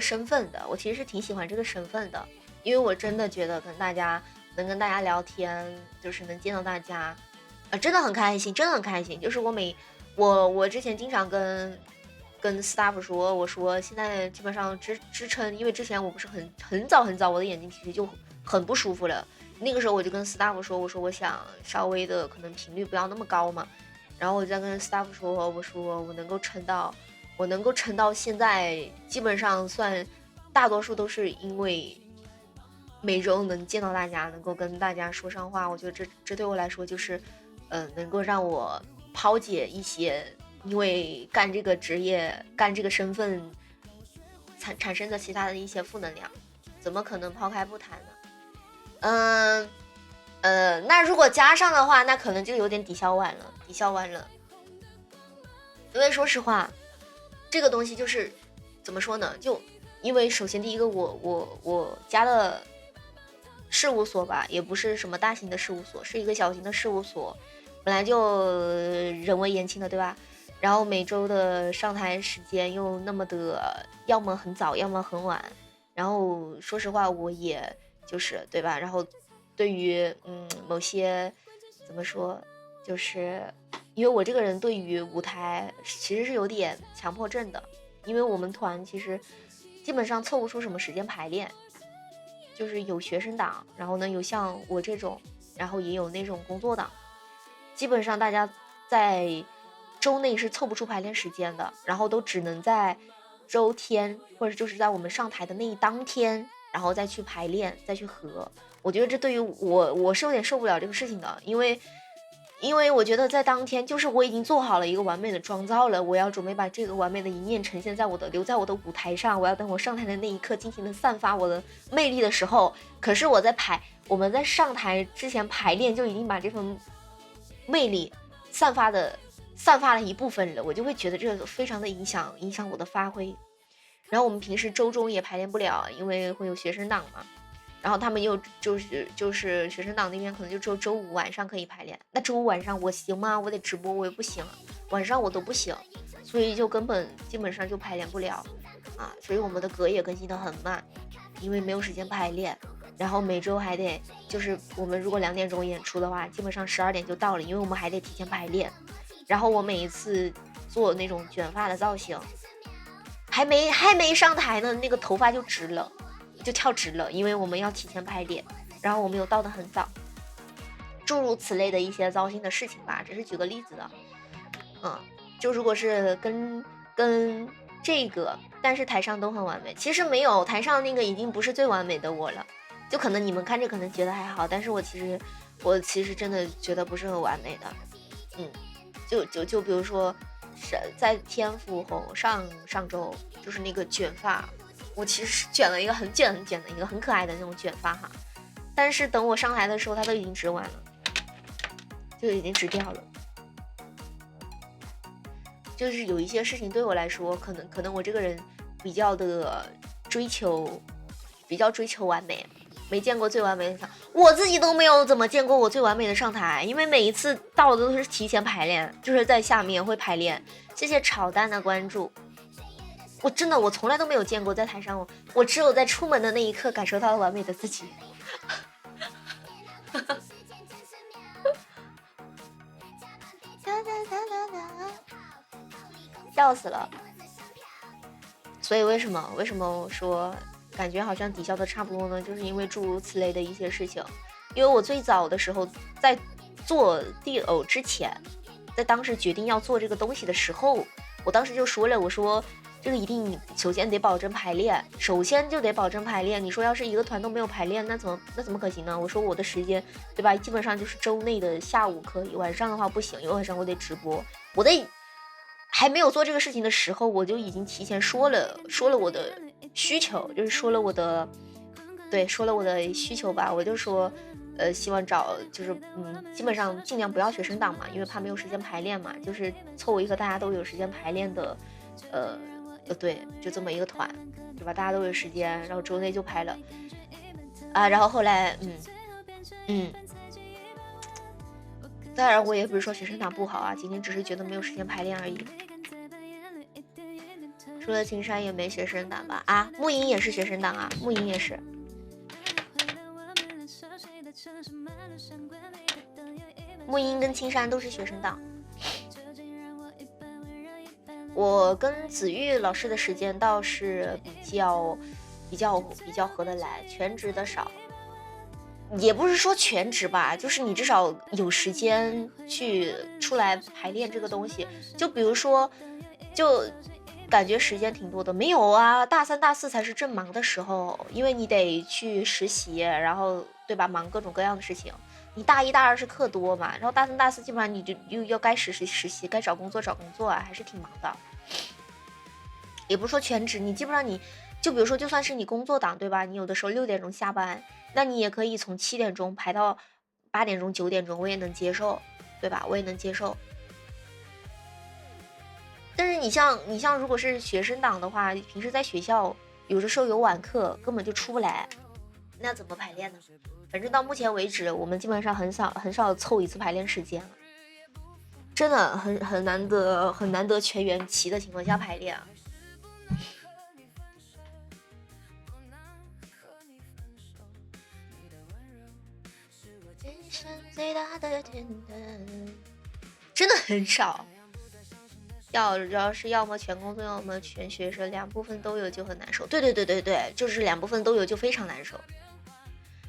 身份的，我其实是挺喜欢这个身份的，因为我真的觉得跟大家聊天，就是能见到大家，真的很开心，就是我之前经常跟 staff 说，我说现在基本上支撑，因为之前我不是很早我的眼睛其实就很不舒服了，那个时候我就跟 staff 说，我说我想稍微的可能频率不要那么高嘛，然后我就在跟 staff 说，我说我能够撑到现在，基本上算大多数都是因为每周能见到大家，能够跟大家说上话，我觉得这对我来说就是能够让我抛解一些因为干这个职业干这个身份产生的其他的一些负能量，怎么可能抛开不谈呢？那如果加上的话，那可能就有点抵消完了。因为说实话，这个东西就是怎么说呢？就因为首先第一个，我加的事务所吧，也不是什么大型的事务所，是一个小型的事务所，本来就人微言轻的，对吧？然后每周的上台时间又那么的，要么很早，要么很晚。然后说实话，我也就是对吧？然后对于某些怎么说，就是因为我这个人对于舞台其实是有点强迫症的，因为我们团其实基本上凑不出什么时间排练，就是有学生党，然后呢有像我这种，然后也有那种工作党，基本上大家在周内是凑不出排练时间的，然后都只能在周天或者就是在我们上台的那一当天，然后再去排练，再去合。我觉得这对于我是有点受不了这个事情的，因为我觉得在当天就是我已经做好了一个完美的妆造了，我要准备把这个完美的一面呈现在留在我的舞台上，我要等我上台的那一刻尽情的散发我的魅力的时候，可是我们在上台之前排练就已经把这份魅力散发了一部分了，我就会觉得这个非常的影响我的发挥。然后我们平时周中也排练不了，因为会有学生党嘛，然后他们又就是学生党那边可能就只有周五晚上可以排练，那周五晚上我行吗？我得直播，我也不行，晚上我都不行，所以就基本上就排练不了啊，所以我们的歌也更新得很慢，因为没有时间排练。然后每周还得就是我们如果2点钟演出的话，基本上12点就到了，因为我们还得提前排练。然后我每一次做那种卷发的造型，还没上台呢，那个头发就跳直了，因为我们要提前排练，然后我们又到得很早，诸如此类的一些糟心的事情吧，只是举个例子的。就如果是跟这个，但是台上都很完美，其实没有，台上那个已经不是最完美的我了，就可能你们看着可能觉得还好，但是我其实真的觉得不是很完美的。就比如说在天府红上周就是那个卷发，我其实是卷了一个很卷的一个很可爱的那种卷发哈，但是等我上台的时候它都已经直完了，就已经直掉了。就是有一些事情对我来说，可能我这个人比较追求完美，没见过最完美的上，我自己都没有怎么见过我最完美的上台，因为每一次到的都是提前排练，就是在下面会排练。谢谢炒蛋的关注，我从来都没有见过在台上，我只有在出门的那一刻感受到了完美的自己。笑死了。所以为什么我说感觉好像抵消的差不多呢？就是因为诸如此类的一些事情。因为我最早的时候在做地偶之前，在当时决定要做这个东西的时候，我当时就说了，我说这个一定首先得保证排练，你说要是一个团都没有排练，那怎么可行呢？我说我的时间对吧，基本上就是周内的下午可以，晚上的话不行，因为晚上我得直播。我得还没有做这个事情的时候，我就已经提前说了我的需求，就是说了我的对，说了我的需求吧，我就说，希望找就是基本上尽量不要学生党嘛，因为怕没有时间排练嘛，就是凑一个大家都有时间排练的，对，就这么一个团，对吧？大家都有时间，然后周内就排了，啊，然后后来，当然我也不是说学生党不好啊，今天只是觉得没有时间排练而已。除了青山也没学生党吧？啊，木影也是学生党啊，木影也是。木音跟青山都是学生党。我跟子玉老师的时间倒是比较合得来，全职的少，也不是说全职吧，就是你至少有时间去出来排练这个东西。就比如说，就感觉时间挺多的，没有啊，大3、大4才是正忙的时候，因为你得去实习，然后对吧，忙各种各样的事情。你大1、大2是课多嘛，然后大3、大4基本上你就又要该实习，该找工作啊，还是挺忙的。也不是说全职，你基本上你就比如说，就算是你工作党对吧，你有的时候6点钟下班，那你也可以从7点钟排到8点钟、9点钟，我也能接受，对吧？我也能接受。但是你像如果是学生党的话，平时在学校有的时候有晚课，根本就出不来，那怎么排练呢？反正到目前为止，我们基本上很少凑一次排练时间了，真的很难得全员齐的情况下排练啊。最大的天灯，真的很少。要是要么全工作，要么全学生，两部分都有就很难受。对，就是两部分都有就非常难受。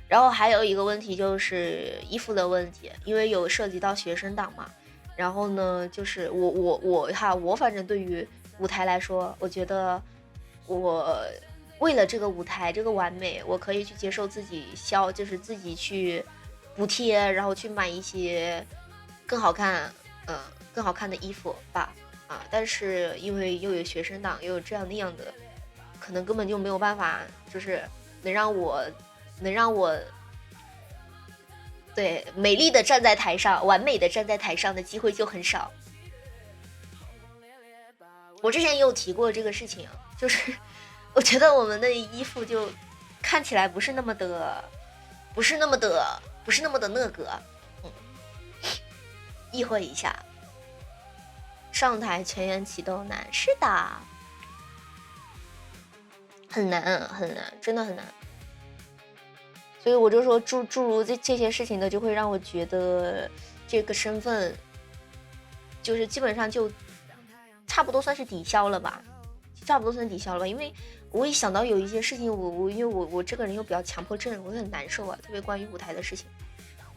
然后还有一个问题就是衣服的问题，因为有涉及到学生党嘛。然后呢，就是我反正对于舞台来说，我觉得我为了这个舞台这个完美，我可以去接受自己就是自己去补贴，然后去买一些更好看的衣服吧。但是因为又有学生党，又有这样那样的，可能根本就没有办法，就是能让我对美丽的站在台上，完美的站在台上的机会就很少。我之前也有提过这个事情，就是我觉得我们的衣服就看起来不是那么的那个，意会一下。上台全员齐都难，是的，很难，真的很难。所以我就说诸如这些事情的，就会让我觉得这个身份就是基本上就差不多算是抵消了吧，因为我一想到有一些事情，因为我这个人又比较强迫症，我很难受啊，特别关于舞台的事情。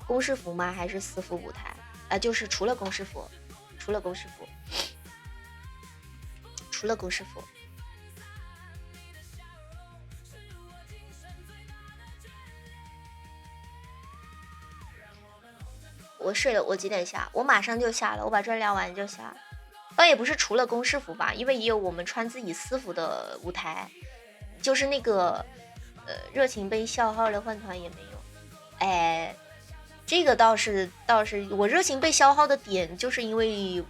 公式服吗？还是私服舞台？就是除了公式服。我睡了，我几点下？我马上就下了，我把这聊完就下。倒也不是除了公式服吧，因为也有我们穿自己私服的舞台，就是那个热情被消耗了，换团也没有。这个倒是我热情被消耗的点，就是因为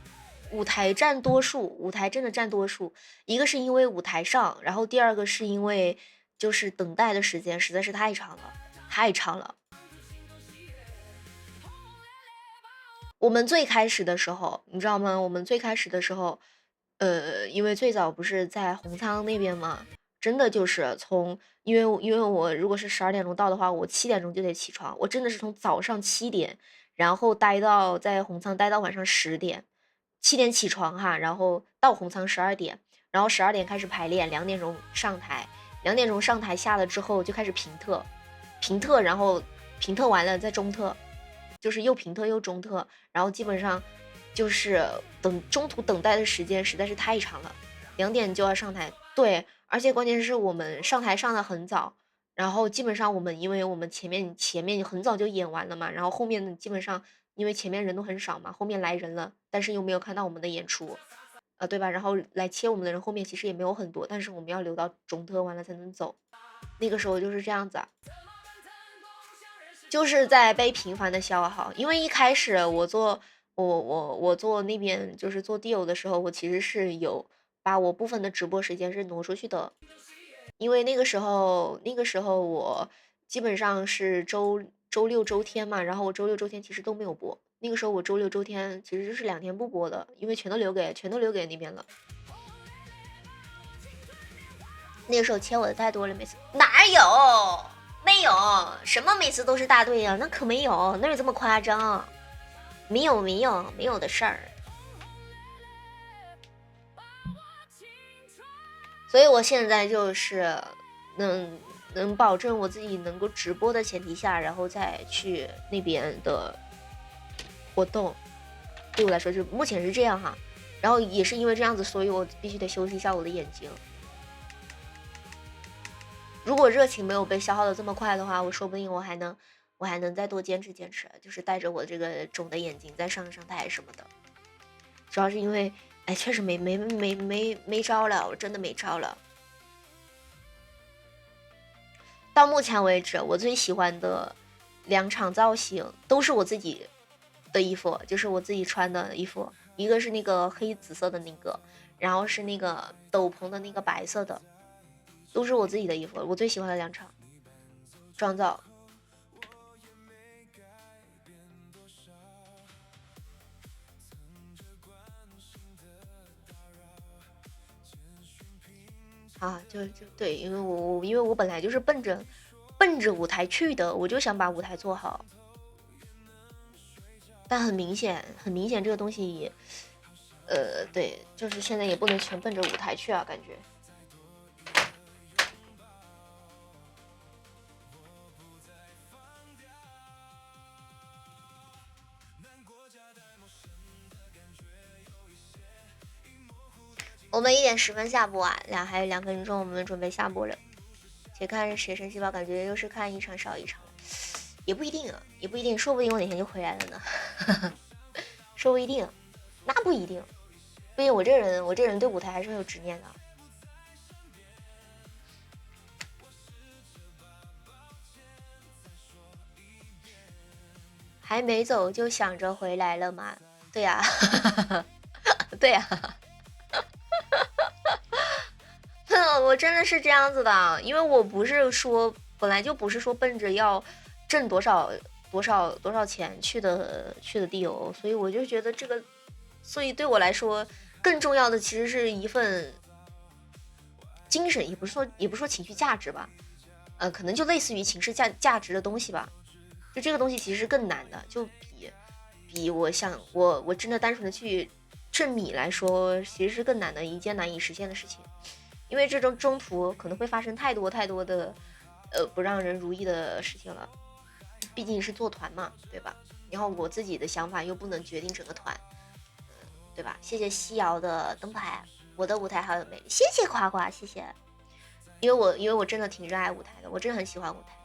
舞台占多数，舞台真的占多数。一个是因为舞台上，然后第二个是因为就是等待的时间实在是太长了。我们最开始的时候，你知道吗？因为最早不是在红仓那边嘛，真的就是因为我如果是12点钟到的话，我7点钟就得起床，我真的是从早上7点，然后在红仓待到晚上10点，7点起床哈，然后到红仓12点，然后12点开始排练，2点钟上台，2点钟上台下了之后就开始评特，然后评特完了再中特，就是又评特又中特，然后基本上就是中途等待的时间实在是太长了，2点就要上台。对，而且关键是我们上台上的很早，然后基本上因为我们前面很早就演完了嘛，然后后面基本上因为前面人都很少嘛，后面来人了，但是又没有看到我们的演出，对吧？然后来切我们的人后面其实也没有很多，但是我们要留到中特完了才能走。那个时候就是这样子，就是在被频繁的消耗。因为一开始我做那边就是做 deal 的时候，我其实是有把我部分的直播时间是挪出去的，因为那个时候我基本上是周六周天嘛，然后我周六周天其实都没有播。那个时候我周六周天其实是2天不播的，因为全都留给那边了。那个时候欠我的太多了，每次哪有？没有，什么每次都是大队呀？那可没有，哪有这么夸张？没有的事儿。所以我现在就是能保证我自己能够直播的前提下，然后再去那边的活动。对我来说，就目前是这样哈。然后也是因为这样子，所以我必须得休息一下我的眼睛。如果热情没有被消耗的这么快的话，我说不定我还能再多坚持，就是带着我这个肿的眼睛再上台什么的。主要是因为，哎，确实没招了，我真的没招了。到目前为止，我最喜欢的2场造型都是我自己的衣服，就是我自己穿的衣服，一个是那个黑紫色的那个，然后是那个斗篷的那个白色的。都是我自己的衣服，我最喜欢的2场妆造。啊，就对，因为我本来就是奔着舞台去的，我就想把舞台做好。但很明显这个东西，对，就是现在也不能全奔着舞台去啊，感觉。我们1点10分下播啊，还有2分钟，我们准备下播了。且看谁生气吧，感觉又是看一场少一场了，也不一定啊，也不一定，说不定我哪天就回来了呢，说不一定，那不一定，毕竟我这人对舞台还是很有执念的。还没走就想着回来了吗？对呀、对呀、我真的是这样子的，因为我不是说本来就不是说奔着要挣多少钱去的地欧，所以我就觉得这个，所以对我来说更重要的其实是一份精神，也不是说情绪价值吧，可能就类似于情绪价值的东西吧。就这个东西其实更难的，就比我真的单纯的去挣米来说，其实是更难的一件难以实现的事情。因为这种中途可能会发生太多的不让人如意的事情了，毕竟是做团嘛，对吧？然后我自己的想法又不能决定整个团，对吧？谢谢西瑶的灯牌，我的舞台好有魅力，谢谢夸夸，谢谢。因为我真的挺热爱舞台的，我真的很喜欢舞台，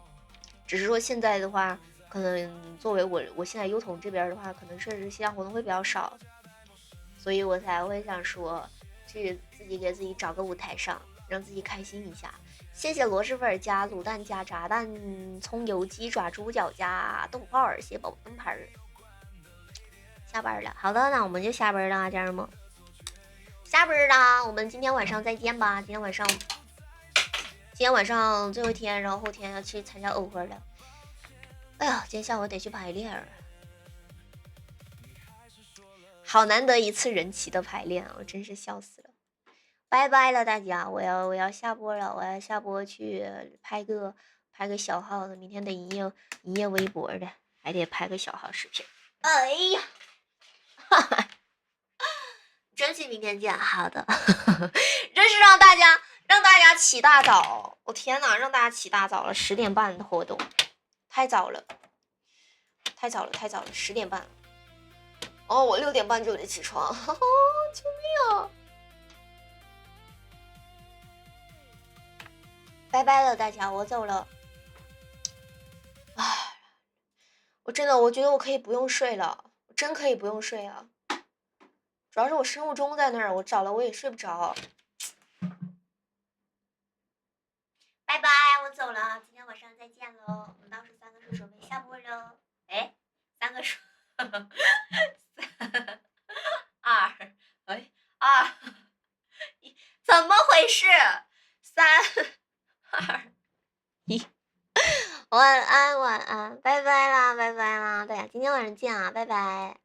只是说现在的话，可能作为我现在优童这边的话，可能设置线下活动会比较少，所以我才会想说去自己给自己找个舞台上，让自己开心一下。谢谢螺蛳粉加卤蛋加炸弹葱油鸡爪猪脚加豆腐泡儿，谢谢宝宝灯牌儿。下班了，好的，那我们就下班了啊，家人们，下班了，我们今天晚上再见吧。今天晚上最后一天，然后后天要去参加偶会了。哎呀，今天下午得去排练，好难得一次人齐的排练，我真是笑死了。拜拜了大家，我要下播了，我要下播去拍个小号的，明天得营业微博的，还得拍个小号视频。哎呀，哈哈，争取明天见。好的，这是让大家起大早，我天哪，让大家起大早了，10点半的活动，太早了，10点半。哦，我6点半就得起床，哈哈，救命啊！拜拜了大家，我走了。唉，我觉得我可以不用睡了，我真可以不用睡了。主要是我生物钟在那儿，我找了我也睡不着。拜拜，我走了。再见喽！我们倒数3个数，准备下播喽。哎，3个数，3、2，2、1，怎么回事？3、2、1，晚安，晚安，拜拜啦，拜拜啦！大家今天晚上见啊，拜拜。